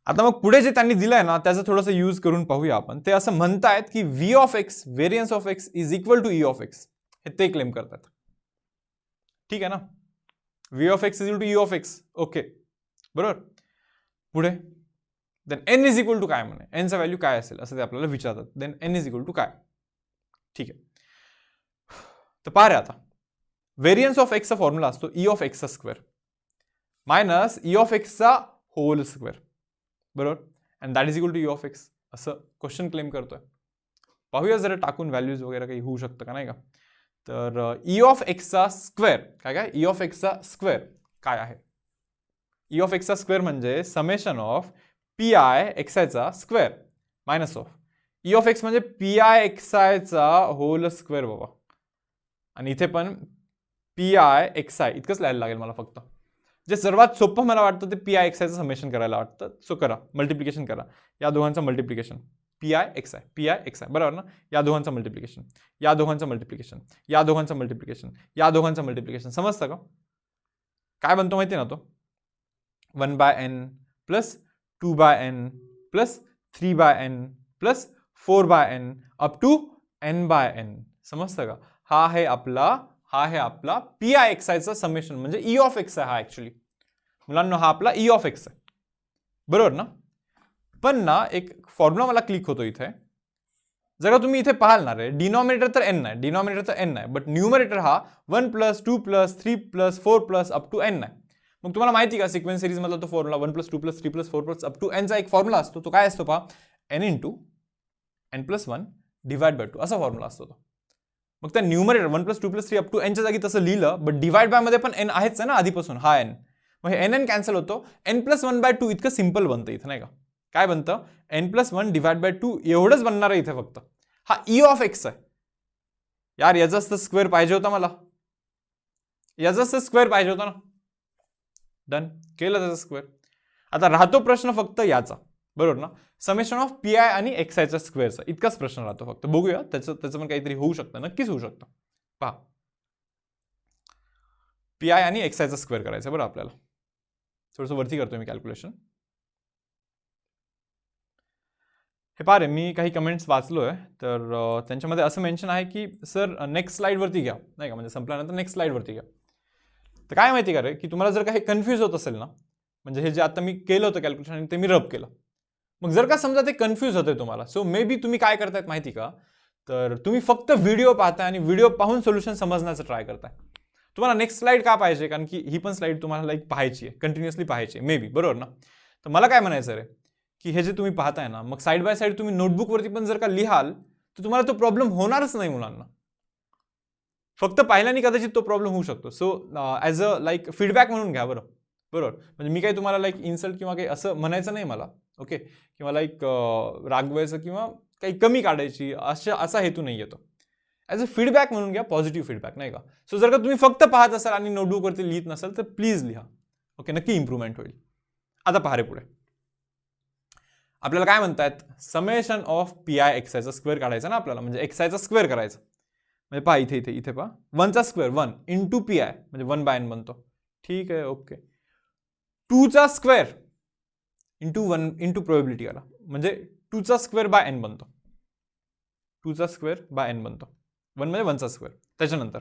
आता मग पुढे जे त्यांनी दिलंय ना त्याचं थोडंसं यूज करून पाहूया आपण. ते असं म्हणतायत की v of X variance of X is equal to e of X, हे ते क्लेम करतात. ठीक आहे ना, v of X is equal to e of X. Okay बरोबर. पुढे then n is equal to काय म्हणे, n चा व्हॅल्यू काय असेल असं ते आपल्याला विचारतात. Then n is equal to काय. ठीक आहे, तर पहा रे आता व्हेरियन्स ऑफ एक्सचा फॉर्म्युला असतो e ऑफ एक्सचा स्क्वेअर मायनस e ऑफ एक्सचा होल स्क्वेअर, बरोबर. And that is equal to e of X असं क्वेश्चन क्लेम करतोय. पाहूया जरा टाकून व्हॅल्यूज वगैरे काही होऊ शकतं का नाही का. तर e ऑफ एक्सचा स्क्वेअर काय काय, e ऑफ एक्सचा स्क्वेअर काय आहे. e ऑफ एक्सचा स्क्वेअर म्हणजे summation of P I X आयचा square minus of e of X म्हणजे पी आय एक्स आयचा होल स्क्वेअर बाबा. आणि इथे पण पी आय एक्स आय इतकंच लिहायला लागेल मला फक्त. जे सर्वात सोपं मला वाटतं ते पी आय एक्स आयचं समेशन करायला वाटतं. सो करा, मल्टिप्लिकेशन करा या दोघांचं multiplication, P I X I P I X I बरोबर ना. या दोघांचं मल्टिप्लिकेशन, या दोघांचं मल्टिप्लिकेशन, या दोघांचं मल्टिप्लिकेशन, या दोघांचं मल्टिप्लिकेशन. समजतं का काय बनतो माहिती ना तो 1/n plus 2/n plus 3/n plus 4/n up to n/n. समजतं का. हा आहे आपला पी आय एक्स आयचा समेशन म्हणजे e ऑफ एक्स आहे. हा ऍक्च्युली मुलांना हा आपला e ऑफ एक्स आहे बरोबर ना. पण ना एक फॉर्म्युला मला क्लिक होतो इथे. जर का तुम्ही इथे पाहाल ना रे, डिनॉमिनेटर तर n आहे, डिनॉमिनेटर तर n आहे, बट न्यूमरेटर हा 1 plus 2 plus 3 plus 4 plus up to n आहे. मग तुम्हाला माहिती का सिक्वेन्स सिरीज मधला तो formula 1 plus 2 plus 3 plus 4 plus up to n चा एक फॉर्म्युला असतो. तो काय असतो पहा, n into n plus 1 divide by 2 असा फॉर्म्युला असतो तो. मग त्या numerator 1 plus 2 plus 3 up to n च्या जागी तसं लिहिलं, बट डिवाइड बाय मध्ये पण n आहेच आहे ना आधीपासून, हा n. मग हे n कॅन्सल होतो, n प्लस 1/2 इतकं सिंपल बनतं इथं नाही का. काय बनतं, n प्लस 1 डिवाइड बाय 2 एवढंच बनणार आहे इथे फक्त. हा e ऑफ एक्स आहे यार, याचाच तर स्क्वेअर पाहिजे होता मला, याचाच तर स्क्वेअर पाहिजे होता ना. डन केलं त्याचा स्क्वेअर. आता राहतो प्रश्न फक्त याचा बरोबर ना, समेशन ऑफ पी आय आणि एक्स आयचा स्क्वेअरचा इतकाच प्रश्न राहतो फक्त. बघूया त्याचं पण काहीतरी होऊ शकतं, नक्कीच होऊ शकतं. पहा पी आय आणि एक्स आयचा स्क्वेअर करायचा बरं आपल्याला. थोडंसं वरती करतोय मी कॅल्क्युलेशन. हे पहा रे, मी काही कमेंट्स वाचलोय तर त्यांच्यामध्ये असं मेन्शन आहे की सर नेक्स्ट स्लाइडवरती घ्या नाही का, म्हणजे संपल्यानंतर नेक्स्ट स्लाइडवरती घ्या. तर काय माहिती का रे, की तुम्हाला जर काही कन्फ्यूज होत असेल ना, म्हणजे हे जे आता मी केलं होतं कॅल्क्युलेशन आणि ते मी रब केलं, मग जर का समजा ते कन्फ्यूज होते तुम्हाला, सो मे बी तुम्ही काय करतायत माहिती का, तर तुम्ही फक्त व्हिडिओ पाहताय आणि व्हिडिओ पाहून सोल्युशन समजण्याचं ट्राय करताय. तुम्हाला नेक्स्ट स्लाइड का पाहिजे, कारण की ही पण स्लाइड तुम्हाला लाईक पाहायची आहे, कंटिन्युअसली पाहायची आहे मे बी, बरोबर ना. तर मला काय म्हणायचं रे, की हे जे तुम्ही पाहताय ना, मग साईड बाय साईड तुम्ही नोटबुकवरती पण जर का लिहाल तर तुम्हाला तो प्रॉब्लेम होणारच नाही मुलांना. फक्त पाहिल्याने कदाचित तो प्रॉब्लेम होऊ शकतो. So as a like feedback म्हणून घ्या बरं, बरोबर. म्हणजे मी काही तुम्हाला लाईक इन्सल्ट किंवा काही असं म्हणायचं नाही मला, ओके, किंवा लाईक रागवायचं किंवा काही कमी काढायची असा हेतू नाही येतो. ॲज अ फीडबॅक म्हणून घ्या, पॉझिटिव्ह फीडबॅक नाही का. सो जर का तुम्ही फक्त पाहत असाल आणि नोटबुकवरती लिहित नसाल तर प्लीज लिहा, ओके, नक्की इम्प्रूव्हमेंट होईल. आता पहा रे पुढे आपल्याला काय म्हणतायत, summation of P I X आयचा स्क्वेअर काढायचा ना आपल्याला, म्हणजे एक्स आयचा स्क्वेअर करायचा. म्हणजे पहा इथे पहा 1चा स्क्वेअर 1 इंटू पी आय म्हणजे 1/n बनतो. ठीक आहे, ओके. 2चा स्क्वेअर इंटू 1 इंटू प्रोबेबिलिटी आला म्हणजे 2चा स्क्वेअर बाय n बनतो. 2चा स्क्वेअर बाय n बनतो. 1 म्हणजे 1चा स्क्वेअर. त्याच्यानंतर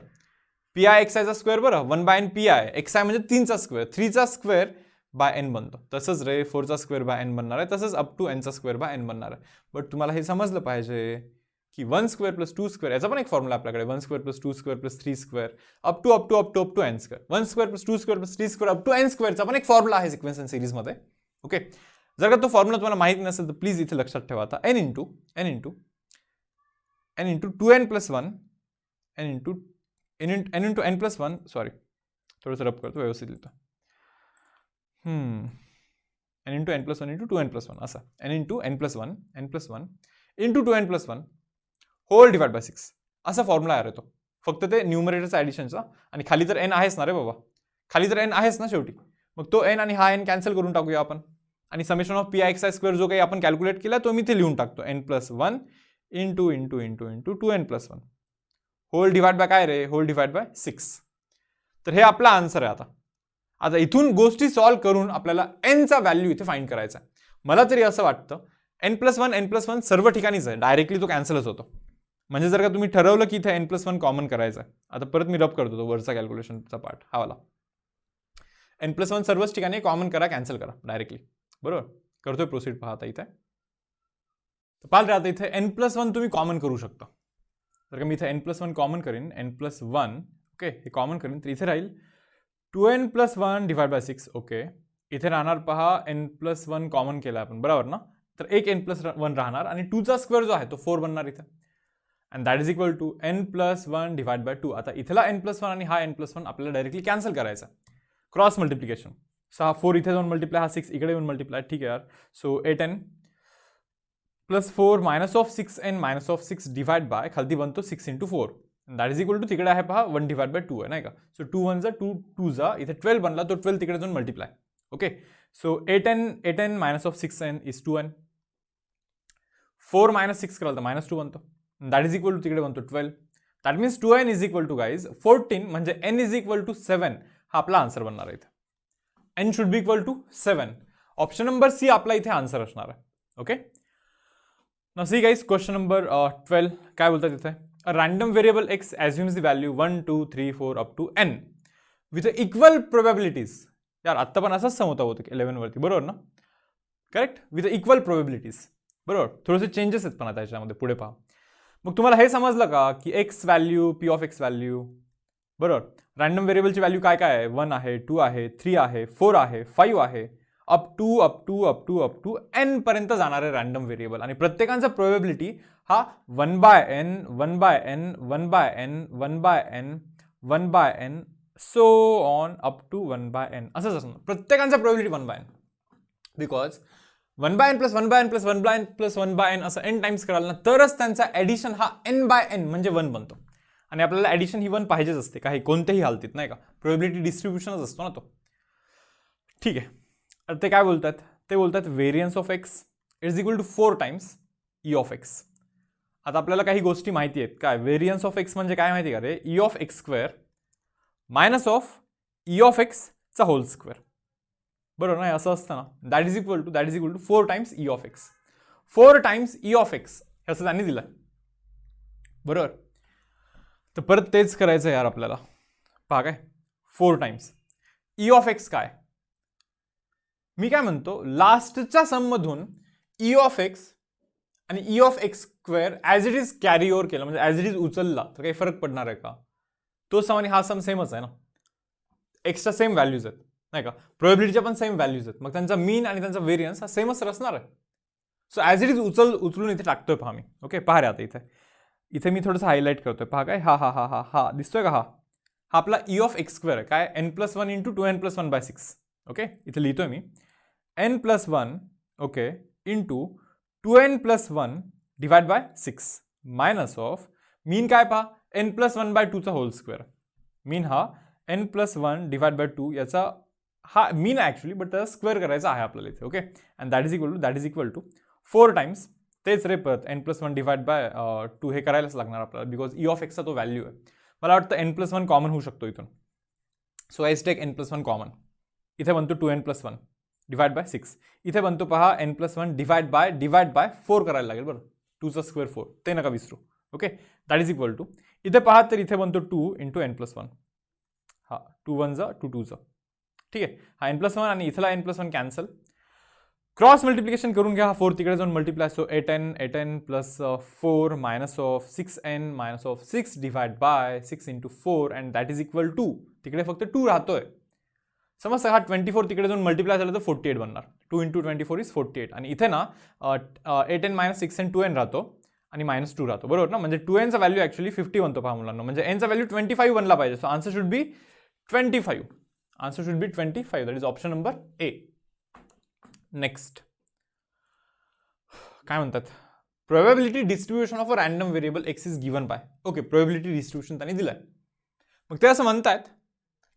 पी आय एक्स आयचा स्क्वेअर बरं 1/n P I X I म्हणजे 3चा स्क्वेअर, 3चा स्क्वेअर बाय n बनतो. तसंच रे 4चा स्क्वेअर बाय n बनणार आहे, तसंच अप टू nचा स्क्वेअर बाय n बनणार आहे. बट तुम्हाला हे समजलं पाहिजे की 1 स्क्वेअर प्लस 2 स्क्वेअर याचा पण एक फॉर्म्युला आपल्याकडे 1 square plus 2 square plus 3 square up to n square. 1 square plus 2 square plus 3 square up to n स्क्वेअरचा पण एक फॉर्म्युला आहे सिक्वेन्स अँड सिरीज मध्ये. ओके, जर का तो फॉर्म्युला तुम्हाला माहिती नसेल तर प्लीज इथे लक्षात ठेवा. आता n into 2n plus 1 n into n plus 1, sorry थोडंसं रब करतो, व्यवस्थित लिहितो. n into n plus 1 into 2n plus 1 असं n into n plus 1 into 2n plus 1 whole divide by 6 असा फॉर्म्युला आहे तो. फक्त ते न्यूमरेटरचा ॲडिशनचा, आणि खाली तर n आहेच ना रे बाबा, खाली तर n आहेच ना शेवटी. मग तो n आणि हा n कॅन्सल करून टाकूया आपण, आणि समेशन ऑफ pixi² जो काही आपण कॅल्क्युलेट केला तो मी ते लिहून टाकतो. n plus 1 into 2n plus 1 whole divide by काय रे, होल डिवाइड बाय 6. तर हे आपला आन्सर आहे. आता इथून गोष्टी सॉल्व्ह करून आपल्याला n चा व्हॅल्यू इथे फाइंड करायचा आहे. मला तरी असं वाटतं n प्लस 1 सर्व ठिकाणीच आहे, डायरेक्टली तो कॅन्सलच होतो. म्हणजे जर का तुम्ही ठरवलं की इथे n प्लस 1 कॉमन करायचं आहे, आता परत मी रब करतो तो वरचा कॅल्क्युलेशनचा पार्ट हा वाला. n प्लस 1 सर्वच ठिकाणी कॉमन करा, कॅन्सल करा डायरेक्टली. बरोबर, करतोय प्रोसीड. पहा आता इथे पाल रे, आता इथे n प्लस 1 तुम्ही कॉमन करू शकता. जर का मी इथे n प्लस 1 कॉमन करीन, n प्लस 1 ओके हे कॉमन करीन, तर इथे राहील 2n plus 1 divide by 6. Okay, इथे राहणार पहा n प्लस 1 कॉमन केला आपण, बरोबर ना, तर एक n प्लस 1 राहणार, आणि 2चा स्क्वेअर जो आहे तो 4 बनणार इथे, and that is equal to n plus 1 divide by 2. आता इथला n प्लस 1 आणि हा n प्लस 1 आपल्याला डायरेक्टली कॅन्सल करायचा, क्रॉस मल्टिप्लिकेशन. सो हा 4 इथे जाऊन मल्टिप्लाय, हा 6 इकडे येऊन मल्टिप्लाय. ठीक आहे यार. So 8n plus 4 minus of 6n minus of 6 divide by, खालती बनतो 6 into 4, that is equal to तिकडे आहे पहा 1 डिवाइड बाय 2 आहे नाही का. सो 2 1 जा 2 2 जा, इथे 12 बनला, तो 12 तिकडे जाऊन multiply. Okay, so 8n minus of 6n is 2n. 4 minus 6 कराल तर मायनस 2 बनतो, दॅट इज इक्वल टू तिकडे बनतो 12. That means 2n is equal to guys 14, म्हणजे n इज इक्वल टू 7 हा आपला आन्सर बनणार आहे इथे. n should be equal to 7. Option number C आपला इथे आन्सर असणार आहे. Okay, now see guys, question number 12 काय बोलतात इथे, a random variable x assumes the value 1 2 3 4 up to n with equal probabilities. यार आत्ता पण असंच समजता होतं 11 वरती, बरोबर ना, करेक्ट, विथ इक्वल प्रोबॅबिलिटीज. बरोबर, थोडेसे चेंजेस आहेत पण आता याच्यामध्ये, पुढे पहा. मग तुम्हाला हे समजलं का की x value, p of x value, बरोबर, रॅन्डम व्हेरिएबलची व्हॅल्यू काय काय आहे, 1 आहे, 2 आहे, 3 आहे, 4 आहे, 5 आहे, अप टू n पर्यंत जाणारे रॅन्डम व्हेरिएबल, आणि प्रत्येकाचा प्रोबॅबिलिटी हा 1 by n 1 by n 1 by n 1 by n 1 by n so on up to 1 by n असंच असणार. प्रत्येकाचा probability 1 by n, because 1 by n plus 1 by n plus 1 by n plus 1 by n असं n टाइम्स कराल ना, तरच त्यांचा ॲडिशन हा n बाय n म्हणजे 1 बनतो. आणि आपल्याला ॲडिशन ही 1 पाहिजेच असते, काही कोणत्याही हालतीत नाही का, प्रोबॅबिलिटी डिस्ट्रीब्युशनच असतो ना तो. ठीक आहे, ते काय बोलतात, ते बोलतात variance of X is equal to 4 times E of X. आता आपल्याला काही गोष्टी माहिती आहेत काय, व्हेरियन्स ऑफ एक्स म्हणजे काय माहिती का रे, E of X square minus of E of एक्सचा होल स्क्वेअर. बरोबर ना, असं असतं ना, that is equal to 4 times E of X. 4 times E of X हे असं त्यांनी दिलं, बरोबर. तर परत तेच करायचं यार आपल्याला, पहा काय 4 टाइम्स ई ऑफ एक्स काय, मी काय म्हणतो लास्टच्या सम मधून ई ऑफ एक्स आणि E of X square as it is carry over केलं, म्हणजे ॲज इट इज उचलला तर काही फरक पडणार आहे का, तो सम आणि हा सम सेमच आहे ना, एक्सच्या सेम व्हॅल्यूज आहेत नाही का, प्रोबॅबिलिटीच्या पण सेम व्हॅल्यूज आहेत, मग त्यांचा मीन आणि त्यांचा व्हेरियन्स हा सेमच असणार आहे. सो ॲज इट इज उचलून इथे टाकतोय पहा मी. ओके, पहा रे, आता इथे मी थोडंसं हायलाईट करतोय, पहा काय, हा हा हा हा हा दिसतोय का, हा आपला ई ऑफ एक्स स्क्वेअर आहे काय, n plus 1 into 2n plus 1 by 6. Okay, इथे लिहितोय मी n plus 1 okay into 2n plus 1 divide by 6 minus of mean काय पहा, n प्लस 1 बाय 2चा होल स्क्वेअर. मीन हा n प्लस 1 डिवाइड बाय 2 याचा हा मीन आहे ॲक्च्युली, बट त्याचा स्क्वेअर करायचा आहे आपल्याला इथे. Okay, and that is equal to 4 times तेच रे परत n प्लस 1 डिवाइड बाय 2 हे करायलाच लागणार आपल्याला, बिकॉज ई ऑफ एक्सचा तो व्हॅल्यू आहे. मला वाटतं n प्लस 1 कॉमन होऊ शकतो इथून. So I take n plus 1 common, इथे बनतो 2n प्लस 1 डिवाइड बाय 6, इथे बनतो पहा n प्लस 1 डिवाइड बाय 4 करायला लागेल, बरं 2चा स्क्वेअर 4, ते नका विसरू. Okay, that is equal to इथे पहा तर इथे बनतो 2 इंटू n प्लस 1, हा 2 1 जा 2 2 जा. ठीक आहे, हा n प्लस 1 आणि इथला n plus 1 cancel, cross multiplication करून घ्या, हा 4 तिकडे जाऊन multiply. So 8n plus 4 minus of 6n minus of 6 divide by 6 into 4 and that is equal to तिकडे फक्त 2 राहतोय. समजतं हा 24 तिकडे जाऊन मल्टिप्लाय झालं तर 48 बनणार. 2 × 24 इज 48. आणि इथे ना 8n - 6 and 2n राहतो आणि -2 राहतो, बरोबर ना. म्हणजे 2n चा व्हॅल्यू ॲक्च्युली 50 बनतो पहा मुलांना. म्हणजे n चा व्हॅल्यू 25 बनला पाहिजे. So answer should be 25. Answer should be 25. That is option number A. Next काय म्हणतात, probability distribution of a random variable X is given by. Okay, probability distribution त्यांनी दिलंय. मग ते असं म्हणतायत,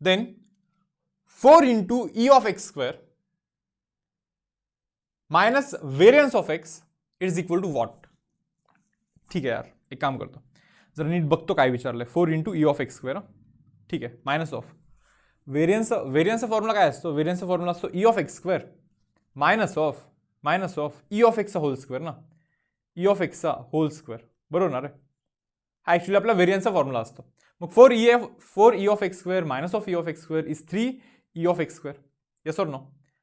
then 4 × e of x square minus variance of X is equal to what. ठीक आहे यार, एक काम करतो, जर नीट बघतो काय विचारलंय. 4 × e of x square, ठीक आहे, मायनस ऑफ व्हेरियन्सचा फॉर्म्युला काय असतो. व्हेरियन्सचा फॉर्म्युला असतो e of x square minus of e of x चा होल स्क्वेअर ना. e of x चा होल स्क्वेअर, बरोबर ना रे. हा ॲक्च्युली आपला व्हेरियन्सचा फॉर्म्युला असतो. मग 4e of x square minus of e of x square is 3e of x square. Yes or no.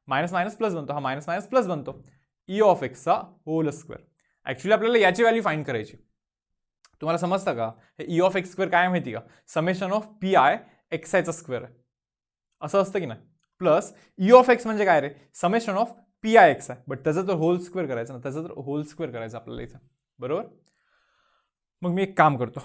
Minus minus plus बनतो, हा मायनस मायनस प्लस बनतो. e of x चा होल स्क्वेअर. ॲक्च्युली आपल्याला याची व्हॅल्यू फाइंड करायची. तुम्हाला समजतं का, हे e of x square काय माहिती का, समेशन ऑफ pi xi चा स्क्वेअर आहे, असं असतं की नाही. प्लस e of x म्हणजे काय रे, summation of pi xi. But त्याचा तर होल स्क्वेअर करायचा ना, त्याचा तर होल स्क्वेअर करायचा आपल्याला इथं, बरोबर. मग मी एक काम करतो,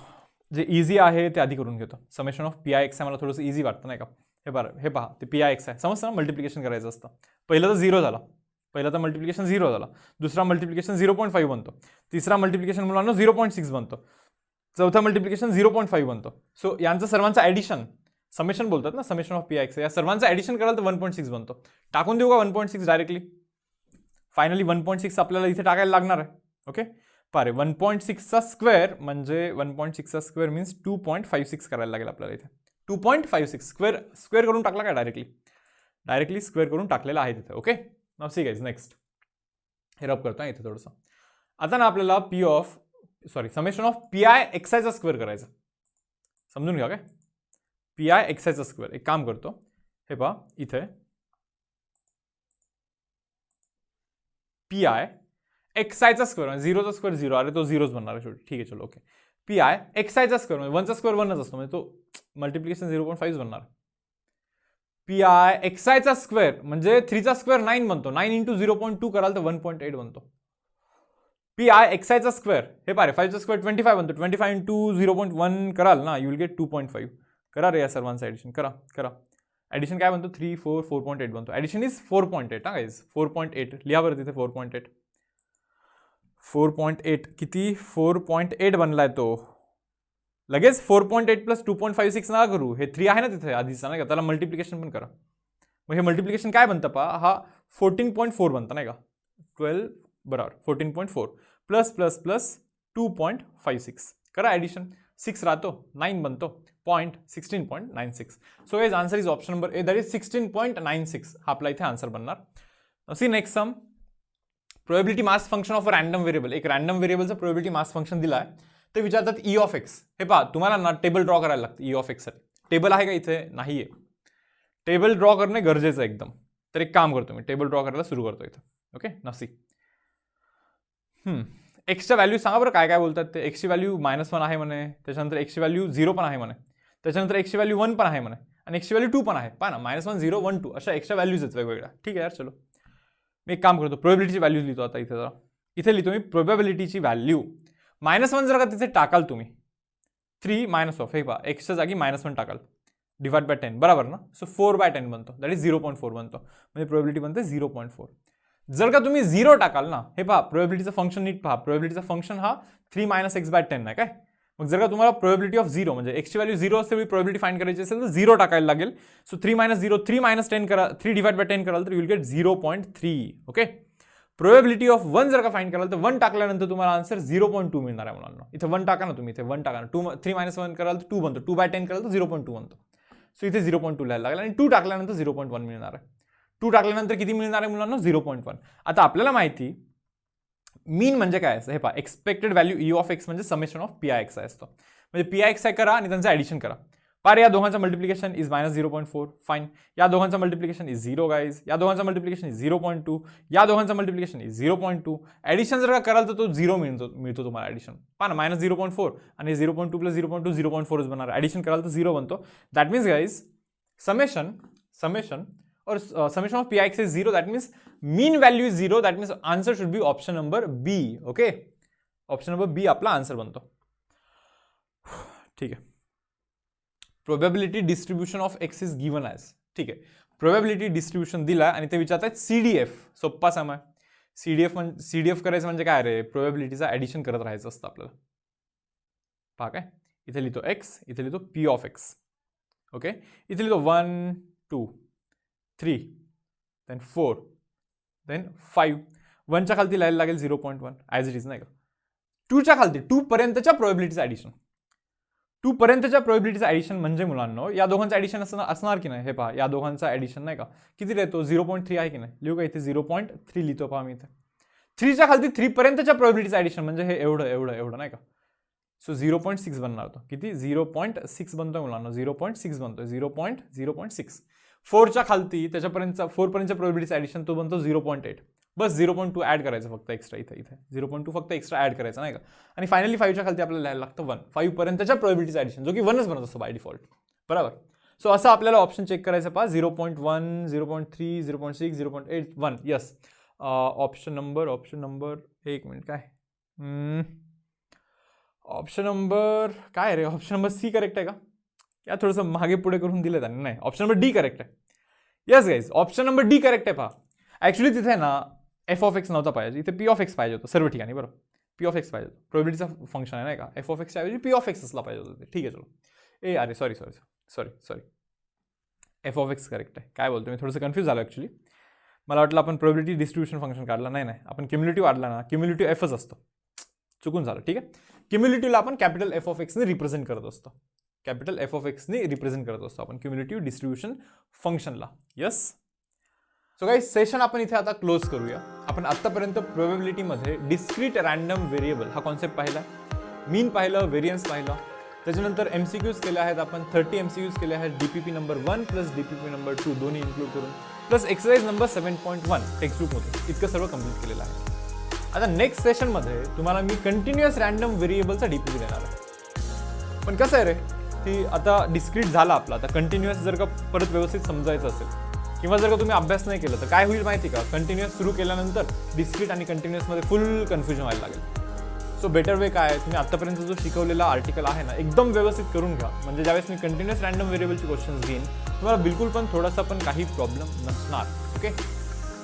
जे इझी आहे ते आधी करून घेतो. समेशन ऑफ pi xi मला थोडंसं इझी वाटतं नाही का. हे पहा, ते pi xi समजतं ना, मल्टिप्लिकेशन करायचं असतं. पहिलं तर 0 झाला, पहिला तर मल्टिप्लिकेशन 0 झाला. दुसरा मल्टिप्लिकेशन 0.5 बनतो. तिसरा मल्टिप्लिकेशन मुलांना 0.6 बनतो. चौथा मल्टिप्लिकेशन 0.5 बनतो. सो यांचं सर्वांचं ॲडिशन समेशन बोलतात ना, समेशन ऑफ पी एक्स. या सर्वांचं ॲडिशन कराल तर 1.6 बनतो. टाकून देऊ का 1.6 डायरेक्टली. फायनली 1.6 आपल्याला इथे टाकायला लागणार आहे. ओके, पारे 1.6 चा स्क्वेअर म्हणजे 1.6 चा स्क्वेअर मीन्स 2.56 करायला लागेल आपल्याला इथे. 2.56 स्क्वेअर करून टाकला का डायरेक्टली स्क्वेअर करून टाकलेला आहे तिथे. Okay, now see guys. Next हे रब करतो इथे थोडंसं. आता ना आपल्याला समेशन ऑफ पी आय एक्सआयचा स्क्वेअर करायचा. समजून घ्या काय, पी आय एक्सआयचा स्क्वेअर. एक काम करतो, हे पहा इथे पी आय एक्सआयचा स्क्वेअर म्हणजे 0चा स्क्वेअर 0. अरे तो 0च बनणार आहे शेवटी. ठीक आहे, चलो ओके. पी आय एक्सआयचा स्क्वेअर म्हणजे 1चा स्क्वेअर 1च असतो, म्हणजे तो मल्टिप्लिकेशन 0.5 बनणार. पी आय एक्सआयचा स्क्वेअर म्हणजे 3चा स्क्वेअर 9 बनतो. 9 × 0.2 कराल तर 1.8 बनतो. पी आय एक्सआयचा स्क्वेअर हे पारे 5चा स्क्वेअर 25 बनतो. 25 × 0.1 कराल ना, यू विल गेट 2.5. करा रे या सर्वांचं ॲडिशन, करा. ॲडिशन काय बनतो, 3, 4, 4.8 बनतो. ॲडिशन इज 4.8 हा गाईज. 4.8 लिहा बरं तिथे. 4.8 किती, 4.8 बनलाय तो. लगेच 4.8 + 2.56 नका करू. हे 3 आहे ना तिथे आधीचा नाही का, त्याला मल्टिप्लिकेशन पण करा. मग हे मल्टिप्लिकेशन काय बनतं पहा, हा 14.4 बनतं नाही का. 12 बरोबर 14.4 प्लस 2.56 करा ॲडिशन. 6 राहतो, 9 बनतो, 16.96. So guys answer is option number A, that is 16.96. हा आपला इथे आन्सर बनणार. See next sum, probability mass function of a random variable. एक रॅन्डम व्हेरिएबलचं प्रोबॅबिलिटी मास फंक्शन दिला आहे. ते विचारतात ई ऑफ एक्स. हे पहा तुम्हाला ना टेबल ड्रॉ करायला लागतं ई ऑफ एक्ससाठी. टेबल आहे का इथे, नाही आहे. टेबल ड्रॉ करणे गरजेचं आहे एकदम. तर एक काम करतो मी, टेबल ड्रॉ करायला सुरू करतो इथं. ओके, नसी एक्सच्या व्हॅल्यू सांगा बरं, काय बोलतात ते. एक्सची व्हॅल्यू -1 आहे म्हणे, त्याच्यानंतर एक्सची व्हॅल्यू 0 पण आहे म्हणे, त्याच्यानंतर एक्सची व्हॅल्यू 1 पण आहे म्हणे, आणि एक्सची व्हॅल्यू 2 पण आहे. पहा ना, -1, 0, 1, 2 अशा एक्सच्या व्हॅल्यूज आहेत वेगवेगळ्या. ठीक आहे यार, चलो मी एक काम करतो, प्रोबॅबिलिटीची व्हॅल्यूज लिहितो आता इथे. जरा इथे लिहितो मी प्रोबॅबिलिटीची व्हॅल्यू. -1 जर का तिथे टाकाल तुम्ही, 3 - ऑफ हे पहा एक्सच्या जागी -1 टाकाल, डिवाइड बाय 10 बरोबर ना. सो 4/10 बनतो, दॅट इज 0.4 बनतो. म्हणजे प्रोबॅबिलिटी बनते 0.4. जर का तुम्ही 0 टाकाल ना, हे पहा प्रोबॅबिलिटीचं फंक्शन नीट पहा. प्रोबॅबिलिटीचं फंक्शन हा 3 - x/10 आहे काय. मग जर का तुम्हाला प्रोबॅबिलिटी ऑफ 0 म्हणजे एक्सची व्हॅल्यू 0 असते, प्रोबॅबिलिटी फाइंड करायची असेल तर 0 टाकायला लागेल. सो 3 - 0 3 - 10 करा, 3 डिवाइड बाय 10 कराल तर you will gate 0.3. Okay, probability of 1 जर का फाइंड कराल तर 1 टाकल्यानंतर तुम्हाला आन्सर 0.2 मिळणार आहे मुलांना. इथे 1 टाका ना तुम्ही, इथे 1 टाका ना. 3 - 1 कराल तर 2 बनतो, 2/10 कराल तर 0.2 बनतो. सो इथे 0.2 लिहायला लागेल आणि 2 टाकल्यानंतर 0.1 मिळणार आहे. 2 टाकल्यानंतर किती मिळणार आहे मुलांना, 0.1. आता आपल्याला माहिती मीन म्हणजे काय असतं, हे पहा expected value E of X म्हणजे summation of P I X असतो. म्हणजे पी आय एक्स करा आणि त्यांचं ॲडिशन करा. पार या दोघांचं मल्टिप्लिकेशन इज -0.4. फाईन. या दोघांचं मल्टिप्लिकेशन इज 0 गाईज. या दोघांचं मल्टिप्लिकेशन इज 0.2. या दोघांचं मल्टिप्लिकेशन इज 0.2. ॲडिशन जर का कराल तर तो 0 मिळतो तुम्हाला ॲडिशन. पहा ना, -0.4 आणि 0.2 + 0.2 0.4च बनणार. ॲडिशन कराल तर 0 बनतो. दॅट मीन्स गाईज समेशन और summation of P I X is 0, that means mean value is 0, that means answer should be option number B. Okay, option number B आपला आन्सर बनतो. ठीक आहे. Probability distribution of X is given as. ठीक आहे, प्रोबॅबिलिटी डिस्ट्रीब्युशन दिला आणि ते विचारतात सीडीएफ. सोप्पा सामा. सीडीएफ करायचं म्हणजे काय रे, प्रोबॅबिलिटीचा ॲडिशन करत राहायचं असतं आपल्याला. पहा काय, इथे लिहितो एक्स, इथे लिहितो पी ऑफ एक्स. ओके, इथे लिहितो 1 2 3 देन 4 देन 5. 1च्या खालती लिहायला लागेल 0.1 ॲज इट इज, नाही का. 2च्या खालती 2 पर्यंतच्या प्रोबॅबिलिटीचं ॲडिशन. 2 पर्यंतच्या प्रोबॅबिलिटीचं ॲडिशन म्हणजे मुलांनो या दोघांचं ॲडिशन असणार की नाही. हे पहा, या दोघांचं ॲडिशन नाही का, किती लिहितो 0.3 आहे की नाही. लिहू का इथे 0.3 लिहितो पहा मी इथे. 3च्या खालती 3 पर्यंतच्या प्रोबॅबिलिटीचं ॲडिशन म्हणजे हे एवढं एवढं एवढं नाही का. सो 0.6 बनणार होतं. किती 0.6 बनतोय मुलांना, 0.6 बनतोय, 0.6. 4च्या खालती त्याच्यापर्यंतचा 4 पर्यंतच्या प्रोबॅबिलिटीचं ॲडिशन तो बनतो 0.8. बस 0.2 ॲड करायचं फक्त एक्स्ट्रा इथे 0.2 फक्त एक्स्ट्रा ॲड करायचं नाही का. आणि फायनली 5च्या खालती आपल्याला लिहायला लागतं 1. 5 पर्यंतच्या प्रोबॅबिलिटीचं ॲडिशन जो की 1च बनत असतो बाय डिफॉल्ट. बरोबर. सो असं आपल्याला ऑप्शन चेक करायचं पहा. 0.1 0.3 0.6 0.8 1. यस, ऑप्शन नंबर एक मिनिट काय, ऑप्शन नंबर काय रे, ऑप्शन नंबर सी करेक्ट आहे का, या थोडंसं मागे पुढे करून दिलं त्यांनी. नाही, ऑप्शन नंबर डी करेक्ट आहे. Yes guys, option number D correct आहे. पहा, ॲक्च्युली तिथे ना एफ ऑफ एक्स नव्हता पाहिजे, इथे पी ऑफ एक्स पाहिजे होतं सर्व ठिकाणी. बरोबर, पी ऑफ एक्स पाहिजे होतं. प्रोबॅबिलिटीचा फंक्शन आहे नाही का. एफ ऑफ एक्सच्या ऐवजी पी ऑफ एक्स असला पाहिजे होतं. ठीक आहे, चलो. अरे sorry F of x correct आहे. काय बोलतो मी, थोडंसं कन्फ्यूज झालं ॲक्च्युली. मला वाटलं आपण प्रोबॅबिलिटी डिस्ट्रीब्युशन फंक्शन काढला. नाही, आपण क्युम्युलेटिव्ह काढला ना, क्युम्युलेटिव्ह एफच असतो. चुकून झालं. ठीक आहे, क्युम्युलेटिव्हला आपण कॅपिटल एफ ऑफ एक्सने रिप्रेझेंट करत असतो. कॅपिटल एफ ऑफ एक्सने रिप्रेझेंट करत असतो आपण क्युम्युलेटिव्ह डिस्ट्रीब्युशन फंक्शनला. येस. सो गाईज, सेशन आपण इथे आता क्लोज करूया. आपण आत्तापर्यंत प्रोबॅबिलिटीमध्ये डिस्क्रीट रँडम व्हेरिएबल हा कॉन्सेप्ट पाहिला, मीन पाहिलं, व्हेरियन्स पाहिलं. त्याच्यानंतर MCQs केले आहेत आपण, 30 MCQs केले आहेत. DPP number 1 plus DPP number 2 दोन्ही इन्क्लूड करून, प्लस एक्सरसाइज नंबर 7.1 टेक्स्ट बुकमध्ये इतकं सर्व कंप्लीट केलेलं आहे. आता नेक्स्ट सेशनमध्ये तुम्हाला मी कंटिन्युअस रँडम व्हेरिएबलचा DPP देणार आहे. पण कसं आहे रे, की आता डिस्क्रीट झाला आपला, आता कंटिन्युअस जर का परत व्यवस्थित समजायचं असेल किंवा जर का तुम्ही अभ्यास नाही केला तर काय होईल माहिती का, कंटिन्युअस सुरू केल्यानंतर डिस्क्रीट आणि कंटिन्युअसमध्ये फुल कन्फ्युजन व्हायला लागेल. सो बेटर वे काय आहे, तुम्ही आत्तापर्यंत जो शिकवलेला आर्टिकल आहे ना एकदम व्यवस्थित करून घ्या, म्हणजे ज्यावेळेस मी कंटिन्युअस रँडम व्हेरिएबलची क्वेश्चन्स घेईन तुम्हाला बिलकुल पण थोडासा पण काही प्रॉब्लेम नसणार. Okay,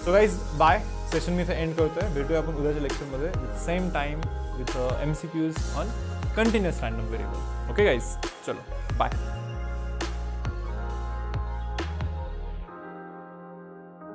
so guys bye. Session मी इथे एंड करतोय. भेटूया आपण उद्याच्या लेक्चरमध्ये with same time with MCQs on continuous random variable. Okay guys, चलो बाय.